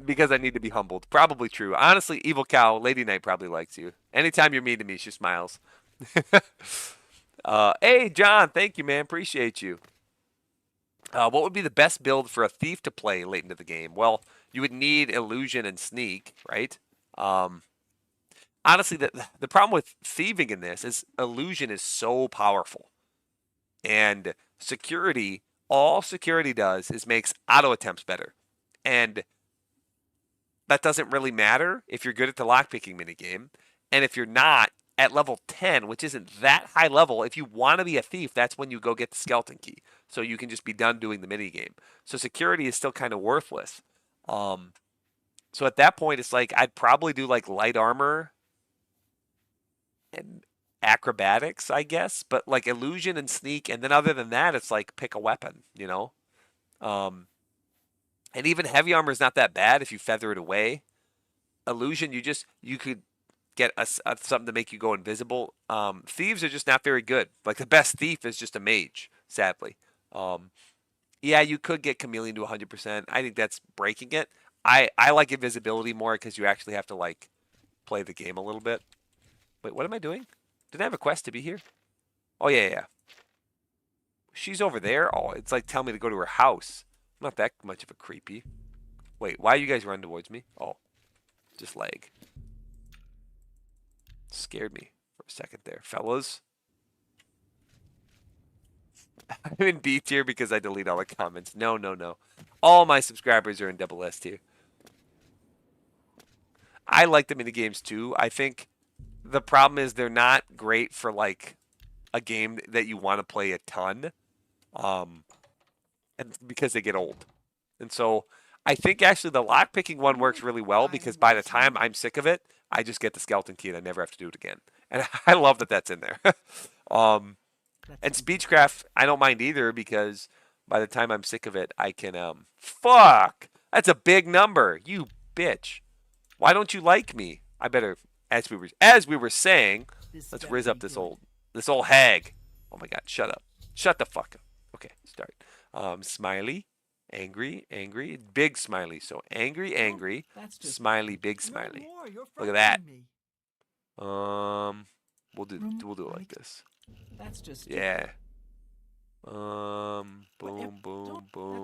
Because I need to be humbled. Probably true. Honestly, Evil Cow, Lady Knight probably likes you. Anytime you're mean to me, she smiles. Hey, John, thank you, man. Appreciate you. What would be the best build for a thief to play late into the game? Well, you would need illusion and sneak, right? Honestly, the problem with thieving in this is illusion is so powerful. And security, all security does is makes auto attempts better. And that doesn't really matter if you're good at the lockpicking minigame. And if you're not at level 10, which isn't that high level, if you want to be a thief, that's when you go get the skeleton key. So you can just be done doing the minigame. So security is still kind of worthless. So at that point, it's like I'd probably do like light armor and acrobatics, I guess. But like illusion and sneak. And then other than that, it's like pick a weapon, you know? And even heavy armor is not that bad if you feather it away. Illusion, you could get something to make you go invisible. Thieves are just not very good. Like the best thief is just a mage, sadly. Yeah, you could get chameleon to 100%. I think that's breaking it. I like invisibility more because you actually have to like play the game a little bit. Wait, what am I doing? Did I have a quest to be here? Oh yeah. She's over there. Oh, it's like telling me to go to her house. I'm not that much of a creepy. Wait, why you guys running towards me? Oh, just lag. Scared me for a second there. Fellas. I'm in B tier because I delete all the comments. No. All my subscribers are in double S tier. I like the minigames too. I think the problem is they're not great for like a game that you want to play a ton. And because they get old. And so I think actually the lockpicking one works really well because by the time I'm sick of it, I just get the skeleton key and I never have to do it again. And I love that that's in there. And speechcraft, I don't mind either because by the time I'm sick of it, I can fuck. That's a big number. You bitch. Why don't you like me? I better as we were saying, let's riz up this old hag. Oh my god, shut up. Shut the fuck up. Okay, start. Smiley, angry, big smiley. So angry, smiley, big smiley. Look at that. We'll do it like this. That's just yeah. Boom. remarkable.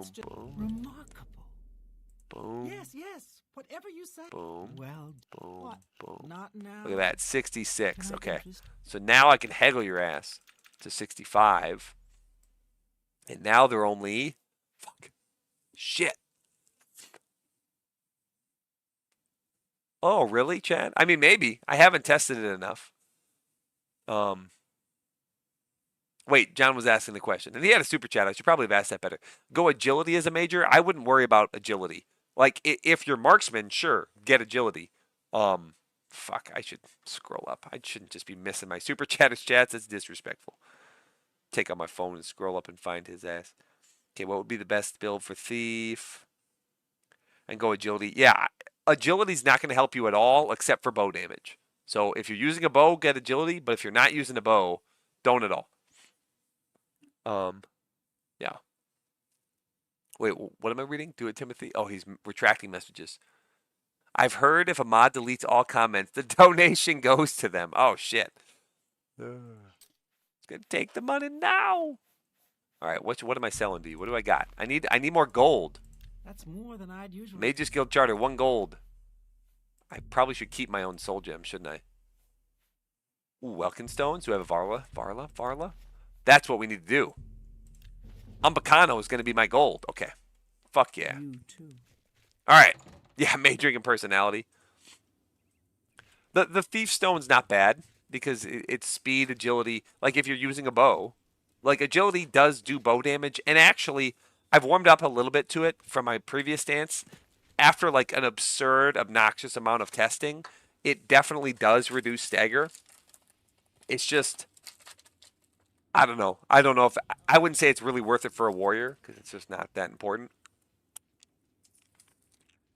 Boom. Yes. Whatever you say. Boom. Well, Boom. what? Boom. Not now. Look at that, 66. Can I Okay. interest- So now I can haggle your ass to 65. And now they're only shit. Oh, really, Chad? I mean, maybe. I haven't tested it enough. Wait, John was asking the question. And he had a super chat. I should probably have asked that better. Go agility as a major? I wouldn't worry about agility. Like, if you're marksman, sure, get agility. Fuck, I should scroll up. I shouldn't just be missing my super chats. That's disrespectful. Take out my phone and scroll up and find his ass. Okay, what would be the best build for thief? And go agility. Yeah, agility's not going to help you at all except for bow damage. So if you're using a bow, get agility. But if you're not using a bow, don't at all. Yeah. Wait, what am I reading? Do it, Timothy. Oh, he's retracting messages. I've heard if a mod deletes all comments, the donation goes to them. Oh, shit. It's going to take the money now. All right, what am I selling to you? What do I got? I need more gold. That's more than I'd usually. Mages Guild Charter, 1 gold. I probably should keep my own soul gem, shouldn't I? Ooh, Welkin stones. Do I have a Varla? That's what we need to do. Umbacano is going to be my gold. Okay. Fuck yeah. You too. All right. Yeah, majoring in personality. The Thief Stone's not bad because it's speed, agility. Like if you're using a bow, like agility does do bow damage. And actually, I've warmed up a little bit to it from my previous stance. After like an absurd, obnoxious amount of testing, it definitely does reduce stagger. It's just, I don't know. I don't know if, I wouldn't say it's really worth it for a warrior because it's just not that important.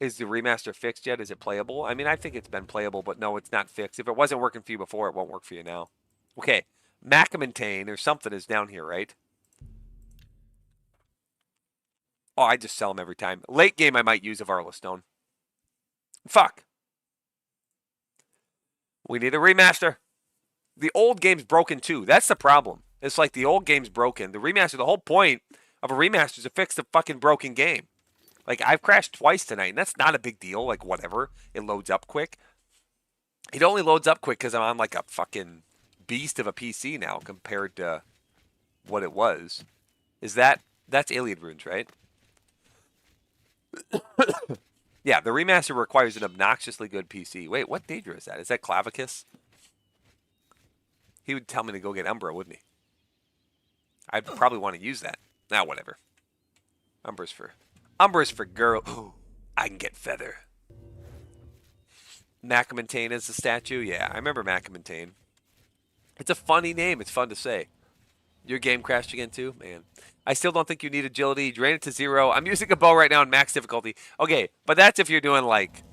Is the remaster fixed yet? Is it playable? I mean, I think it's been playable, but no, it's not fixed. If it wasn't working for you before, it won't work for you now. Okay, Macamentain or something is down here, right? Oh, I just sell them every time. Late game, I might use a Varla Stone. Fuck. We need a remaster. The old game's broken too. That's the problem. It's like the old game's broken. The remaster, the whole point of a remaster is to fix the fucking broken game. Like, I've crashed twice tonight, and that's not a big deal. Like, whatever. It loads up quick. It only loads up quick because I'm on, like, a fucking beast of a PC now compared to what it was. That's Alien Runes, right? Yeah, the remaster requires an obnoxiously good PC. Wait, what Daedra is that? Is that Clavicus? He would tell me to go get Umbra, wouldn't he? I'd probably want to use that. Now, whatever. Umbra's for girl. Ooh, I can get Feather. Macamentain is the statue? Yeah, I remember Macamentain. It's a funny name. It's fun to say. Your game crashed again too? Man. I still don't think you need agility. Drain it to 0. I'm using a bow right now in max difficulty. Okay, but that's if you're doing like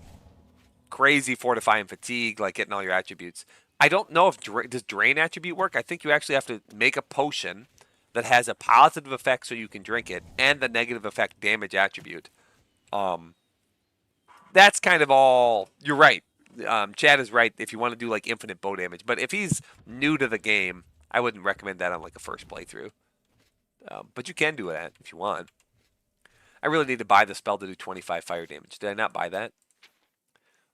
crazy fortify and fatigue, like getting all your attributes. I don't know if does drain attribute work. I think you actually have to make a potion that has a positive effect so you can drink it and the negative effect damage attribute. That's kind of all. You're right. Chad is right if you want to do like infinite bow damage. But if he's new to the game, I wouldn't recommend that on like a first playthrough. But you can do that if you want. I really need to buy the spell to do 25 fire damage. Did I not buy that?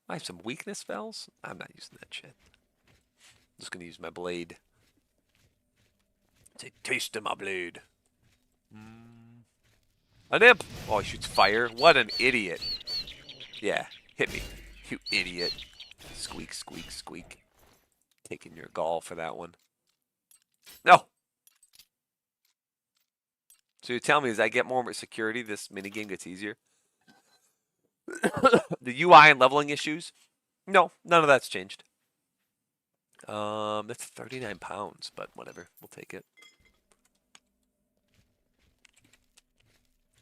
I have some weakness spells. I'm not using that shit. I'm just going to use my blade. Take taste of my blade. An imp! Oh, he shoots fire. What an idiot. Yeah, hit me. You idiot. Squeak, squeak, squeak. Taking your gall for that one. No! So you're telling me as I get more security, this minigame gets easier? The UI and leveling issues? No, none of that's changed. That's 39 pounds, but whatever. We'll take it.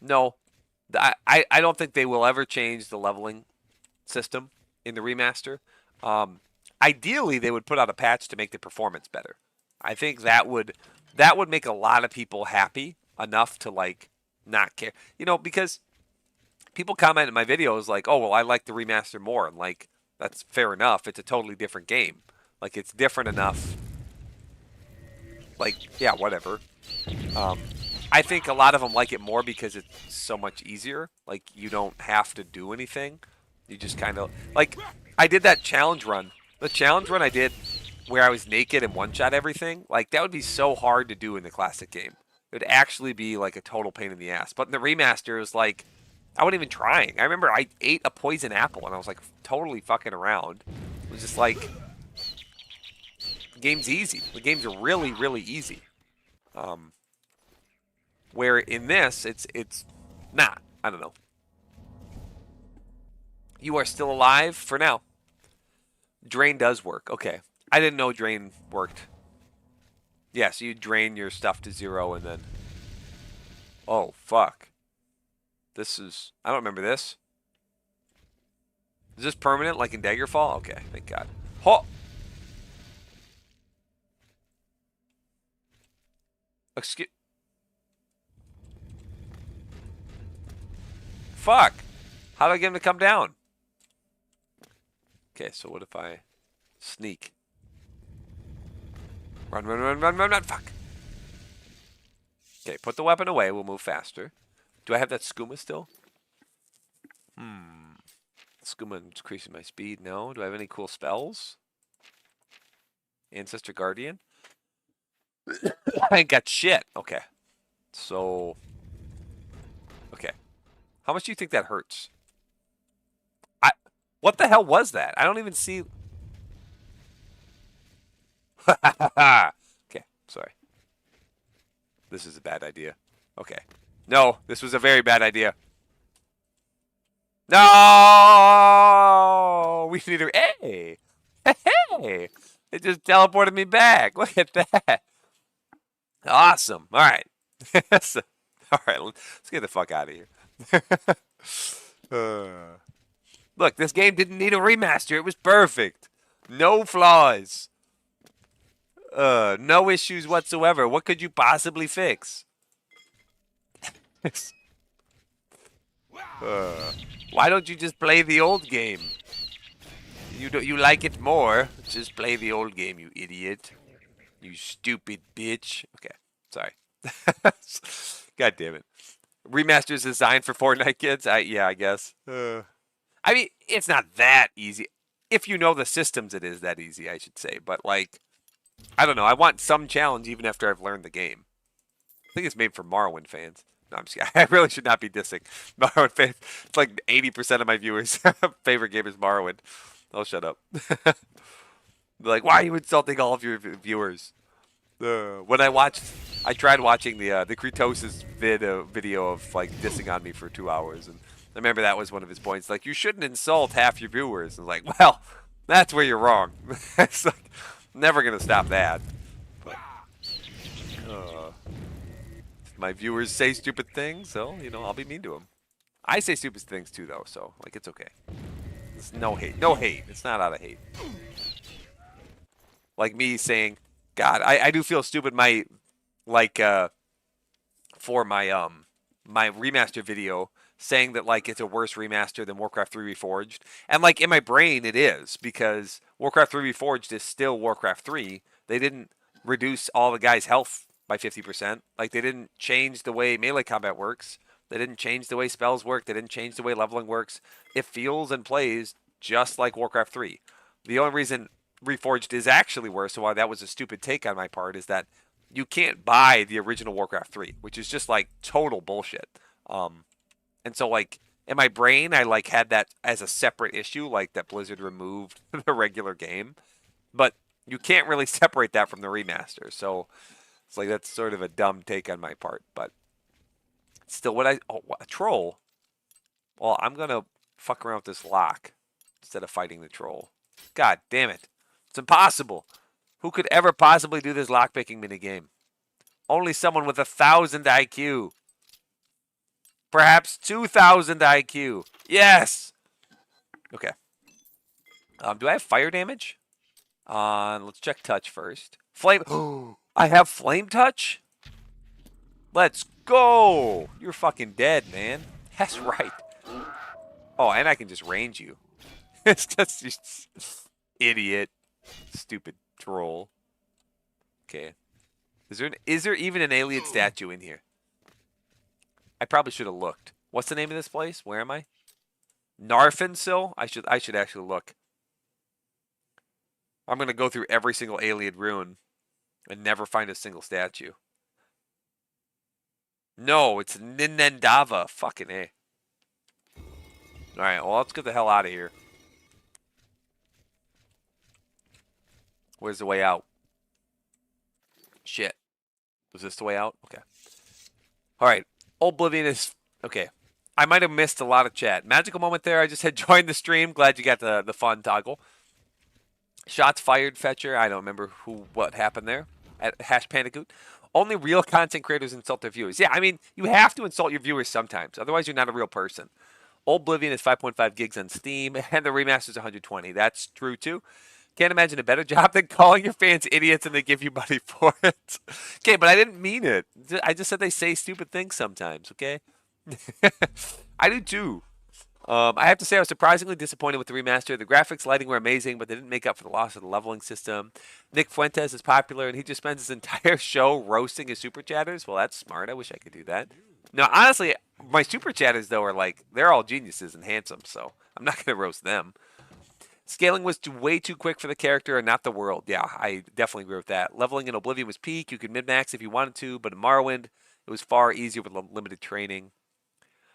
No. I don't think they will ever change the leveling system in the remaster. Ideally, they would put out a patch to make the performance better. I think that would make a lot of people happy enough to like not care. You know, because people comment in my videos like, "Oh, well, I like the remaster more," and like that's fair enough. It's a totally different game. Like it's different enough. Like yeah, whatever. I think a lot of them like it more because it's so much easier. Like you don't have to do anything. You just kind of like I did that challenge run. The challenge run I did where I was naked and one-shot everything. Like that would be so hard to do in the classic game. It would actually be like a total pain in the ass. But in the remaster, it was like I wasn't even trying. I remember I ate a poison apple and I was like totally fucking around. It was just like the game's easy. The game's really, really easy. Where in this, it's not. I don't know. You are still alive for now. Drain does work. Okay. I didn't know drain worked. Yeah, so you drain your stuff to 0 and then... Oh, fuck. This is... I don't remember this. Is this permanent like in Daggerfall? Okay, thank God. Oh! Excuse... Fuck! How do I get him to come down? Okay, so what if I sneak? Run, run, run, run, run, run, fuck! Okay, put the weapon away, we'll move faster. Do I have that skooma still? Skooma increasing my speed, no. Do I have any cool spells? Ancestor Guardian? I ain't got shit. Okay. So... Okay. How much do you think that hurts? What the hell was that? I don't even see... Okay, sorry. This is a bad idea. Okay. No, this was a very bad idea. No! We need to... Hey! Hey! It just teleported me back. Look at that. Awesome. All right. All right, let's get the fuck out of here. Look, this game didn't need a remaster. It was perfect. No flaws. No issues whatsoever. What could you possibly fix? Why don't you just play the old game? You like it more? Just play the old game, you idiot. You stupid bitch. Okay, sorry. God damn it. Remaster is designed for Fortnite kids? Yeah, I guess. I mean, it's not that easy. If you know the systems, it is that easy, I should say. But, like, I don't know. I want some challenge even after I've learned the game. I think it's made for Morrowind fans. No, I'm just kidding. I really should not be dissing Morrowind fans. It's like 80% of my viewers' favorite game is Morrowind. I'll shut up. Like, why are you insulting all of your viewers? When I tried watching the Kritosis video of like dissing on me for 2 hours, and I remember that was one of his points. Like, you shouldn't insult half your viewers. And like, well, that's where you're wrong. It's like, never gonna stop that. But, my viewers say stupid things, so you know I'll be mean to them. I say stupid things too, though, so like it's okay. It's no hate, no hate. It's not out of hate. Like me saying, God, I do feel stupid. My like for my my remaster video saying that like it's a worse remaster than Warcraft 3 Reforged, and like in my brain it is, because Warcraft 3 Reforged is still Warcraft 3. They didn't reduce all the guys' health by 50%. Like they didn't change the way melee combat works. They didn't change the way spells work. They didn't change the way leveling works. It feels and plays just like Warcraft 3. The only reason Reforged is actually worse, and why that was a stupid take on my part, is that you can't buy the original Warcraft 3, which is just like total bullshit. And so like in my brain, I like had that as a separate issue, like that Blizzard removed the regular game, but you can't really separate that from the remaster. So it's like that's sort of a dumb take on my part, but still, what a troll. Well, I'm gonna fuck around with this lock instead of fighting the troll. God damn it. It's impossible. Who could ever possibly do this lockpicking minigame? Only someone with 1,000 IQ. Perhaps 2,000 IQ. Yes! Okay. Do I have fire damage? Let's check touch first. Flame. I have flame touch? Let's go! You're fucking dead, man. That's right. Oh, and I can just range you. It's just idiot. Stupid troll. Okay. Is there even an alien statue in here? I probably should have looked. What's the name of this place? Where am I? Narfensil? I should actually look. I'm gonna go through every single alien ruin and never find a single statue. No, it's Ninendava. Fucking A. Alright, well, let's get the hell out of here. Where's the way out? Shit. Was this the way out? Okay. Alright. Oblivion is... Okay. I might have missed a lot of chat. Magical moment there. I just had joined the stream. Glad you got the fun toggle. Shots fired, Fetcher. I don't remember what happened there. At Hash Pandacoot. Only real content creators insult their viewers. Yeah, I mean, you have to insult your viewers sometimes. Otherwise, you're not a real person. Oblivion is 5.5 gigs on Steam, and the remaster is 120. That's true, too. Can't imagine a better job than calling your fans idiots and they give you money for it. Okay, but I didn't mean it. I just said they say stupid things sometimes, okay? I do, too. I have to say I was surprisingly disappointed with the remaster. The graphics, lighting were amazing, but they didn't make up for the loss of the leveling system. Nick Fuentes is popular, and he just spends his entire show roasting his super chatters. Well, that's smart. I wish I could do that. No, honestly, my super chatters, though, are like, they're all geniuses and handsome, so I'm not going to roast them. Scaling was way too quick for the character and not the world. Yeah, I definitely agree with that. Leveling in Oblivion was peak. You could min-max if you wanted to, but in Morrowind, it was far easier with limited training.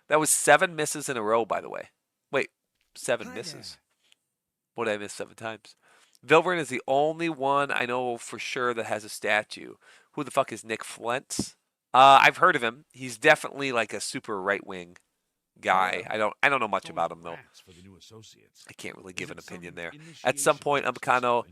That was 7 misses in a row, by the way. Wait, 7 misses. What did I miss 7 times? Vilverin is the only one I know for sure that has a statue. Who the fuck is Nick Flentz? I've heard of him. He's definitely like a super right-wing guy. I don't know much about him though. I can't really give an opinion there. At some point, Umkano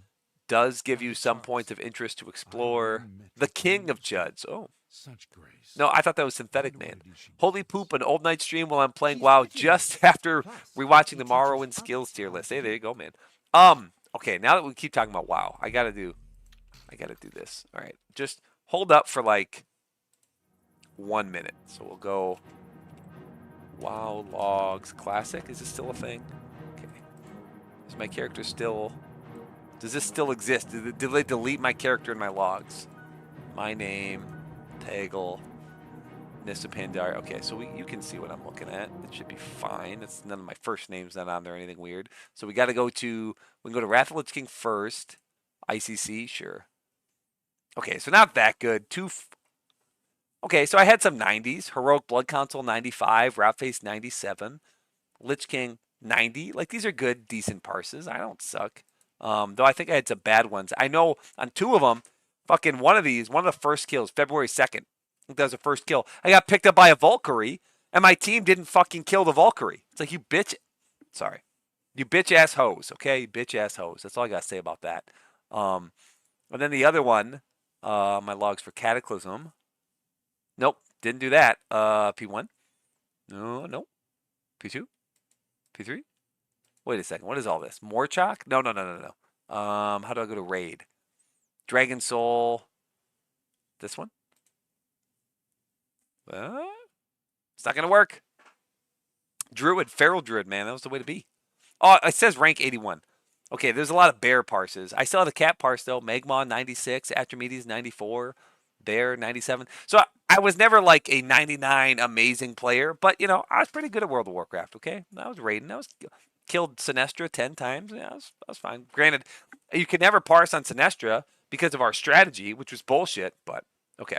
does give you some points of interest to explore. The King of Juds. Oh, Such grace. No, I thought that was synthetic, man. Holy poop, an old night stream while I'm playing She's WoW pretty just nice. after Plus, rewatching she the teaches Morrowind others skills tier how list. to Hey, there do you it. go, man. Okay, now that we keep talking about WoW, I gotta do this. All right, just hold up for like 1 minute. So we'll go WoW logs classic. Is this still a thing? Okay. Is my character still? Does this still exist? Did they delete my character in my logs? My name, Tagle, Nissa Pandar. Okay, so you can see what I'm looking at. It should be fine. It's none of my first name's not on there or anything weird. So we got to go to. We can go to Wrath of the Lich King first. ICC, sure. Okay, so not that good. Okay, so I had some 90s. Heroic Blood Council 95, Rat-Face 97, Lich King 90. Like these are good, decent parses. I don't suck. Though I think I had some bad ones. I know on 2 of them, fucking one of the first kills, February 2nd. I think that was the first kill. I got picked up by a Valkyrie, and my team didn't fucking kill the Valkyrie. It's like, you bitch. Sorry. You bitch ass hoes, okay? You bitch ass hoes. That's all I got to say about that. And then the other one, my logs for Cataclysm. Nope, didn't do that. P1. No. P2. P3. Wait a second. What is all this? Morchok? No. How do I go to raid? Dragon Soul. This one? It's not gonna work. Druid, Feral Druid, man, that was the way to be. Oh, it says rank 81. Okay, there's a lot of bear parses. I still have the cat parse though. Magmon 96, Atramedes 94, Bear 97. So I was never like a 99 amazing player, but you know I was pretty good at World of Warcraft. Okay, I was raiding. I was killed Sinestra 10 times. Yeah, I was fine. Granted, you could never parse on Sinestra because of our strategy, which was bullshit. But okay.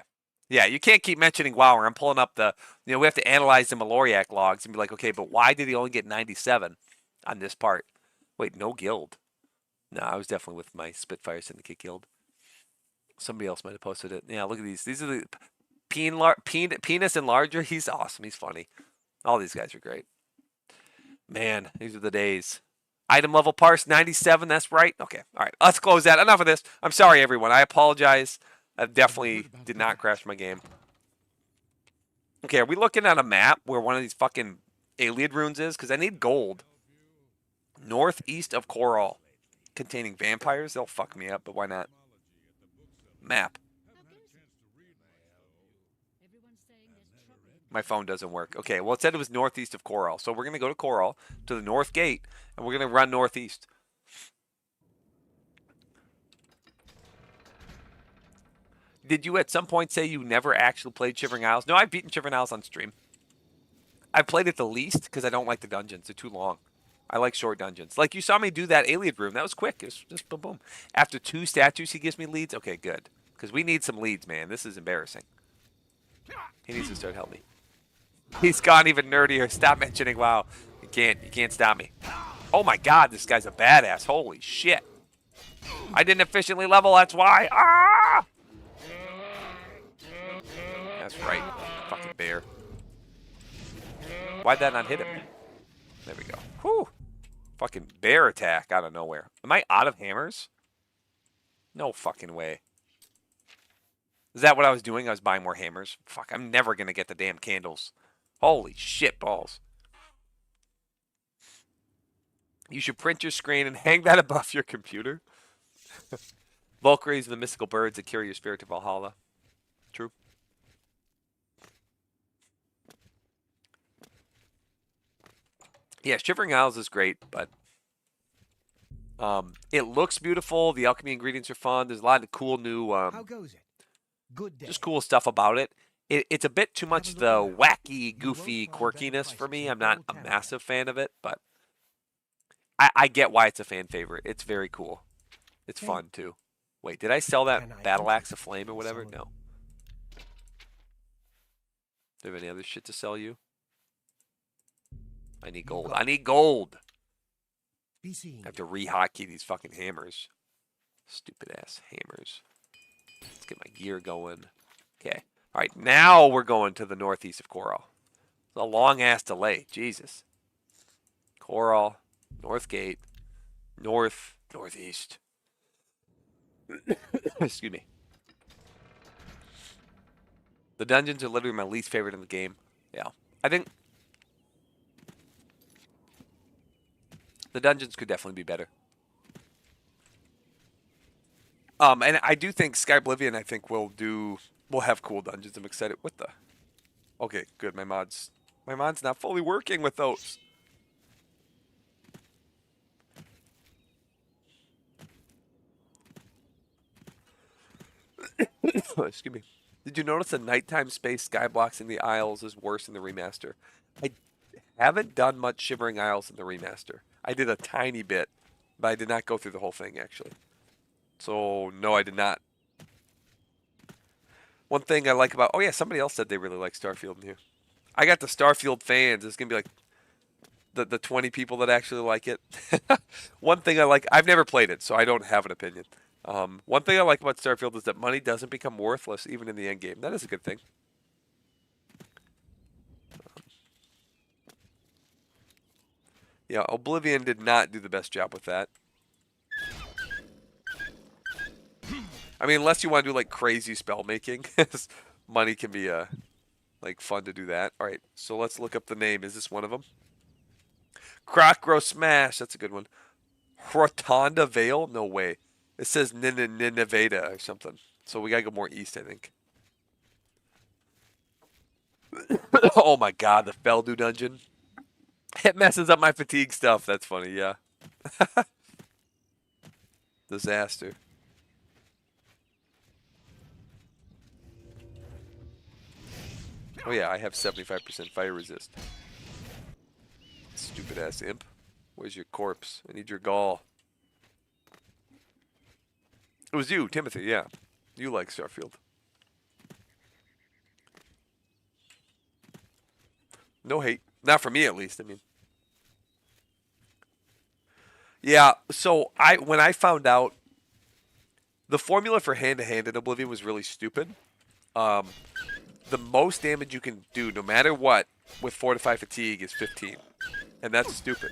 Yeah, you can't keep mentioning WoW. I'm pulling up we have to analyze the Maloriak logs and be like, okay, but why did he only get 97 on this part? Wait, no guild. No, I was definitely with my Spitfire Syndicate guild. Somebody else might have posted it. Yeah, look at these. These are the Penis Enlarger. He's awesome. He's funny. All these guys are great. Man, these are the days. Item level parse 97. That's right. Okay. All right. Let's close that. Enough of this. I'm sorry, everyone. I apologize. I definitely did not crash my game. Okay, are we looking at a map where one of these fucking Ayleid runes is? Because I need gold. Northeast of Coral. Containing vampires? They'll fuck me up, but why not? Map. My phone doesn't work. Okay, well, it said it was northeast of Coral. So we're going to go to Coral, to the north gate, and we're going to run northeast. Did you at some point say you never actually played Shivering Isles? No, I've beaten Shivering Isles on stream. I played it the least because I don't like the dungeons. They're too long. I like short dungeons. Like you saw me do that Ayleid room. That was quick. It was just boom, boom. After 2 statues, he gives me leads. Okay, good. Because we need some leads, man. This is embarrassing. He needs to start helping me. He's gone even nerdier. Stop mentioning WoW. You can't stop me. Oh my god, this guy's a badass. Holy shit. I didn't efficiently level, that's why. Ah! That's right. Fucking bear. Why'd that not hit him? There we go. Whew. Fucking bear attack out of nowhere. Am I out of hammers? No fucking way. Is that what I was doing? I was buying more hammers. Fuck, I'm never going to get the damn candles. Holy shit balls. You should print your screen and hang that above your computer. Valkyries are the mystical birds that carry your spirit to Valhalla. True. Yeah, Shivering Isles is great, but it looks beautiful. The alchemy ingredients are fun. There's a lot of cool new How goes it? Good day. just cool stuff about it. It's a bit too much the wacky, goofy quirkiness for me. I'm not a massive fan of it, but I get why it's a fan favorite. It's very cool. It's fun too. Wait, did I sell that battle axe of flame or whatever? No. Do you have any other shit to sell you? I need gold. I need gold. Be seen. I have to re-hotkey these fucking hammers. Stupid ass hammers. Let's get my gear going. Okay. All right, now we're going to the northeast of Coral. It's a long ass delay. Jesus. Coral, North Gate, northeast. Excuse me. The dungeons are literally my least favorite in the game. Yeah. I think the dungeons could definitely be better. And I do think Sky Oblivion, I think, will have cool dungeons. I'm excited. What the? Okay, good. My mod's not fully working with those. Excuse me. Did you notice the nighttime space skyblocks in the Isles is worse in the remaster? I haven't done much Shivering Isles in the remaster. I did a tiny bit, but I did not go through the whole thing, actually. So, no, I did not. One thing I like about... Oh, yeah, somebody else said they really like Starfield in here. I got the Starfield fans. It's going to be like the 20 people that actually like it. One thing I like... I've never played it, so I don't have an opinion. One thing I like about Starfield is that money doesn't become worthless even in the end game. That is a good thing. Yeah, Oblivion did not do the best job with that. I mean, unless you want to do like crazy spell making, money can be like fun to do that. All right, so let's look up the name. Is this one of them? Crocro Smash. That's a good one. Rotonda Vale? No way. It says Ninevada or something. So we gotta go more east, I think. Oh my god, the Feldu dungeon. It messes up my fatigue stuff. That's funny, yeah. Disaster. Oh yeah, I have 75% fire resist. Stupid ass imp. Where's your corpse? I need your gall. It was you, Timothy, yeah. You like Starfield. No hate. Not for me, at least, I mean. Yeah, so when I found out the formula for hand-to-hand in Oblivion was really stupid. The most damage you can do, no matter what, with Fortify Fatigue is 15. And that's stupid.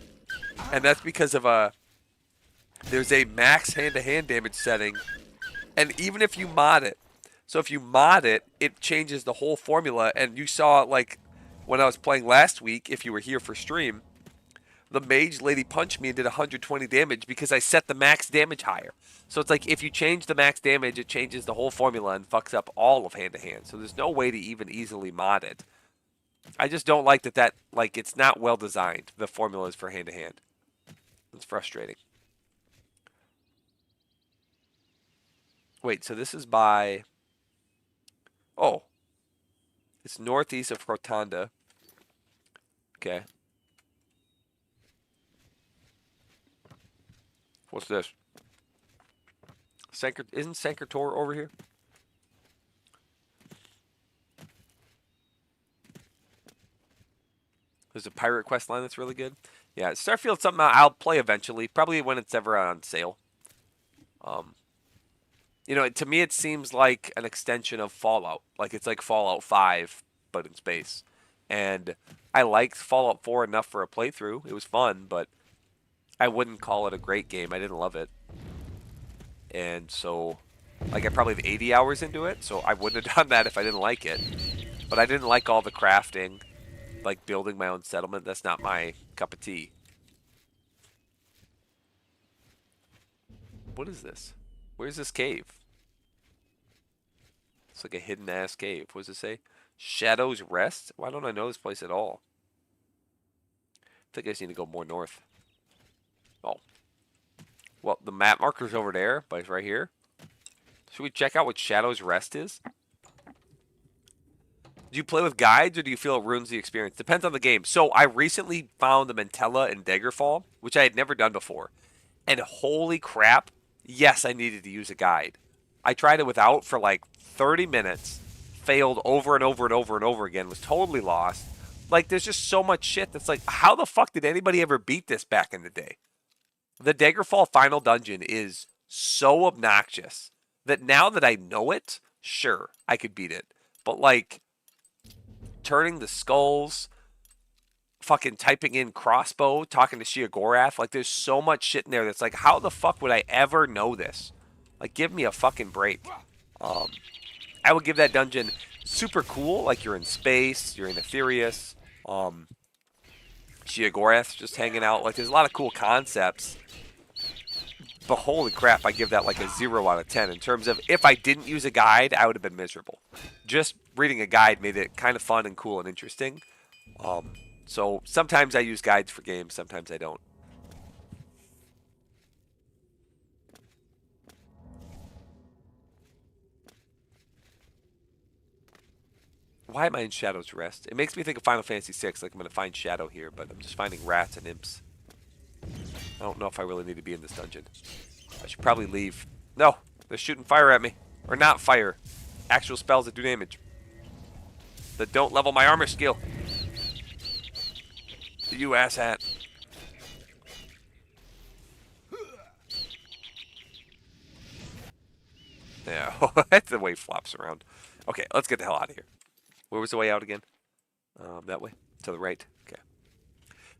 And that's because of there's a max hand-to-hand damage setting. And even if you mod it, so if you mod it, it changes the whole formula. And you saw, like, when I was playing last week, if you were here for stream, the mage lady punched me and did 120 damage because I set the max damage higher. So it's like if you change the max damage, it changes the whole formula and fucks up all of hand-to-hand. So there's no way to even easily mod it. I just don't like that like, it's not well designed, the formulas for hand-to-hand. It's frustrating. Wait, so this is by... Oh. It's northeast of Rotunda. Okay. What's this? Isn't Sankertor over here? There's a pirate quest line that's really good. Yeah, Starfield's something I'll play eventually, probably when it's ever on sale. You know, to me it seems like an extension of Fallout. Like it's like Fallout 5, but in space. And I liked Fallout 4 enough for a playthrough. It was fun, but I wouldn't call it a great game. I didn't love it. And so, like, I probably have 80 hours into it, so I wouldn't have done that if I didn't like it. But I didn't like all the crafting, like building my own settlement. That's not my cup of tea. What is this? Where's this cave? It's like a hidden-ass cave. What does it say? Shadow's Rest? Why don't I know this place at all? I think I just need to go more north. Oh. Well, the map marker's over there, but it's right here. Should we check out what Shadow's Rest is? Do you play with guides, or do you feel it ruins the experience? Depends on the game. So, I recently found the Mantella and Daggerfall, which I had never done before. And holy crap, yes, I needed to use a guide. I tried it without for like 30 minutes. Failed over and over and over and over again. Was totally lost. Like, there's just so much shit that's like, how the fuck did anybody ever beat this back in the day? The Daggerfall final dungeon is so obnoxious that now that I know it, sure, I could beat it. But like, turning the skulls, fucking typing in crossbow, talking to Shia Gorath, like there's so much shit in there that's like, how the fuck would I ever know this? Like, give me a fucking break. I would give that dungeon super cool. Like you're in space, you're in Aetherius, Sheogorath just hanging out. Like there's a lot of cool concepts. But holy crap, I give that like a 0 out of 10. In terms of if I didn't use a guide, I would have been miserable. Just reading a guide made it kind of fun and cool and interesting. So sometimes I use guides for games, sometimes I don't. Why am I in Shadow's Rest? It makes me think of Final Fantasy VI, like I'm going to find Shadow here, but I'm just finding rats and imps. I don't know if I really need to be in this dungeon. I should probably leave. No, they're shooting fire at me. Or not fire. Actual spells that do damage. That don't level my armor skill. You asshat. Yeah, that's the way it flops around. Okay, let's get the hell out of here. Where was the way out again? That way? To the right? Okay.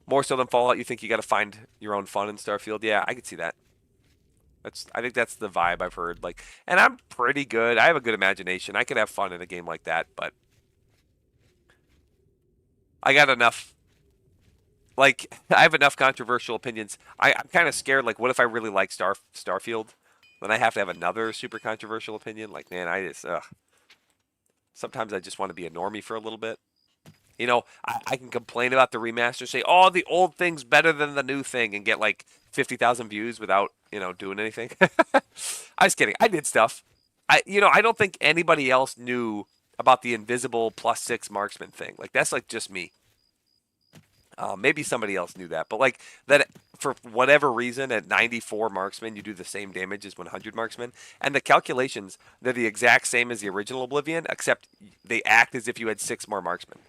More so than Fallout, you think you got to find your own fun in Starfield? Yeah, I could see that. I think that's the vibe I've heard. Like, and I'm pretty good. I have a good imagination. I could have fun in a game like that, but I got enough. Like, I have enough controversial opinions. I'm kind of scared. Like, what if I really like Starfield? Then I have to have another super controversial opinion. Like, man, sometimes I just want to be a normie for a little bit. You know, I can complain about the remaster, say, oh, the old thing's better than the new thing, and get like 50,000 views without, doing anything. I was kidding. I did stuff. I don't think anybody else knew about the invisible +6 marksman thing. Like, that's like just me. Maybe somebody else knew that, but like that for whatever reason at 94 marksman, you do the same damage as 100 marksman, and the calculations, they're the exact same as the original Oblivion, except they act as if you had 6 more marksmen.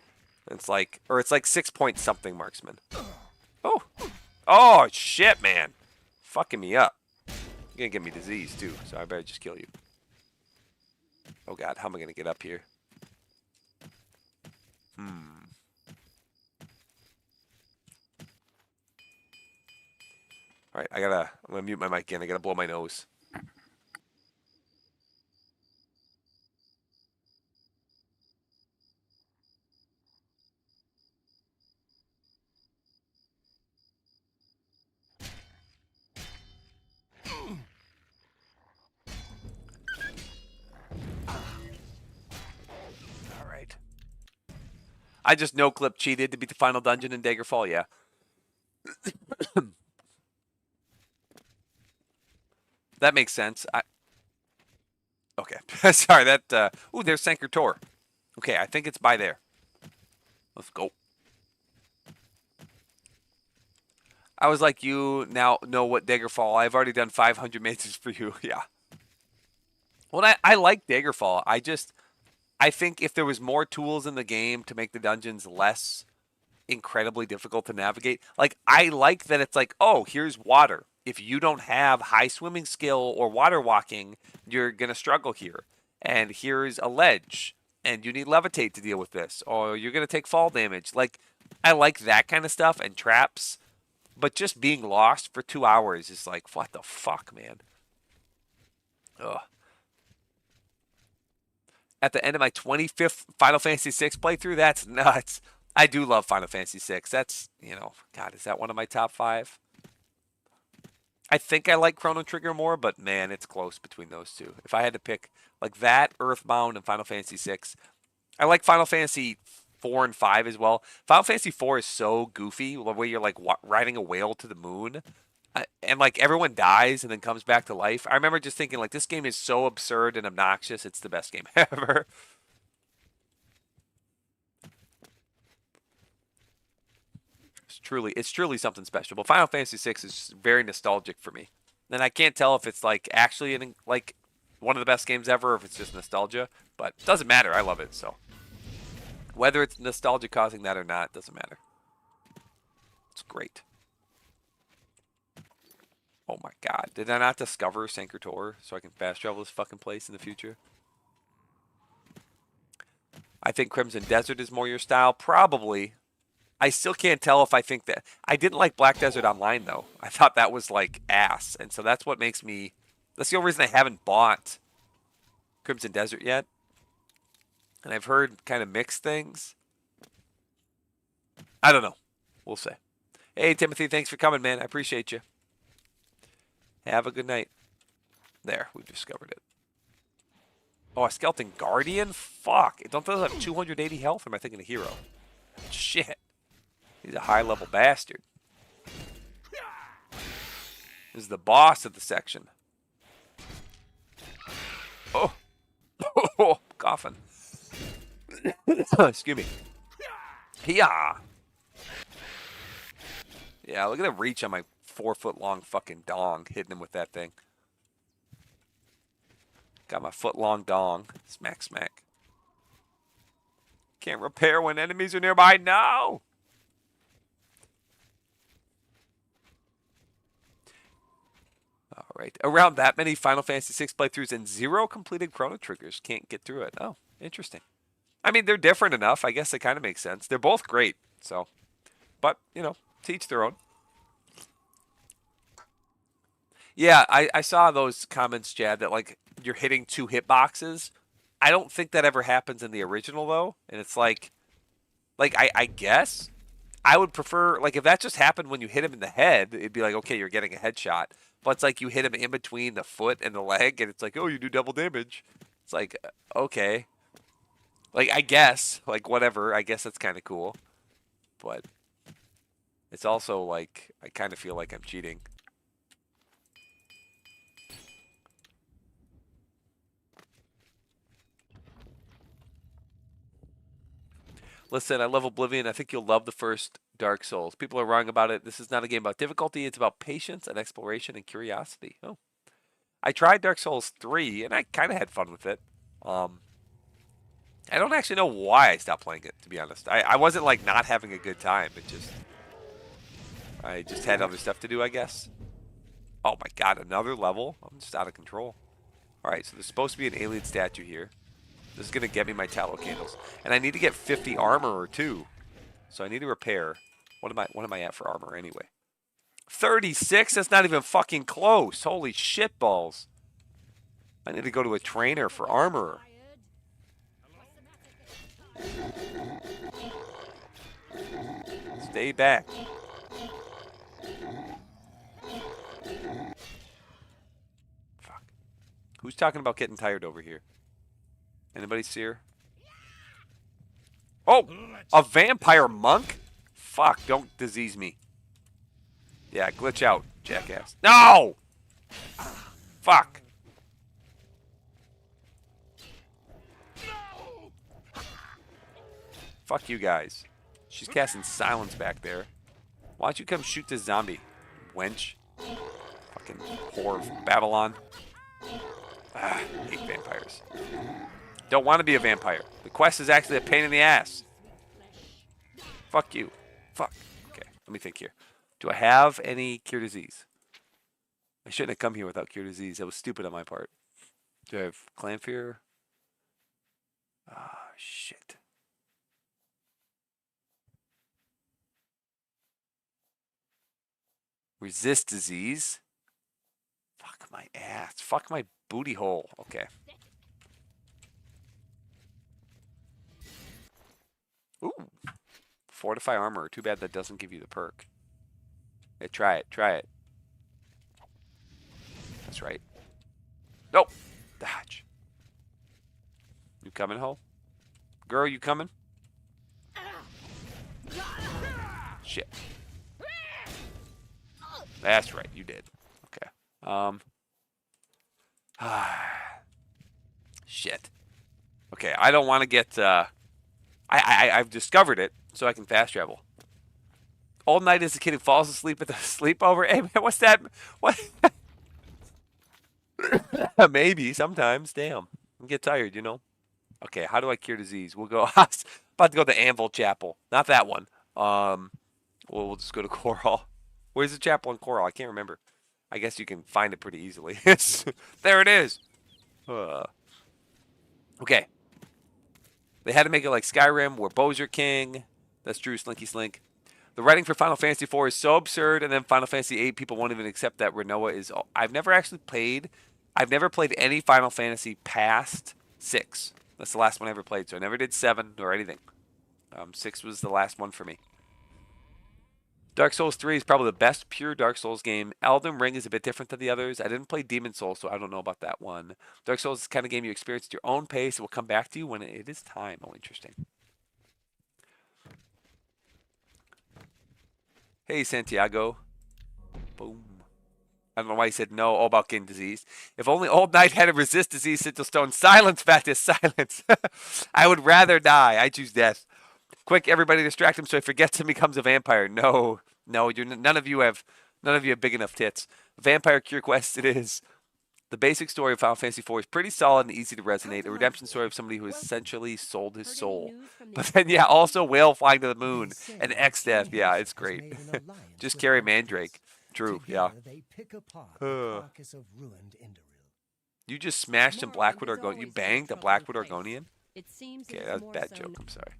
It's like 6 point something marksman. Oh shit, man, fucking me up. You're gonna give me disease too, so I better just kill you. Oh god, how am I gonna get up here? All right, I'm gonna mute my mic again. I gotta blow my nose. All right. I just no-clip cheated to beat the final dungeon in Daggerfall, yeah. That makes sense. Okay. Sorry, that... Ooh, there's Sanker Tor. Okay, I think it's by there. Let's go. I was like, you now know what Daggerfall. I've already done 500 mazes for you. Yeah. Well, I like Daggerfall. I think if there was more tools in the game to make the dungeons less incredibly difficult to navigate. Like, I like that it's like, oh, here's water. If you don't have high swimming skill or water walking, you're going to struggle here. And here's a ledge, and you need levitate to deal with this, or you're going to take fall damage. Like, I like that kind of stuff and traps, but just being lost for 2 hours is like, what the fuck, man? Ugh. At the end of my 25th Final Fantasy VI playthrough, that's nuts. I do love Final Fantasy VI. That's, God, is that one of my top 5? I think I like Chrono Trigger more, but man, it's close between those two. If I had to pick like that, Earthbound, and Final Fantasy VI, I like Final Fantasy 4 and 5 as well. Final Fantasy 4 is so goofy, the way you're like riding a whale to the moon, and like everyone dies and then comes back to life. I remember just thinking like this game is so absurd and obnoxious. It's the best game ever. It's truly something special. But Final Fantasy VI is very nostalgic for me, and I can't tell if it's like actually like one of the best games ever, or if it's just nostalgia. But it doesn't matter. I love it. So whether it's nostalgia causing that or not, doesn't matter. It's great. Oh my god, did I not discover Sanker Tor so I can fast travel this fucking place in the future? I think Crimson Desert is more your style, probably. I still can't tell if I think that... I didn't like Black Desert Online, though. I thought that was, like, ass. And so that's what makes me... That's the only reason I haven't bought Crimson Desert yet. And I've heard kind of mixed things. I don't know. We'll see. Hey, Timothy, thanks for coming, man. I appreciate you. Have a good night. There, we've discovered it. Oh, a Skeleton Guardian? Fuck. Don't those have 280 health, or am I thinking a hero? Shit. He's a high-level bastard. This is the boss of the section. Oh. Oh, coughing. Excuse me. Yeah. Yeah, look at the reach on my 4-foot-long fucking dong, hitting him with that thing. Got my foot-long dong. Smack, smack. Can't repair when enemies are nearby. No! All right. Around that many Final Fantasy VI playthroughs and 0 completed Chrono Triggers. Can't get through it. Oh, interesting. I mean, they're different enough. I guess it kind of makes sense. They're both great. So, but, you know, to each their own. Yeah, I saw those comments, Chad, that, like, you're hitting 2 hitboxes. I don't think that ever happens in the original, though. And it's like I guess I would prefer, like, if that just happened when you hit him in the head, it'd be like, okay, you're getting a headshot. But it's like you hit him in between the foot and the leg, and it's like, oh, you do double damage. It's like, okay. Like, I guess, like, whatever. I guess that's kind of cool. But it's also, like, I kind of feel like I'm cheating. Listen, I love Oblivion. I think you'll love the first Dark Souls. People are wrong about it. This is not a game about difficulty. It's about patience and exploration and curiosity. Oh. I tried Dark Souls 3, and I kind of had fun with it. I don't actually know why I stopped playing it, to be honest. I wasn't, like, not having a good time. I just had other stuff to do, I guess. Oh, my God, another level? I'm just out of control. All right, so there's supposed to be an alien statue here. This is going to get me my tallow candles. And I need to get 50 armor or 2. So I need to repair. What am I at for armor anyway? 36? That's not even fucking close. Holy shit balls. I need to go to a trainer for armor. Stay back. Fuck. Who's talking about getting tired over here? Anybody see her? Oh! A vampire monk? Fuck, don't disease me. Yeah, glitch out, jackass. No! Fuck. Fuck you guys. She's casting silence back there. Why don't you come shoot this zombie, wench? Fucking whore of Babylon. Ah, I hate vampires. Don't want to be a vampire. The quest is actually a pain in the ass. Fuck you. Fuck. Okay, let me think here. Do I have any cure disease? I shouldn't have come here without cure disease. That was stupid on my part. Do I have clan fear? Ah, shit. Resist disease? Fuck my ass. Fuck my booty hole. Okay. Ooh. Fortify armor. Too bad that doesn't give you the perk. Yeah, try it. Try it. That's right. Nope. Dodge. You coming, ho? Girl, you coming? Shit. That's right. You did. Okay. Shit. Okay, I don't want to get... I've discovered it, so I can fast travel. All night as a kid who falls asleep at the sleepover. Hey, man, what's that? What? Maybe, sometimes. Damn. I get tired, you know? Okay, how do I cure disease? We'll go... about to go to Anvil Chapel. Not that one. We'll just go to Coral. Where's the chapel in Coral? I can't remember. I guess you can find it pretty easily. There it is. Okay. They had to make it like Skyrim, where bows are king. That's true, Slinky Slink. The writing for Final Fantasy IV is so absurd, and then Final Fantasy VIII, people won't even accept that Renoa is... I've never actually played... I've never played any Final Fantasy past 6. That's the last one I ever played, so I never did 7 or anything. 6 was the last one for me. Dark Souls 3 is probably the best pure Dark Souls game. Elden Ring is a bit different than the others. I didn't play Demon Souls, so I don't know about that one. Dark Souls is the kind of game you experience at your own pace. It will come back to you when it is time. Oh, interesting. Hey, Santiago. Boom. I don't know why he said no. All about getting disease. If only Old Knight had a resist disease, Sigil Stone. Silence, Baptist, silence. I would rather die. I choose death. Quick, everybody distract him so he forgets and becomes a vampire. No, none of you have big enough tits. Vampire Cure Quest it is. The basic story of Final Fantasy IV is pretty solid and easy to resonate. A redemption story of somebody who essentially sold his soul. But then, yeah, also Whale flying to the moon and X-Death. Yeah, it's great. Just carry Mandrake. True, yeah. You just smashed a Blackwood Argonian. You banged a Blackwood Argonian? Okay, that was a bad joke. I'm sorry.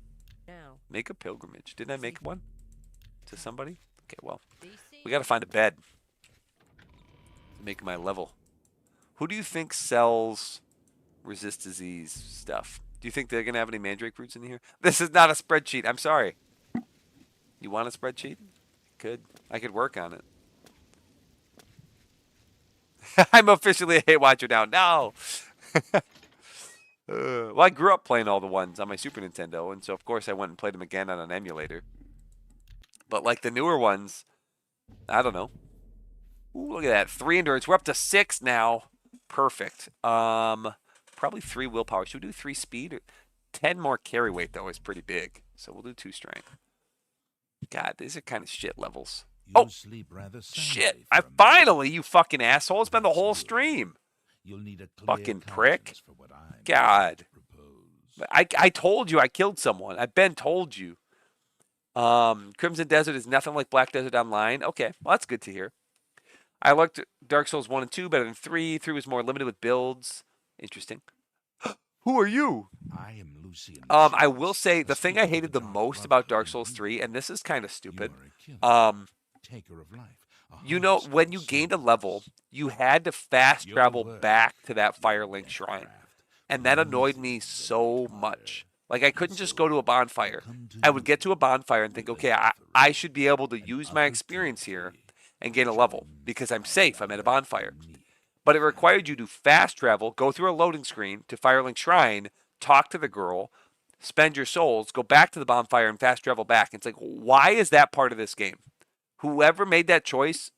Make a pilgrimage. Didn't I make one? To somebody? Okay, well. We gotta find a bed. Make my level. Who do you think sells resist disease stuff? Do you think they're gonna have any Mandrake roots in here? This is not a spreadsheet. I'm sorry. You want a spreadsheet? Could. I could work on it. I'm officially a hate watcher now. No! Well, I grew up playing all the ones on my Super Nintendo, and so of course I went and played them again on an emulator. But like the newer ones, I don't know. Ooh, look at that. 3 endurance. We're up to 6 now. Perfect. Probably 3 willpower. Should we do 3 speed? 10 more carry weight, though, is pretty big. So we'll do 2 strength. God, these are kind of shit levels. Oh, shit. I finally, you fucking asshole. It's been the whole stream. Fucking prick. God. I told you I killed someone. I've been told you. Crimson Desert is nothing like Black Desert Online. Okay, well, that's good to hear. I liked Dark Souls 1 and 2 better than 3. 3 was more limited with builds. Interesting. Who are you? I am Lucian. I will say the thing I hated the most about Dark Souls 3, and this is kind of stupid. You know, when you gained a level, you had to fast travel back to that Firelink Shrine. And that annoyed me so much. Like, I couldn't just go to a bonfire. I would get to a bonfire and think, okay, I should be able to use my experience here and gain a level because I'm safe. I'm at a bonfire. But it required you to fast travel, go through a loading screen to Firelink Shrine, talk to the girl, spend your souls, go back to the bonfire, and fast travel back. It's like, why is that part of this game? Whoever made that choice,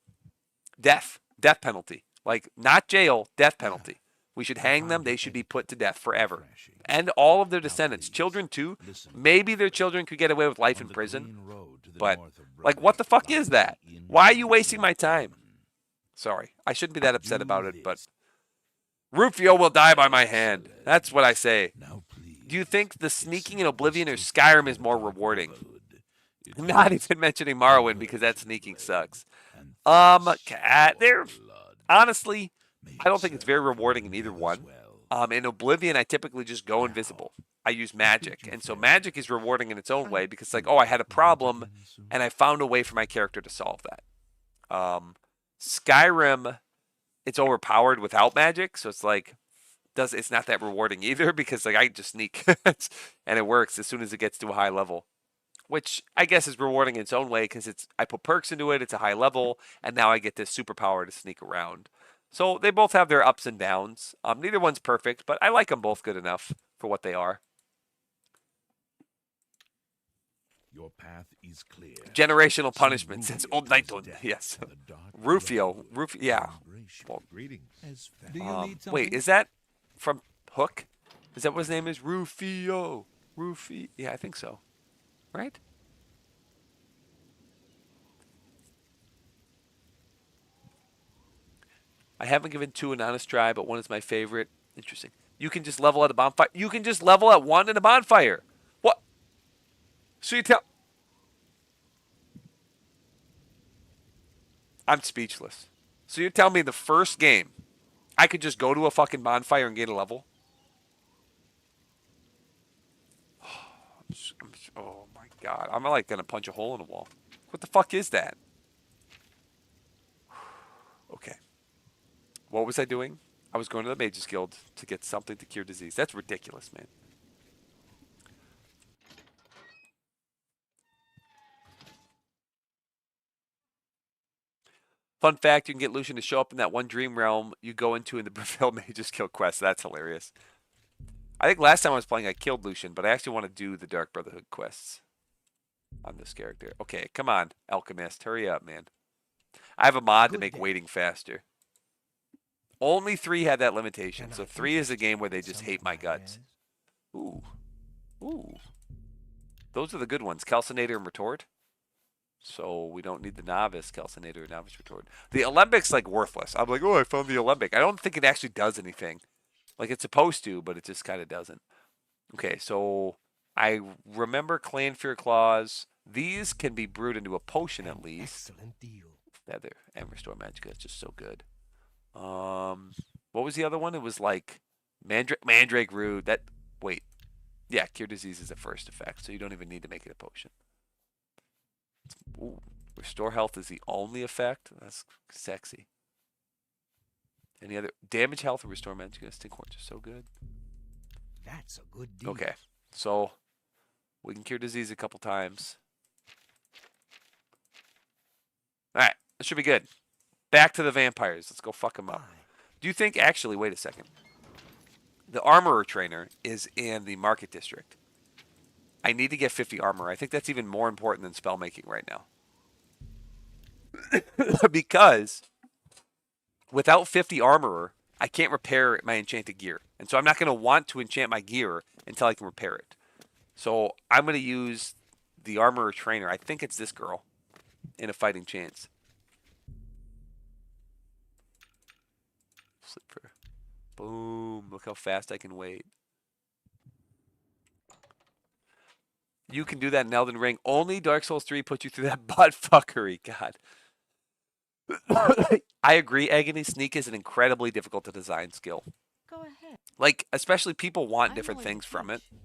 death penalty. Like, not jail, death penalty. We should hang them. They should be put to death forever. And all of their descendants. Children, too. Maybe their children could get away with life in prison. But, like, what the fuck is that? Why are you wasting my time? Sorry. I shouldn't be that upset about it, but... Rufio will die by my hand. That's what I say. Do you think the sneaking in Oblivion or Skyrim is more rewarding? Not even mentioning Morrowind because that sneaking sucks. Honestly, I don't think it's very rewarding in either one. In Oblivion, I typically just go invisible. I use magic. And so magic is rewarding in its own way because it's like, oh, I had a problem and I found a way for my character to solve that. Skyrim, it's overpowered without magic. So it's like, it's not that rewarding either because like I just sneak and it works as soon as it gets to a high level. Which I guess is rewarding in its own way because I put perks into it, it's a high level, and now I get this superpower to sneak around. So they both have their ups and downs. Neither one's perfect, but I like them both good enough for what they are. Your path is clear. Generational punishment since Old Knighton. Yes. Rufio, yeah. Well, wait, is that from Hook? Is that what his name is? Rufio. Yeah, I think so. Right? I haven't given 2 an honest try, but 1 is my favorite. Interesting. You can just level at a bonfire. You can just level at 1 in a bonfire. What? So you tell... I'm speechless. So you're telling me the first game, I could just go to a fucking bonfire and gain a level? Oh my god. I'm like gonna punch a hole in the wall. What the fuck is that? Okay. What was I doing? I was going to the Mages Guild to get something to cure disease. That's ridiculous, man. Fun fact, you can get Lucian to show up in that one dream realm you go into in the Breville Mages Kill quest. That's hilarious. I think last time I was playing I killed Lucian, but I actually want to do the Dark Brotherhood quests on this character. Okay, come on, Alchemist. Hurry up, man. I have a mod to make waiting faster. Only 3 had that limitation, so 3 is a game where they just hate my guts. Ooh. Ooh. Those are the good ones, Calcinator and Retort. So we don't need the Novice, Calcinator, or Novice Retort. The Alembic's like worthless. I'm like, oh, I found the Alembic. I don't think it actually does anything. Like it's supposed to, but it just kind of doesn't. Okay, so I remember Clan Fear Claws. These can be brewed into a potion at least. Excellent deal. Feather and Restore Magic. That's just so good. What was the other one? It was like Mandrake Root. That wait, yeah, Cure Disease is the first effect, so you don't even need to make it a potion. Ooh, Restore Health is the only effect. That's sexy. Any other damage, health, or Restore Magic? Stinkhorns are so good. That's a good deal. Okay, so we can Cure Disease a couple times. All right, that should be good. Back to the vampires. Let's go fuck them up. Do you think, actually, wait a second. The Armorer Trainer is in the Market District. I need to get 50 armor. I think that's even more important than spell making right now. Because without 50 armorer, I can't repair my enchanted gear. And so I'm not going to want to enchant my gear until I can repair it. So I'm going to use the Armorer Trainer. I think it's this girl in a fighting chance. Slipper. Boom. Look how fast I can wait. You can do that in Elden Ring. Only Dark Souls 3 puts you through that butt fuckery. God. I agree, Agony. Sneak is an incredibly difficult to design skill. Go ahead. Like, especially people want I'm different willing things to from it. teach.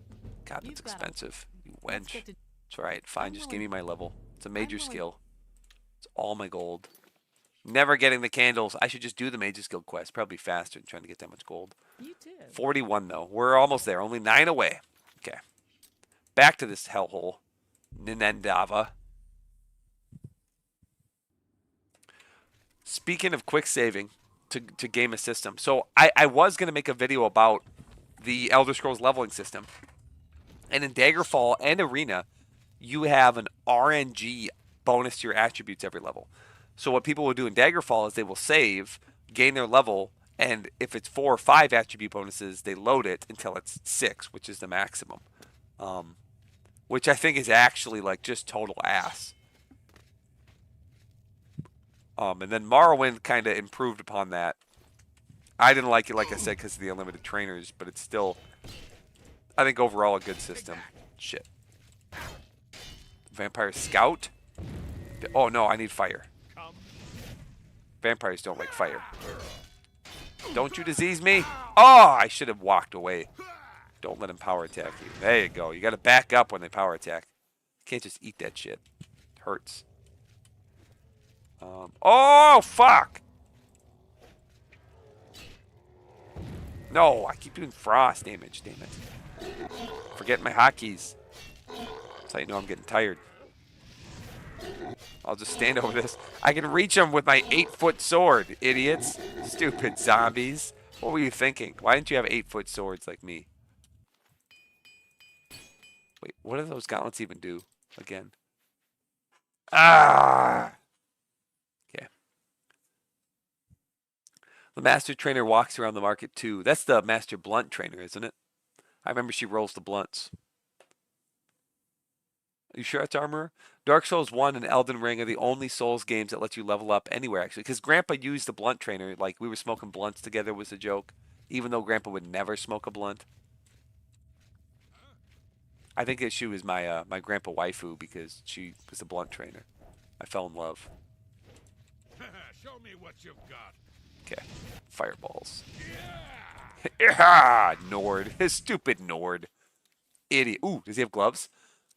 God, that's You've got 'em. expensive. You Let's wench. get to- It's alright. Fine, I'm just give me willing- my level. It's a major willing- skill. It's all my gold. Never getting the candles. I should just do the Mage's Guild quest. Probably faster than trying to get that much gold. You did. 41 though. We're almost there. Only 9 away. Okay. Back to this hellhole. Ninendava. Speaking of quick saving to game a system. So I was going to make a video about the Elder Scrolls leveling system. And in Daggerfall and Arena, you have an RNG bonus to your attributes every level. So what people will do in Daggerfall is they will save, gain their level, and if it's 4 or 5 attribute bonuses, they load it until it's 6, which is the maximum. Which I think is actually like just total ass. And then Morrowind kind of improved upon that. I didn't like it, like I said, because of the unlimited trainers, but it's still, I think, overall a good system. Shit. Vampire Scout? Oh, no, I need fire. Vampires don't like fire. Don't you disease me? Oh, I should have walked away. Don't let him power attack you. There you go. You got to back up when they power attack. You can't just eat that shit. It hurts. Oh, fuck! No, I keep doing frost damage, damn it. Forgetting my hotkeys. That's how you know I'm getting tired. I'll just stand over this. I can reach them with my 8-foot sword, idiots. Stupid zombies. What were you thinking? Why didn't you have 8-foot swords like me? Wait, what do those gauntlets even do again? Ah! Okay. The Master Trainer walks around the market too. That's the Master Blunt Trainer, isn't it? I remember she rolls the blunts. Are you sure that's Armor? Dark Souls 1 and Elden Ring are the only Souls games that let you level up anywhere, actually. Because Grandpa used the Blunt Trainer. Like, we were smoking blunts together was a joke. Even though Grandpa would never smoke a blunt. I think that she was my my Grandpa waifu because she was a Blunt Trainer. I fell in love. Show me what you've got. Okay. Fireballs. Yeah! Nord. Stupid Nord. Idiot. Ooh, does he have gloves?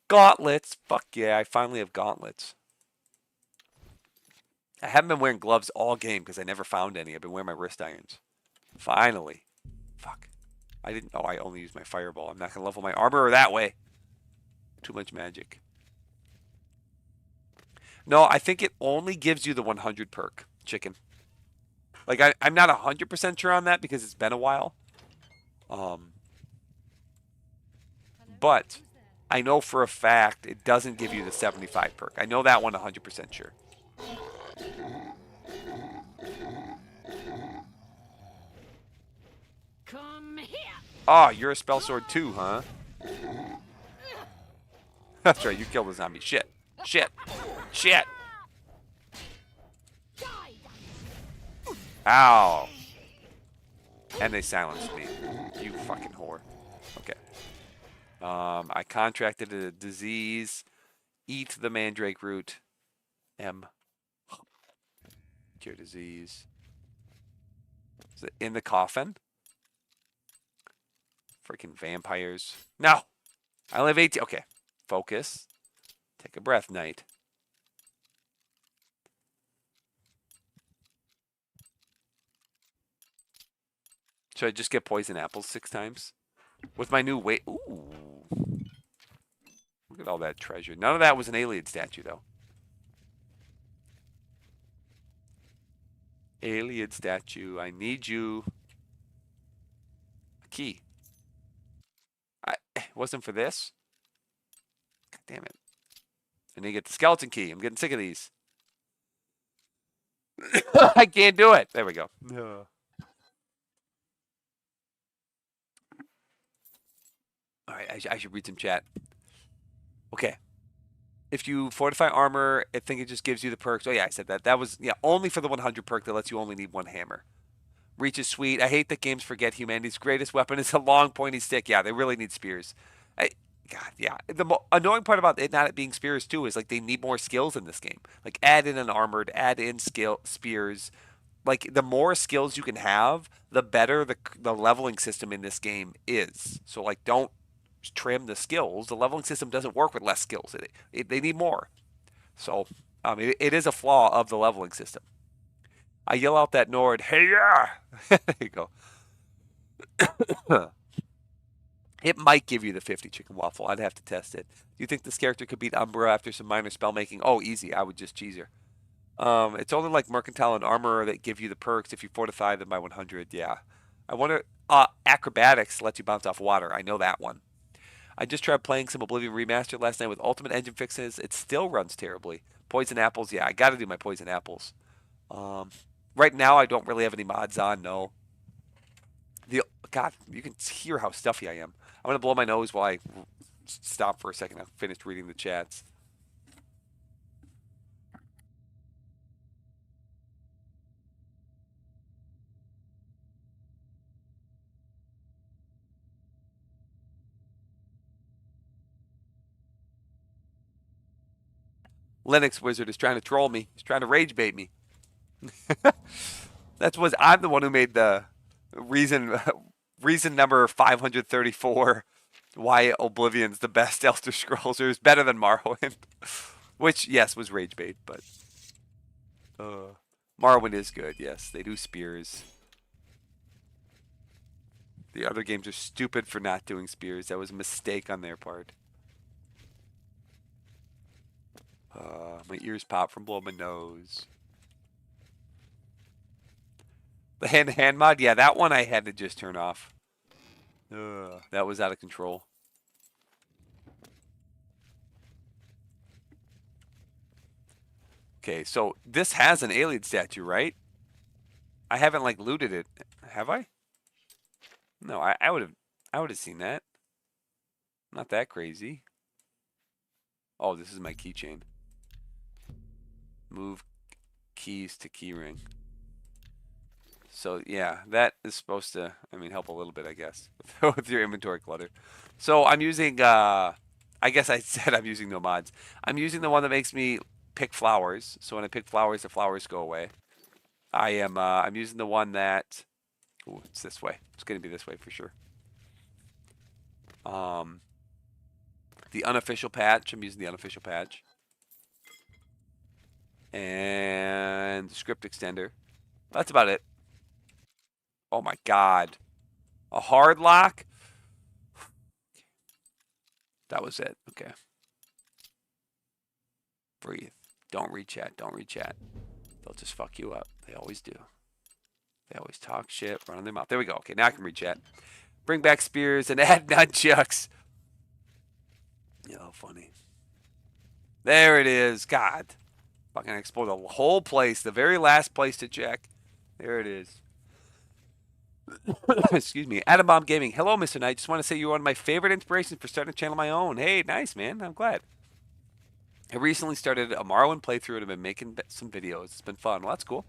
Gauntlets. Fuck yeah, I finally have gauntlets. I haven't been wearing gloves all game because I never found any. I've been wearing my wrist irons. Finally. Fuck. I didn't. Oh, I only used my fireball. I'm not going to level my armor that way. Too much magic. No, I think it only gives you the 100 perk. chicken. Like, I'm not 100% sure on that because it's been a while. But I know for a fact it doesn't give you the 75 perk. I know that one 100% sure. Come here. Oh, you're a spell sword too, huh? That's right, you killed the zombie. Shit. Shit. Shit. Ow. And they silenced me. You fucking whore. Okay. I contracted a disease. Eat the mandrake root. M. Cure disease. Is it in the coffin? Freaking vampires. No! I only have 18. Okay. Focus. Take a breath, knight. Should I just get poison apples 6 times? With my new weight. Ooh. Look at all that treasure. None of that was an alien statue, though. Alien statue. I need you. A key. It wasn't for this? God damn it. I need to get the skeleton key. I'm getting sick of these. I can't do it. There we go. All right, I should read some chat. Okay. If you fortify armor, I think it just gives you the perks. Oh, yeah, I said that. That was, yeah, only for the 100 perk that lets you only need 1 hammer. Reach is sweet. I hate that games forget humanity's greatest weapon is a long, pointy stick. Yeah, they really need spears. God, yeah. The annoying part about it not being spears, too, is, like, they need more skills in this game. Like, add in an armored, add in spears. Like, the more skills you can have, the better the leveling system in this game is. So, like, don't trim the skills. The leveling system doesn't work with less skills. They need more. So it is a flaw of the leveling system. I yell out that Nord, hey yeah! There you go. It might give you the 50 chicken waffle. I'd have to test it. Do you think this character could beat Umbra after some minor spell making? Oh, easy. I would just cheese her. It's only like Mercantile and Armor that give you the perks if you fortify them by 100. Yeah. I wonder. Acrobatics lets you bounce off water. I know that one. I just tried playing some Oblivion Remastered last night with Ultimate Engine fixes. It still runs terribly. Poison apples, yeah, I got to do my poison apples. Right now, I don't really have any mods on. No. God, you can hear how stuffy I am. I'm gonna blow my nose while I stop for a second. I've finished reading the chats. Linux Wizard is trying to troll me. He's trying to rage bait me. I'm the one who made the reason number 534 why Oblivion's the best Elder Scrolls, or is better than Morrowind. Which, yes, was rage bait, but Morrowind is good, yes. They do spears. The other games are stupid for not doing spears. That was a mistake on their part. My ears pop from blowing my nose. The hand-to-hand mod? Yeah, that one I had to just turn off. That was out of control. Okay, so this has an alien statue, right? I haven't, like, looted it. Have I? No, I would have seen that. Not that crazy. Oh, this is my keychain. Move keys to keyring. So yeah, that is supposed to, help a little bit, I guess, with your inventory clutter. So I'm using, I guess I said I'm using no mods. I'm using the one that makes me pick flowers. So when I pick flowers, the flowers go away. I'm using the one that, ooh, it's this way. It's going to be this way for sure. The unofficial patch, I'm using the unofficial patch. And the script extender. That's about it. Oh my god. A hard lock? That was it. Okay. Breathe. Don't read chat. Don't read chat. They'll just fuck you up. They always do. They always talk shit, run on their mouth. There we go. Okay, now I can read chat. Bring back spears and add nunchucks. Oh, funny. There it is. God. Fucking explore the whole place. The very last place to check. There it is. Excuse me. Adam Bomb Gaming. Hello, Mr. Knight. Just want to say you're one of my favorite inspirations for starting a channel of my own. Hey, nice, man. I'm glad. I recently started a Morrowind playthrough and have been making some videos. It's been fun. Well, that's cool.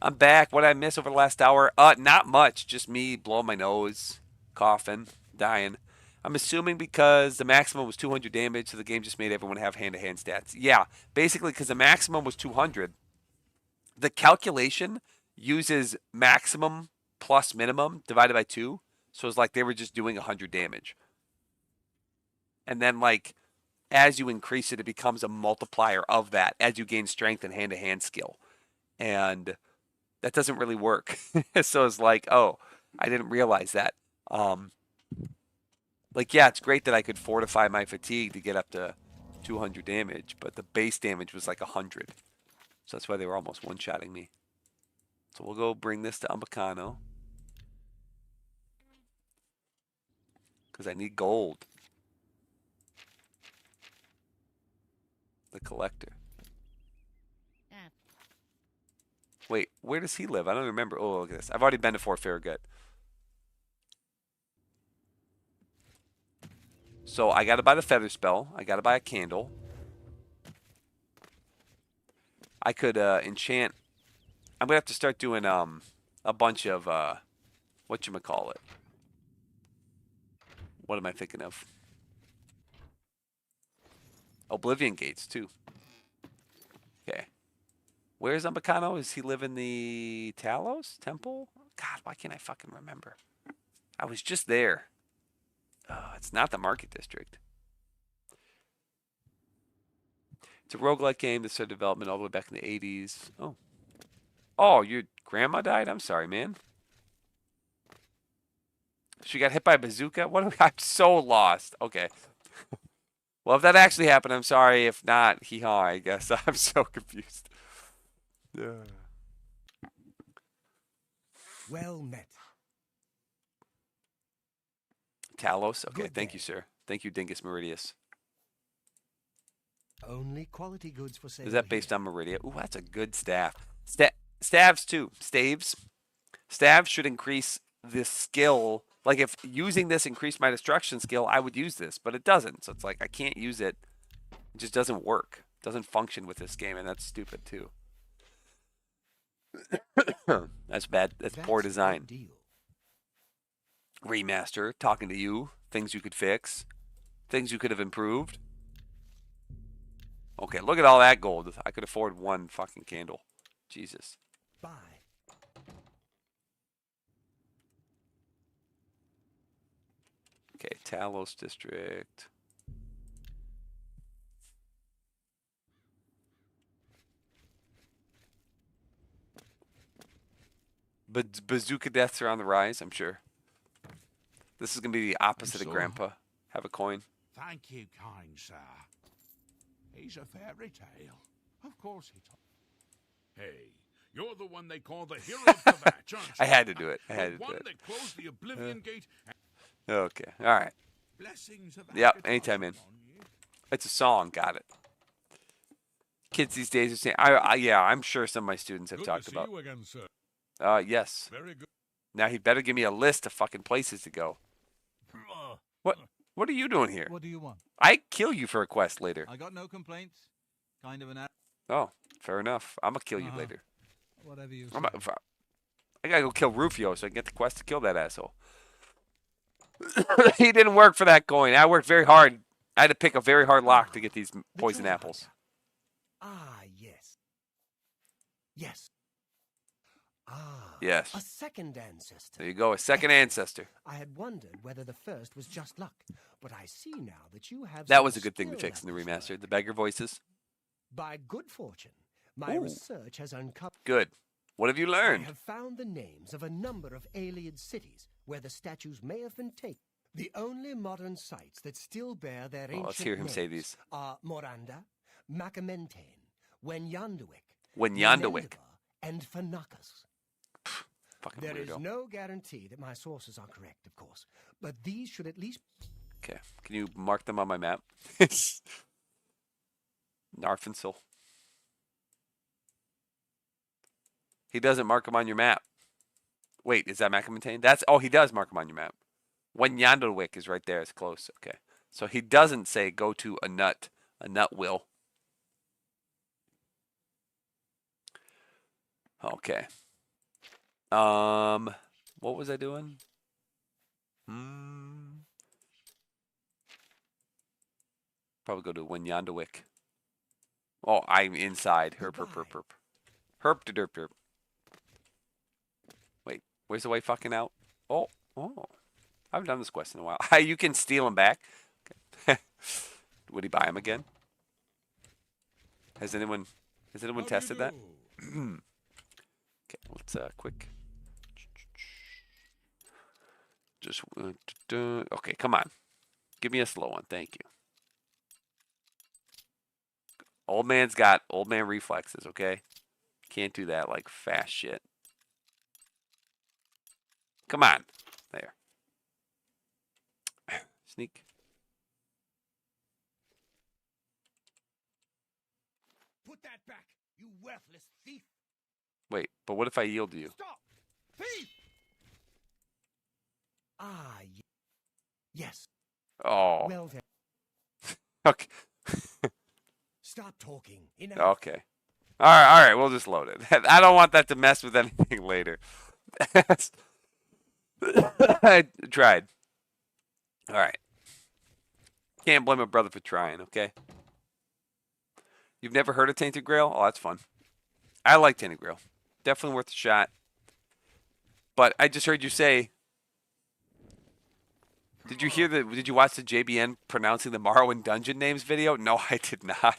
I'm back. What did I miss over the last hour? Not much. Just me blowing my nose, coughing, dying. I'm assuming because the maximum was 200 damage, so the game just made everyone have hand-to-hand stats. Yeah, basically because the maximum was 200. The calculation uses maximum plus minimum divided by 2. So it's like they were just doing 100 damage. And then, like, as you increase it, it becomes a multiplier of that as you gain strength and hand-to-hand skill. And that doesn't really work. So it's like, oh, I didn't realize that. Like, yeah, it's great that I could fortify my fatigue to get up to 200 damage, but the base damage was like 100. So that's why they were almost one-shotting me. So we'll go bring this to Umbacano. Because I need gold. The collector. Wait, where does he live? I don't remember. Oh, look at this. I've already been to Fort Farragut. So I got to buy the feather spell. I got to buy a candle. I could enchant. I'm gonna have to start doing a bunch of whatchamacallit. What am I thinking of? Oblivion gates too. Okay. Where's Umbacano? Does he live in the Talos Temple? God, why can't I fucking remember? I was just there. It's not the Market District. It's a roguelike game that started development all the way back in the 80s. Oh. Oh, your grandma died? I'm sorry, man. She got hit by a bazooka? What? I'm so lost. Okay. Well, if that actually happened, I'm sorry. If not, hee-haw, I guess. I'm so confused. Yeah. Well met. Talos? Okay, Good thank day. you, sir. Thank you, Dingus Meridius. Only quality goods for sale. Is that based here. on Meridia? Ooh, that's a good staff. Staves, too. Staves. Staves should increase this skill. Like, if using this increased my destruction skill, I would use this. But it doesn't. So it's like, I can't use it. It just doesn't work. It doesn't function with this game, and that's stupid, too. That's bad. That's poor a good design. deal. Remaster, talking to you, things you could fix, things you could have improved. Okay, look at all that gold. I could afford one fucking candle. Jesus. Buy. Okay, Talos District. But bazooka deaths are on the rise, I'm sure. This is going to be the opposite of So? Grandpa. Have a coin. Thank you, kind sir. He's a fairy tale. Of course he told. Hey, you're the one they call the hero of Kvatch, aren't you? I had to do it. I had The to do one it. that closed the Oblivion gate. And Okay, all right. blessings of Yep, Agathos anytime, man. upon you. It's a song. Got it. Kids these days are saying, yeah, I'm sure some of my students have Good talked to see about. you again, sir. Yes. Very good. Now he better give me a list of fucking places to go. What are you doing here? What do you want? I kill you for a quest later. I got no complaints. Kind of an Oh, fair enough. I'm gonna kill you Uh-huh. later. whatever you say. I gotta go kill Rufio so I can get the quest to kill that asshole. He didn't work for that coin. I worked very hard. I had to pick a very hard lock to get these The poison treasure apples. hunter. Ah, yes. Yes. Ah. Yes. A second ancestor. There you go, a second ancestor. I had wondered whether the first was just luck, but I see now that you have. That some was a good thing to skill fix in the at this remastered. work. The beggar voices. By good fortune, my Ooh. research has uncovered. Good. What have you I learned? have found the names of a number of alien cities where the statues may have been taken. The only modern sites that still bear their Well, ancient let's hear him say names these. are Moranda, Macamentaine, Wenyanduik, Wenyandawik. and Fanakas. Fucking There is weirdo. no guarantee that my sources are correct, of course, but these should at least... Okay, can you mark them on my map? Narfensil. He doesn't mark them on your map. Wait, is that Macamantane? That's, oh, he does mark them on your map. Wenyandawik is right there. It's close. Okay, so he doesn't say go to a nut. A nut will. Okay. What was I doing? Probably go to Wenyandawik. Oh, I'm inside. Herp, herp, herp, herp. Herp, derp, derp. Wait, where's the way fucking out? Oh, oh. I haven't done this quest in a while. You can steal him back. Okay. Would he buy him again? Has anyone tested that? Okay, let's quick. Just okay, come on. Give me a slow one, thank you. Old man's got old man reflexes, okay? Can't do that like fast shit. Come on. There. Sneak. Put that back, you worthless thief! Wait, but what if I yield to you? Stop! Thief! Ah, yes. Oh. Well then, Okay. stop talking. Enough. Okay. All right, we'll just load it. I don't want that to mess with anything later. I tried. All right. Can't blame a brother for trying, okay? You've never heard of Tainted Grail? Oh, that's fun. I like Tainted Grail. Definitely worth a shot. But I just heard you say... Did you watch the JBN pronouncing the Morrowind dungeon names video? No, I did not.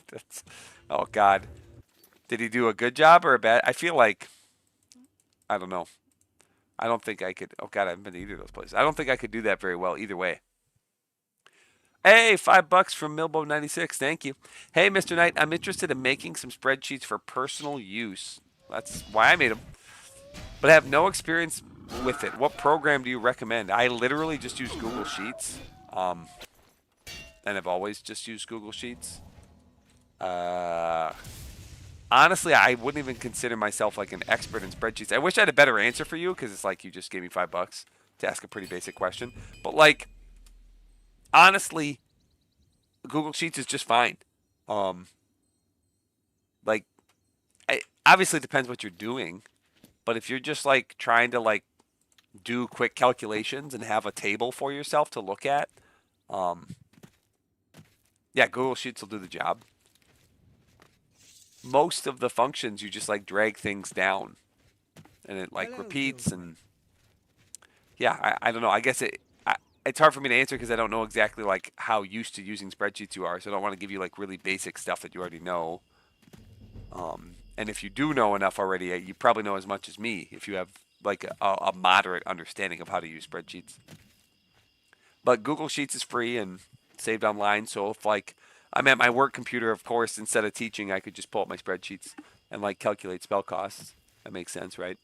Oh, God. Did he do a good job or a bad? I feel like... I don't know. I don't think I could... Oh, God, I haven't been to either of those places. I don't think I could do that very well either way. Hey, $5 from Milbo96. Thank you. Hey, Mr. Knight, I'm interested in making some spreadsheets for personal use. That's why I made them. But I have no experience with it. What program do you recommend? I literally just use Google Sheets. And I've always just used Google Sheets. Honestly, I wouldn't even consider myself like an expert in spreadsheets. I wish I had a better answer for you because it's like you just gave me $5 to ask a pretty basic question. But like... Honestly, Google Sheets is just fine. Like, obviously it depends what you're doing, but if you're just like trying to like do quick calculations and have a table for yourself to look at, yeah, Google Sheets will do the job. Most of the functions you just like drag things down, and it like repeats and yeah, I don't know. I guess it's hard for me to answer because I don't know exactly like how used to using spreadsheets you are, so I don't want to give you like really basic stuff that you already know. And if you do know enough already, you probably know as much as me if you have like a moderate understanding of how to use spreadsheets. But Google Sheets is free and saved online, so if like I'm at my work computer, of course, instead of teaching, I could just pull up my spreadsheets and like calculate spell costs. That makes sense, right?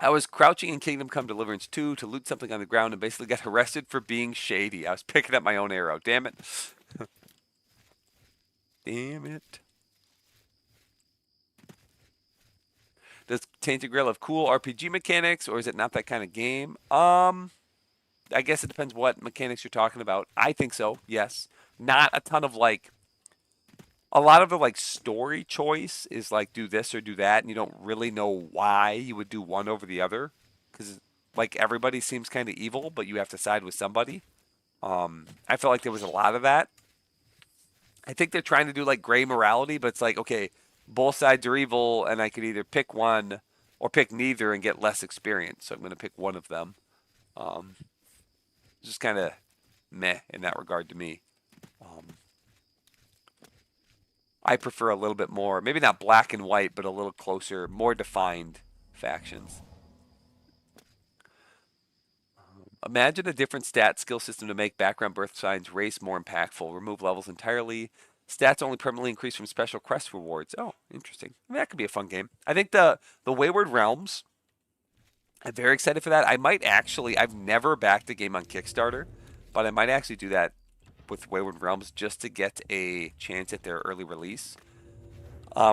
I was crouching in Kingdom Come Deliverance 2 to loot something on the ground and basically got arrested for being shady. I was picking up my own arrow. Damn it. Damn it. Does Tainted Grail have cool RPG mechanics, or is it not that kind of game? I guess it depends what mechanics you're talking about. I think so, yes. Not a ton of like... A lot of the like story choice is like do this or do that, and you don't really know why you would do one over the other, because like everybody seems kind of evil, but you have to side with somebody. I felt like there was a lot of that. I think they're trying to do like gray morality, but it's like, okay, both sides are evil, and I could either pick one or pick neither and get less experience. So I'm going to pick one of them. Just kind of meh in that regard to me. I prefer a little bit more, maybe not black and white, but a little closer, more defined factions. Imagine a different stat skill system to make background birth signs race more impactful. Remove levels entirely. Stats only permanently increase from special quest rewards. Oh, interesting. I mean, that could be a fun game. I think the Wayward Realms, I'm very excited for that. I might actually, I've never backed a game on Kickstarter, but I might actually do that with Wayward Realms just to get a chance at their early release.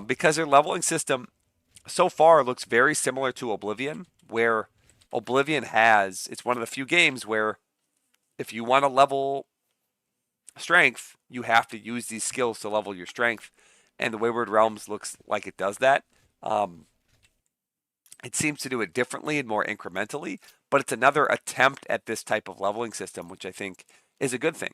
Because their leveling system so far looks very similar to Oblivion, where Oblivion has, it's one of the few games where if you want to level strength, you have to use these skills to level your strength. And the Wayward Realms looks like it does that. It seems to do it differently and more incrementally, but it's another attempt at this type of leveling system, which I think is a good thing.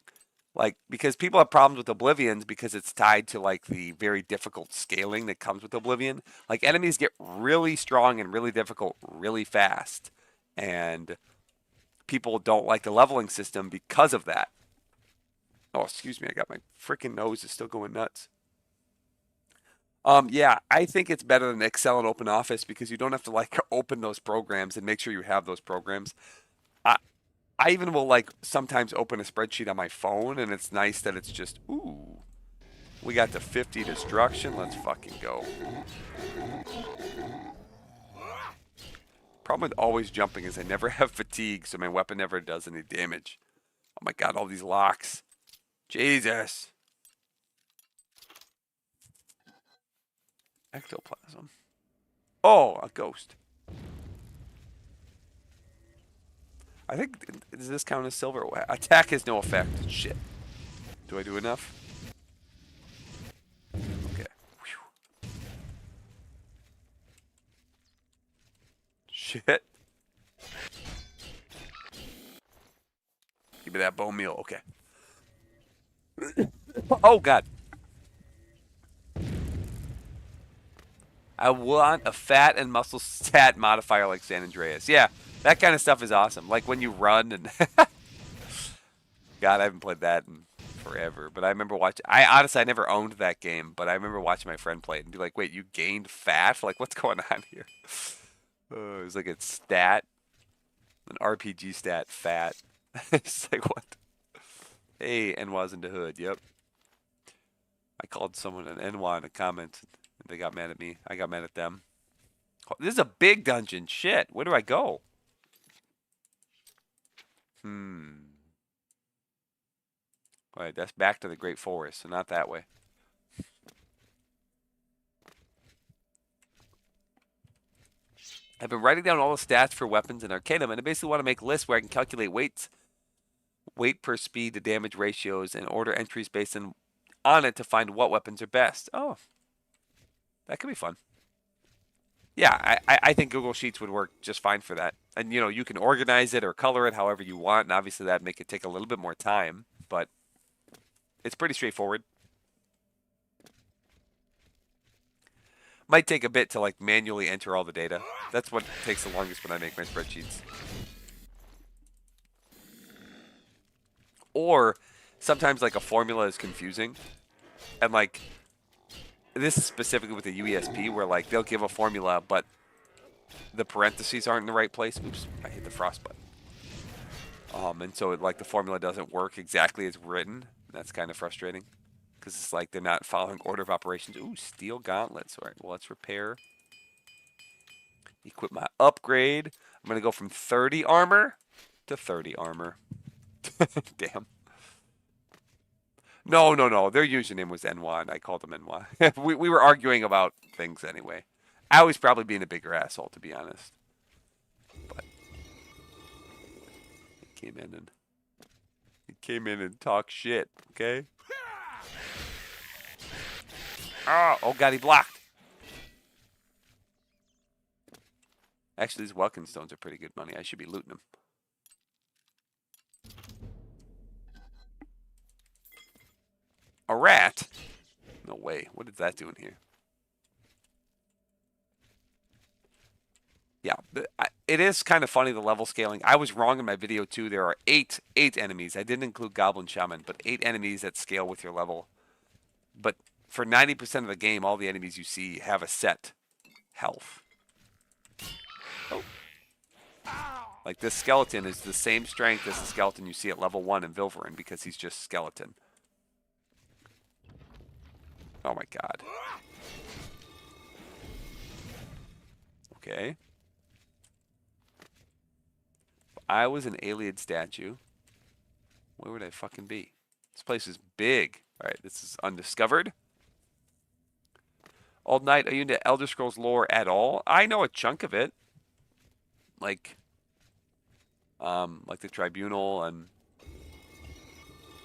Like, because people have problems with Oblivions because it's tied to like the very difficult scaling that comes with Oblivion. Like, enemies get really strong and really difficult really fast. And people don't like the leveling system because of that. Oh, excuse me, I got my freaking nose is still going nuts. Yeah, I think it's better than Excel and Open Office because you don't have to like open those programs and make sure you have those programs. I even will like sometimes open a spreadsheet on my phone, and it's nice that it's just, ooh, we got the 50 destruction. Let's fucking go. Problem with always jumping is I never have fatigue, so my weapon never does any damage. Oh my god, all these locks. Jesus. Ectoplasm. Oh, a ghost. I think, does this count as silver? Attack has no effect. Shit. Do I do enough? Okay. Whew. Shit. Give me that bone meal. Okay. Oh, God. I want a fat and muscle stat modifier like San Andreas. Yeah, that kind of stuff is awesome. Like when you run and... God, I haven't played that in forever. But I remember watching... Honestly, I never owned that game, but I remember watching my friend play it and be like, wait, you gained fat? Like, what's going on here? It was like a stat. An RPG stat, fat. It's like, what? Hey, Enwa's in the hood, yep. I called someone an Enwa in a comment. They got mad at me. I got mad at them. Oh, this is a big dungeon. Shit. Where do I go? Alright, that's back to the Great Forest, so not that way. I've been writing down all the stats for weapons in Arcanum, and I basically want to make lists where I can calculate weight per speed to damage ratios, and order entries based on it to find what weapons are best. Oh. That could be fun. Yeah, I think Google Sheets would work just fine for that. And, you know, you can organize it or color it however you want, and obviously that'd make it take a little bit more time, but it's pretty straightforward. Might take a bit to, like, manually enter all the data. That's what takes the longest when I make my spreadsheets. Or sometimes, like, a formula is confusing, and, like... This is specifically with the UESP where like they'll give a formula, but the parentheses aren't in the right place. Oops, I hit the frost button. And so like the formula doesn't work exactly as written. That's kind of frustrating because it's like they're not following order of operations. Ooh, steel gauntlets. All right, well let's repair. Equip my upgrade. I'm gonna go from 30 armor to 30 armor. Damn. No. Their username was Enwa, and I called them Enwa. we were arguing about things anyway. I was probably being a bigger asshole, to be honest. But he came in and talked shit. Okay. Oh God, he blocked. Actually, these Welkin stones are pretty good money. I should be looting them. A rat? No way. What is that doing here? Yeah, it is kind of funny, the level scaling. I was wrong in my video, too. There are eight enemies. I didn't include Goblin Shaman, but 8 enemies that scale with your level. But for 90% of the game, all the enemies you see have a set health. Oh. Like this skeleton is the same strength as the skeleton you see at level 1 in Vilverin because he's just skeleton. Oh my god. Okay. If I was an alien statue, where would I fucking be? This place is big. Alright, this is undiscovered. Old Knight, are you into Elder Scrolls lore at all? I know a chunk of it. Like the Tribunal and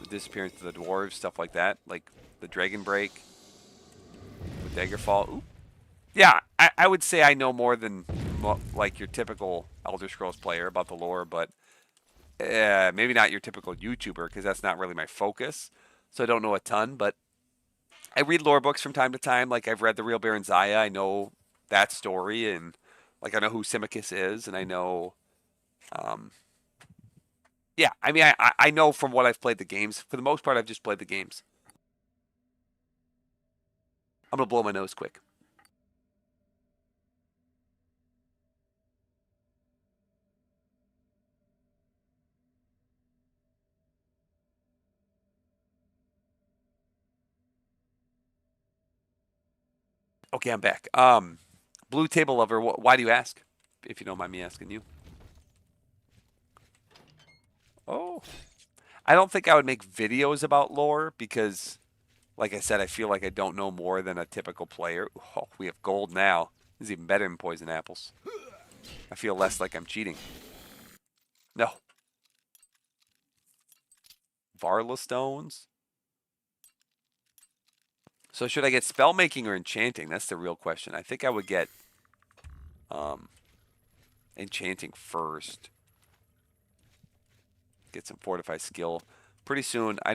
the disappearance of the dwarves, stuff like that. Like the Dragon Break, the Daggerfall. Ooh. Yeah, I would say I know more than like your typical Elder Scrolls player about the lore, but maybe not your typical YouTuber, because that's not really my focus. So I don't know a ton, but I read lore books from time to time. Like I've read The Real Baron Zaya. I know that story, and like I know who Simicus is, and I know, yeah. I mean, I know from what I've played the games. For the most part, I've just played the games. I'm gonna blow my nose quick. Okay, I'm back. Blue Table Lover, why do you ask? If you don't mind me asking you. Oh. I don't think I would make videos about lore because, like I said, I feel like I don't know more than a typical player. Oh, we have gold now. This is even better than poison apples. I feel less like I'm cheating. No. Varla stones. So should I get spell making or enchanting? That's the real question. I think I would get enchanting first. Get some fortified skill pretty soon. I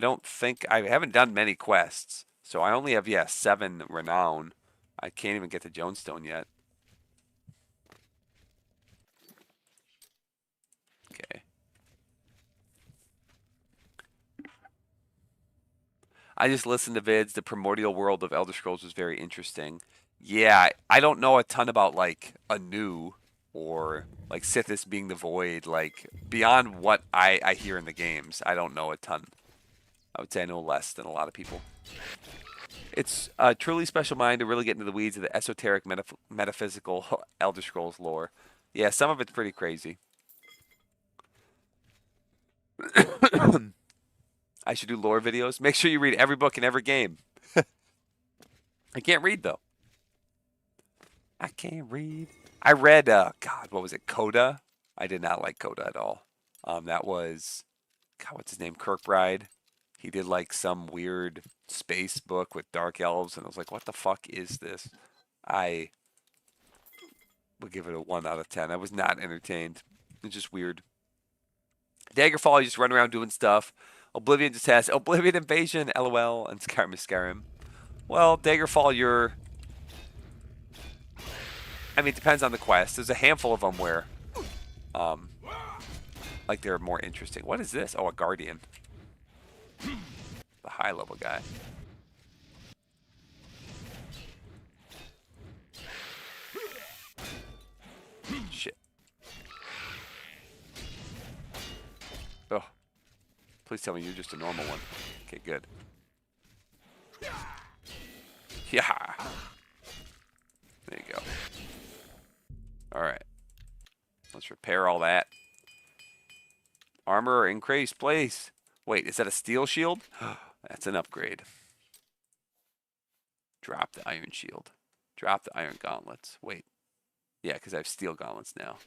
haven't done many quests, so I only have 7 renown. I can't even get to Jonestone yet. Okay. I just listened to vids. The primordial world of Elder Scrolls was very interesting. Yeah, I don't know a ton about like Anu or like Sithis being the void. Like beyond what I hear in the games, I don't know a ton. I would say I know less than a lot of people. It's a truly special mind to really get into the weeds of the esoteric metaphysical Elder Scrolls lore. Yeah, some of it's pretty crazy. I should do lore videos. Make sure you read every book in every game. I can't read though. I can't read. I read God, what was it? Coda. I did not like Coda at all. That was God, what's his name? Kirkbride. He did like some weird space book with dark elves, and I was like, what the fuck is this? I would give it a 1 out of 10. I was not entertained. It's just weird. Daggerfall, you just run around doing stuff. Oblivion just has Oblivion Invasion, LOL, and Skyrim. Well, Daggerfall, I mean, it depends on the quest. There's a handful of them where, like they're more interesting. What is this? Oh, a Guardian. The high level guy. Shit. Oh. Please tell me you're just a normal one. Okay, good. Yeah. There you go. Alright. Let's repair all that. Armor increase, place. Wait, is that a steel shield? That's an upgrade. Drop the iron shield. Drop the iron gauntlets. Wait. Yeah, because I have steel gauntlets now.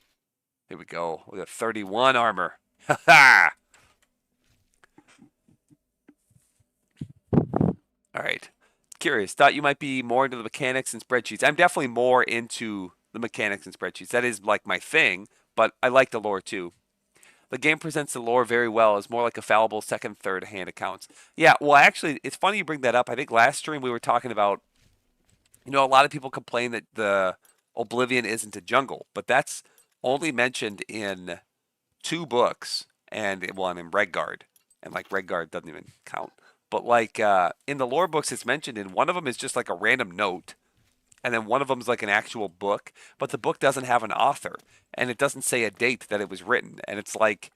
Here we go. We got 31 armor. Ha ha! Alright. Curious. Thought you might be more into the mechanics and spreadsheets. I'm definitely more into the mechanics and spreadsheets. That is like my thing, but I like the lore too. The game presents the lore very well. It's more like a fallible second, third hand accounts. Yeah, well, actually, it's funny you bring that up. I think last stream we were talking about, a lot of people complain that the Oblivion isn't a jungle, but that's only mentioned in 2 books, and in Redguard, and like Redguard doesn't even count. But like in the lore books, it's mentioned in one of them is just like a random note, and then one of them is like an actual book, but the book doesn't have an author, and it doesn't say a date that it was written, and it's like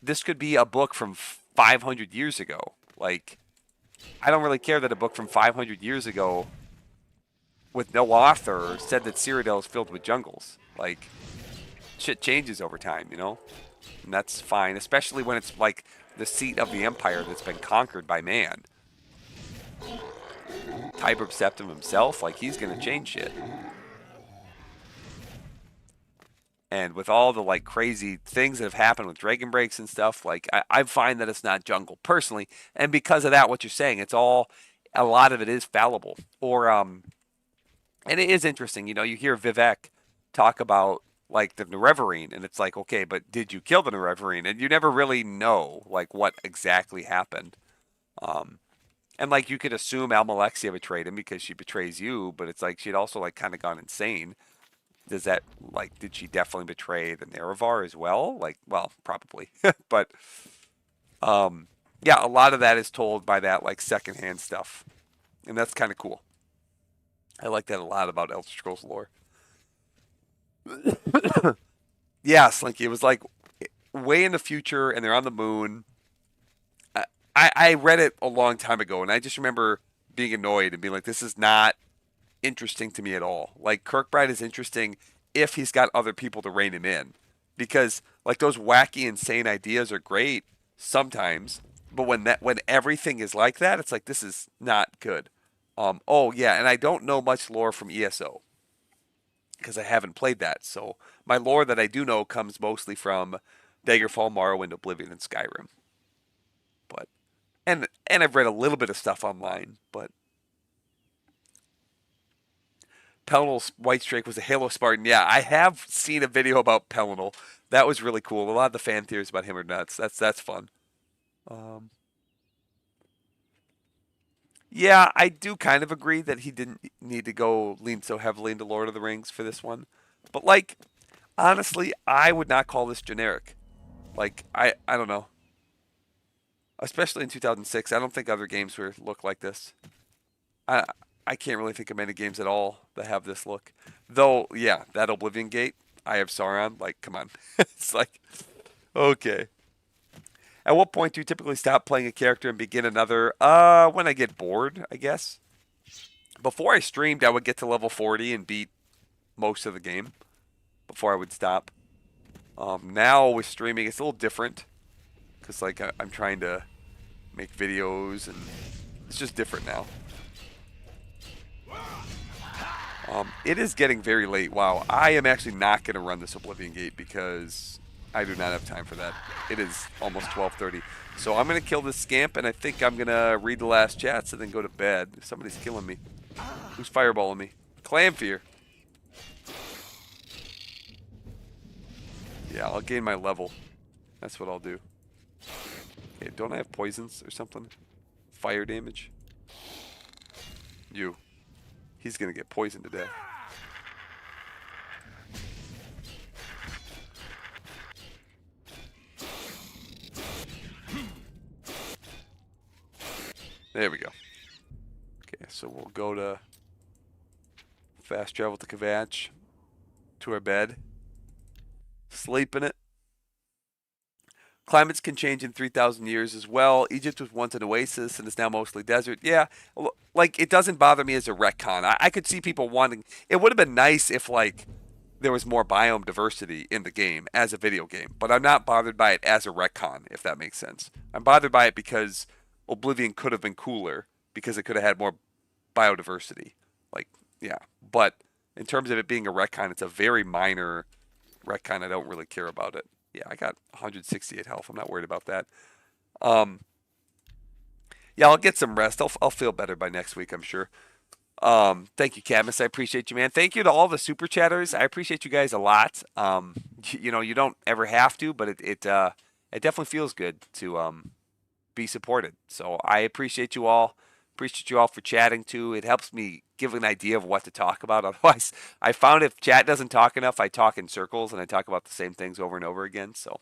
this could be a book from 500 years ago. Like I don't really care that a book from 500 years ago with no author said that Cyrodiil is filled with jungles. Like, shit changes over time, you know? And that's fine, especially when it's like the seat of the empire that's been conquered by man. Tiber Septim himself, like, he's gonna change shit. And with all the like crazy things that have happened with Dragon Breaks and stuff, like I find that it's not jungle personally. And because of that, what you're saying, it's all a lot of it is fallible. Or and it is interesting, you know, you hear Vivek talk about like the Nerevarine, and it's like, okay, but did you kill the Nerevarine? And you never really know like what exactly happened. And like you could assume Almalexia betrayed him because she betrays you, but it's like she'd also like kind of gone insane. Does that, like, did she definitely betray the Nerevar as well? Like, well, probably. But, yeah, a lot of that is told by that, like, secondhand stuff. And that's kind of cool. I like that a lot about Elder Scrolls lore. Yeah, Slinky, it was, like, way in the future, and they're on the moon. I read it a long time ago, and I just remember being annoyed and being like, this is not interesting to me at all. Like Kirkbride is interesting if he's got other people to rein him in, because like those wacky, insane ideas are great sometimes, but when everything is like that, it's like this is not good. Oh yeah, and I don't know much lore from ESO because I haven't played that. So my lore that I do know comes mostly from Daggerfall, Morrowind, Oblivion, and Skyrim. But and I've read a little bit of stuff online, but Pelinal's White Strake was a Halo Spartan. Yeah, I have seen a video about Pelinal. That was really cool. A lot of the fan theories about him are nuts. That's fun. Yeah, I do kind of agree that he didn't need to go lean so heavily into Lord of the Rings for this one. But like, honestly, I would not call this generic. Like, I don't know. Especially in 2006, I don't think other games look like this. I can't really think of many games at all that have this look. Though, yeah, that Oblivion Gate, I have Sauron. Like, come on. It's like, okay. At what point do you typically stop playing a character and begin another? When I get bored, I guess. Before I streamed, I would get to level 40 and beat most of the game before I would stop. Now with streaming, it's a little different. Because, like, I'm trying to make videos, and it's just different now. It is getting very late. Wow, I am actually not going to run this Oblivion Gate because I do not have time for that. It is almost 12:30. So I'm going to kill this scamp, and I think I'm going to read the last chats and then go to bed. Somebody's killing me. Who's fireballing me? Clamfear. Yeah, I'll gain my level. That's what I'll do. Okay, don't I have poisons or something? Fire damage? You. He's gonna get poisoned to death. There we go. Okay, so we'll go to fast travel to Kvatch, to our bed, sleep in it. Climates can change in 3,000 years as well. Egypt was once an oasis and is now mostly desert. Yeah, like, it doesn't bother me as a retcon. I could see people wanting... It would have been nice if, like, there was more biome diversity in the game as a video game. But I'm not bothered by it as a retcon, if that makes sense. I'm bothered by it because Oblivion could have been cooler, because it could have had more biodiversity. Like, yeah. But in terms of it being a retcon, it's a very minor retcon. I don't really care about it. Yeah, I got 168 health. I'm not worried about that. Yeah, I'll get some rest. I'll feel better by next week, I'm sure. Thank you, Cadmus. I appreciate you, man. Thank you to all the super chatters. I appreciate you guys a lot. You know, you don't ever have to, but it definitely feels good to be supported. So I appreciate you all. Appreciate you all for chatting too. It helps me give an idea of what to talk about. Otherwise, I found if chat doesn't talk enough, I talk in circles and I talk about the same things over and over again. So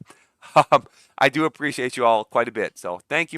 I do appreciate you all quite a bit. So thank you.